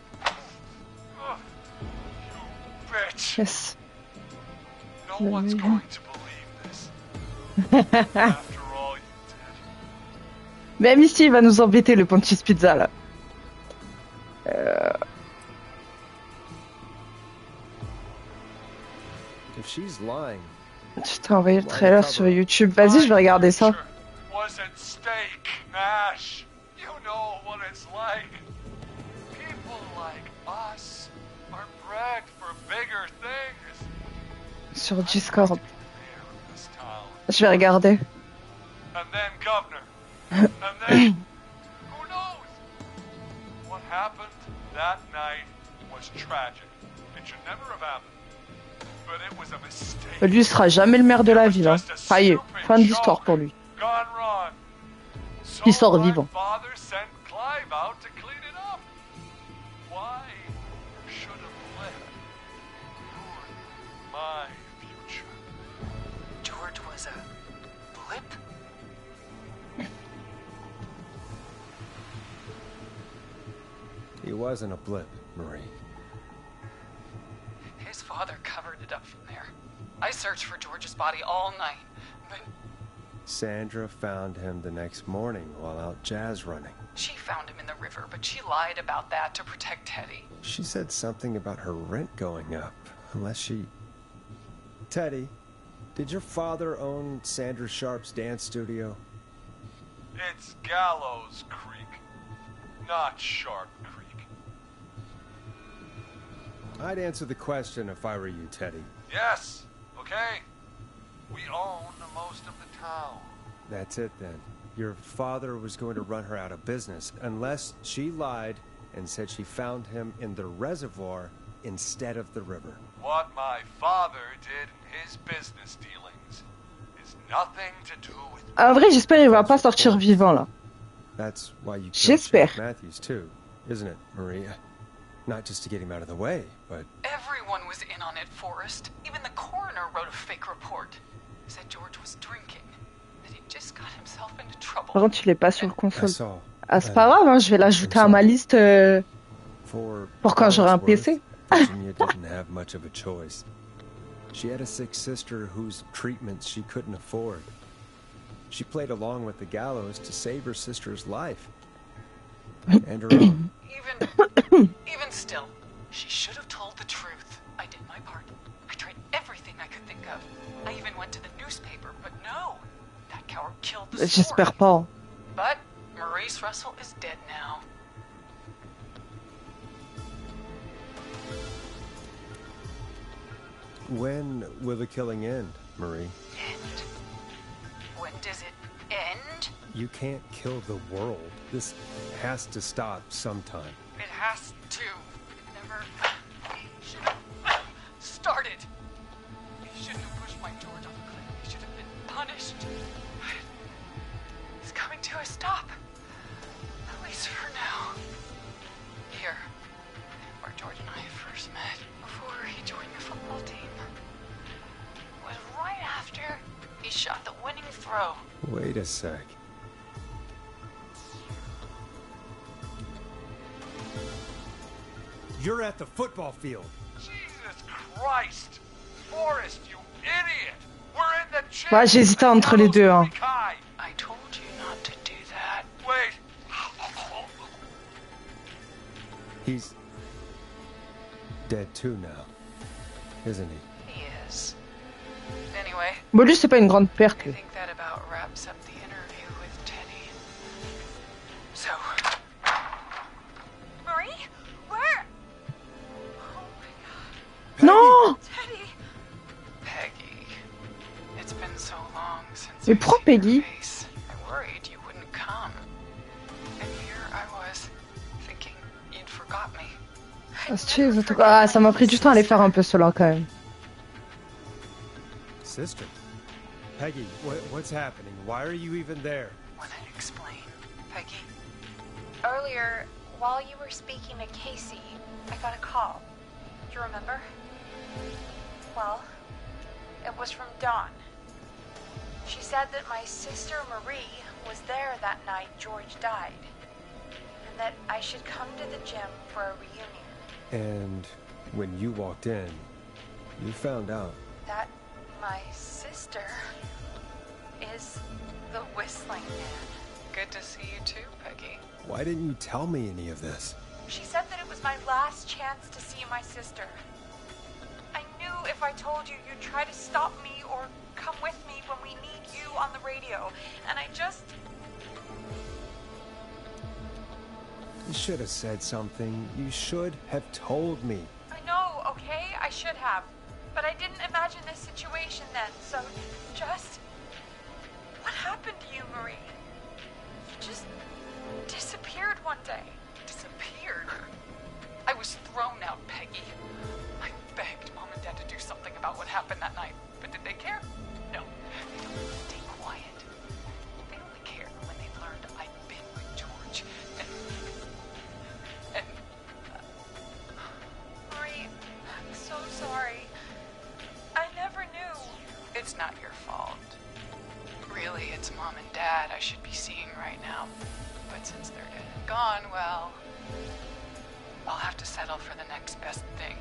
Ugh, you bitch. Yes. No one's going to believe this. After all you did. Même ici, il va nous embêter le Pontius Pizza là. If she's lying, Je t'ai envoyé le trailer sur YouTube. Vas-y, je vais regarder ça. Was at stake, Nash. You know what it's like. People like us are bred for bigger things. Sur Discord. Je vais regarder. And then governor. And then who knows? What happened that night was tragic. It should never have happened. But it was a mistake. Lui, il sera jamais le maire de la ville. Hein. Ça y est, fin de l'histoire pour lui. Il sort vivant. George was a blip? he wasn't a blip, Marie. His father covered it up from there. I searched for George's body all night, but... Sandra found him the next morning while out jazz running. She found him in the river, but she lied about that to protect Teddy. She said something about her rent going up, unless she... Teddy, did your father own Sandra Sharp's dance studio? It's Gallows Creek, not Sharp Creek. I'd answer the question if I were you, Teddy. Yes, okay. We own most of the town. That's it then. Your father was going to run her out of business unless she lied and said she found him in the reservoir instead of the river. What my father did in his business dealings is nothing to do with... En vrai, j'espère qu'il va pas sortir vivant là. That's why you killed J'espère. Sheriff Matthews too, isn't it, Maria? Not just to get him out of the way, but... Everyone was in on it, Forrest. Even the coroner wrote a fake report. Said George was drinking. That he just got himself into trouble. Par contre, il est pas sur le console. saw. Ah, c'est pas grave, hein, je vais l'ajouter à ma liste pour quand j'aurai un PC. Virginia didn't have much of a choice. She had a sick sister whose treatments she couldn't afford. She played along with the gallows to save her sister's life. And her own. Even still, she should have told the truth. I did my part. I tried everything I could think of. I even went to the newspaper, but no. That coward killed the story. J'espère pas. But Maurice Russell is dead now. When will the killing end, Marie? End? When does it end? You can't kill the world. This has to stop sometime. It has to. Never should have started. He shouldn't have pushed my George off the cliff. He should have been punished. He's coming to a stop. At least for now. Here, where George and I first met, before he joined the football team, was right after he shot the winning throw. Wait a sec. You're at the football field. Jesus Christ! Forrest, you idiot! We're in the gym! Ouais, j'hésitais entre les deux. Hein. I told you not to do that. Wait! He's dead too now, isn't he? He is. Anyway, Bon, lui, c'est pas une grande perte. I think that about wraps up the interview with Teddy. So, Marie? Where? Non! Teddy! Peggy, it's been so long since Mais pourquoi Peggy? I worried you wouldn't come. And here I was, thinking you'd forgot me. Ah, ça m'a pris du temps à les faire un peu cela quand même. Sister. Peggy, what's happening? Why are you even there? Wanna explain, Peggy? Earlier, while you were speaking to Casey, I got a call. Do you remember? Well, it was from Dawn. She said that my sister Marie was there that night George died, and that I should come to the gym for a reunion. And when you walked in, you found out. That My sister is the Whistling Man. Good to see you too, Peggy. Why didn't you tell me any of this? She said that it was my last chance to see my sister. I knew if I told you, you'd try to stop me or come with me when we need you on the radio. And I just... You should have said something. You should have told me. I know, okay? I should have. But I didn't imagine this situation then, so just... What happened to you, Marie? You just disappeared one day. Disappeared? I was thrown out, Peggy. I begged Mom and Dad to do something about what happened that night, but did they care? No. They told me to stay quiet. They only cared when they learned I'd been with George. And Marie, I'm so sorry. I never knew. it's not your fault. Really, it's Mom and Dad I should be seeing right now. But since they're dead and gone, well, I'll have to settle for the next best thing.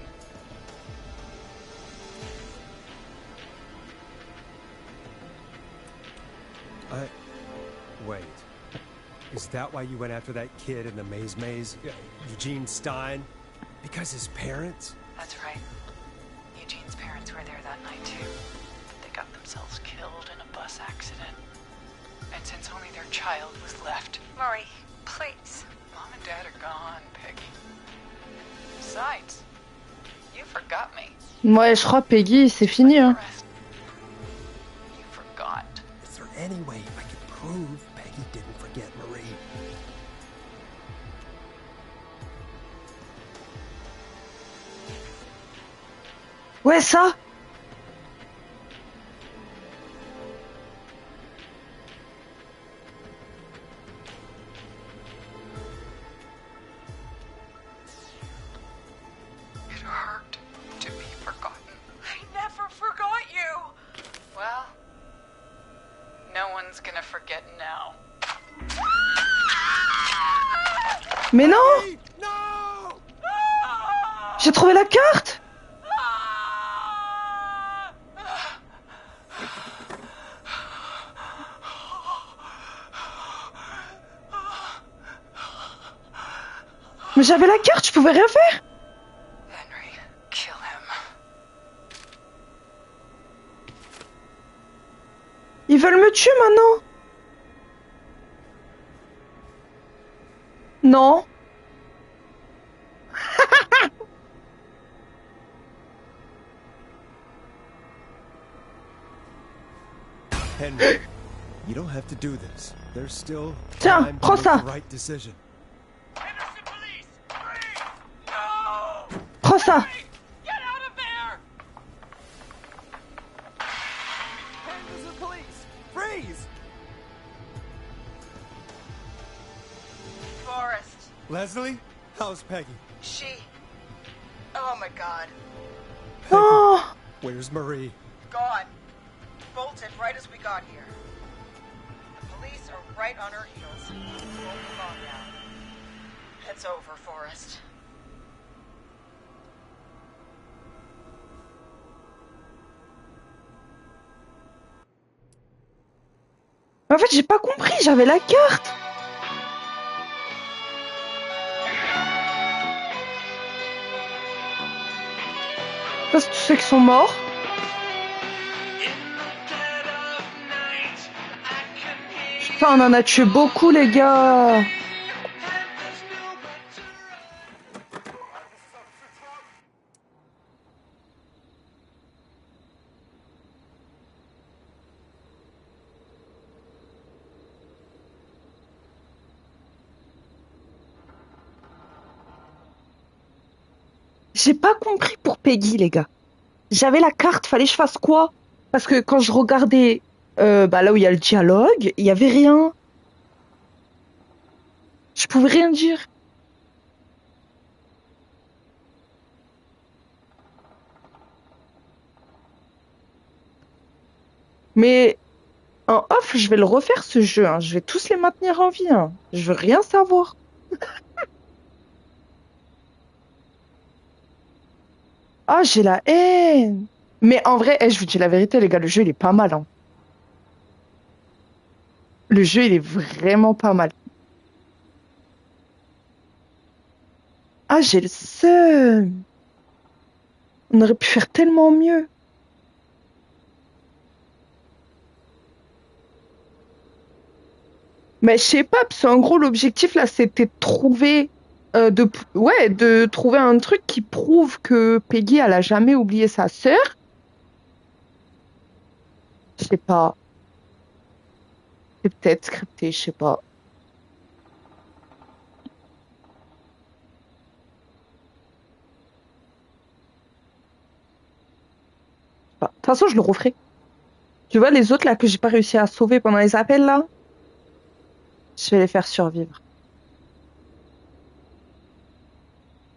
Wait. Is that why you went after that kid in the maze? Eugene Stein? Because his parents? That's right. Eugene's parents were there that night, too. They got themselves killed in a bus accident. And since only their child was left... Marie, please. Mom and Dad are gone, Peggy. Besides, you forgot me. Ouais, je crois Peggy, c'est fini, hein. You forgot. Is there any way I could prove Peggy didn't forget Marie? Ouais, ça. It hurt to be forgotten. I never forgot you. Well, no one's gonna forget now. Mais non! No! J'ai trouvé la carte! Mais j'avais la carte, je pouvais rien faire! Henry, kill him. Ils veulent me tuer maintenant! Non! Henry, you don't have to do this. There's still Tiens, time to prends make ça. the right decision. Innocent police! Freeze! No! Prends ça! Get out of there! Members of police, freeze! Forrest, Leslie, how's Peggy? she... Oh my god. Oh! Where's Marie? Gone. Bolted right as we got here. The police are right on her heels. Won't be long now. It's over, Forrest. En fait, j'ai pas compris, j'avais la carte! Parce que tu sais qu'ils sont morts. Putain, on en a tué beaucoup, les gars! J'ai pas compris pour Peggy, les gars. J'avais la carte, fallait que je fasse quoi? Parce que quand je regardais là où il y a le dialogue, il y avait rien. Je pouvais rien dire. Mais en off, je vais le refaire ce jeu, hein. Je vais tous les maintenir en vie, hein. Je veux rien savoir. Ah, j'ai la haine. Mais en vrai, je vous dis la vérité, les gars, le jeu, il est pas mal, hein. Le jeu, il est vraiment pas mal. Ah, j'ai le seum. On aurait pu faire tellement mieux. Mais je sais pas, parce qu'en gros, l'objectif, là, c'était de trouver... ouais, de trouver un truc qui prouve que Peggy, elle a jamais oublié sa sœur. Je sais pas. C'est peut-être scripté, je sais pas. De toute façon, je le referai. Tu vois, les autres, là, que j'ai pas réussi à sauver pendant les appels, là, je vais les faire survivre.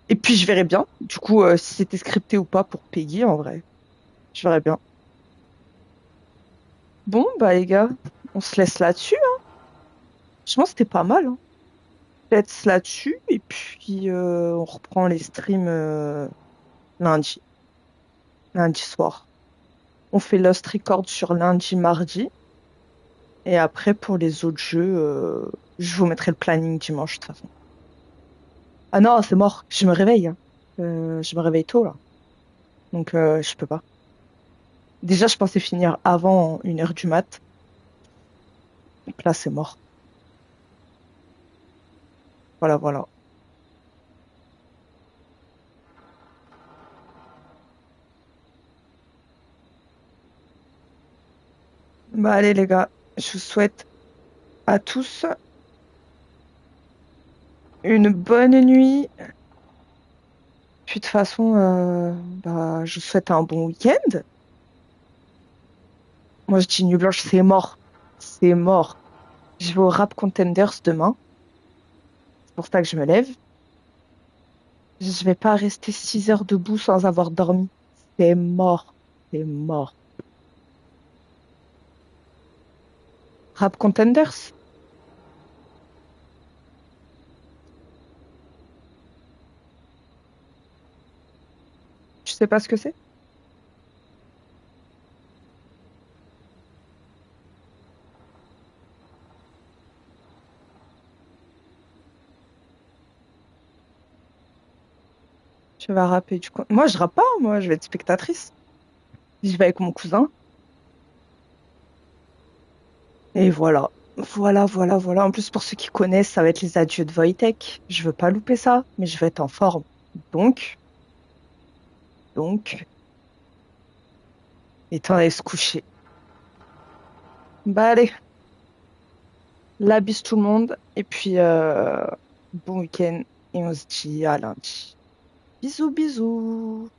Et puis, je verrai bien, du coup, si c'était scripté ou pas pour Peggy, en vrai. Je verrai bien. Bon, bah, les gars, on se laisse là-dessus, hein. Franchement, c'était pas mal, hein. Laisse là-dessus, et puis, on reprend les streams lundi. Lundi soir. On fait Lost Record sur lundi, mardi. Et après, pour les autres jeux, je vous mettrai le planning dimanche, de toute façon. Ah non, c'est mort. Je me réveille, hein. Je me réveille tôt, là. Donc, je peux pas. Déjà, je pensais finir avant 1h du mat. Donc là, c'est mort. Voilà, voilà. Bah, allez, les gars. Je vous souhaite à tous une bonne nuit. Puis, de toute façon, bah, je vous souhaite un bon week-end. Moi, je dis nuit blanche, c'est mort. C'est mort. Je vais au Rap Contenders demain. C'est pour ça que je me lève. Je vais pas rester 6 heures debout sans avoir dormi. C'est mort. C'est mort. Rap Contenders? Tu sais pas ce que c'est? Tu vas rapper du coup. Moi, je rappe pas. Moi, je vais être spectatrice. J'y vais avec mon cousin. Et voilà. Voilà, voilà, voilà. En plus, pour ceux qui connaissent, ça va être les adieux de Wojtek. Je veux pas louper ça, mais je vais être en forme. Donc, donc, et temps d'aller se coucher. Bah allez, la bise tout le monde. Et puis, bon week-end. Et on se dit à lundi. Bisous, bisous.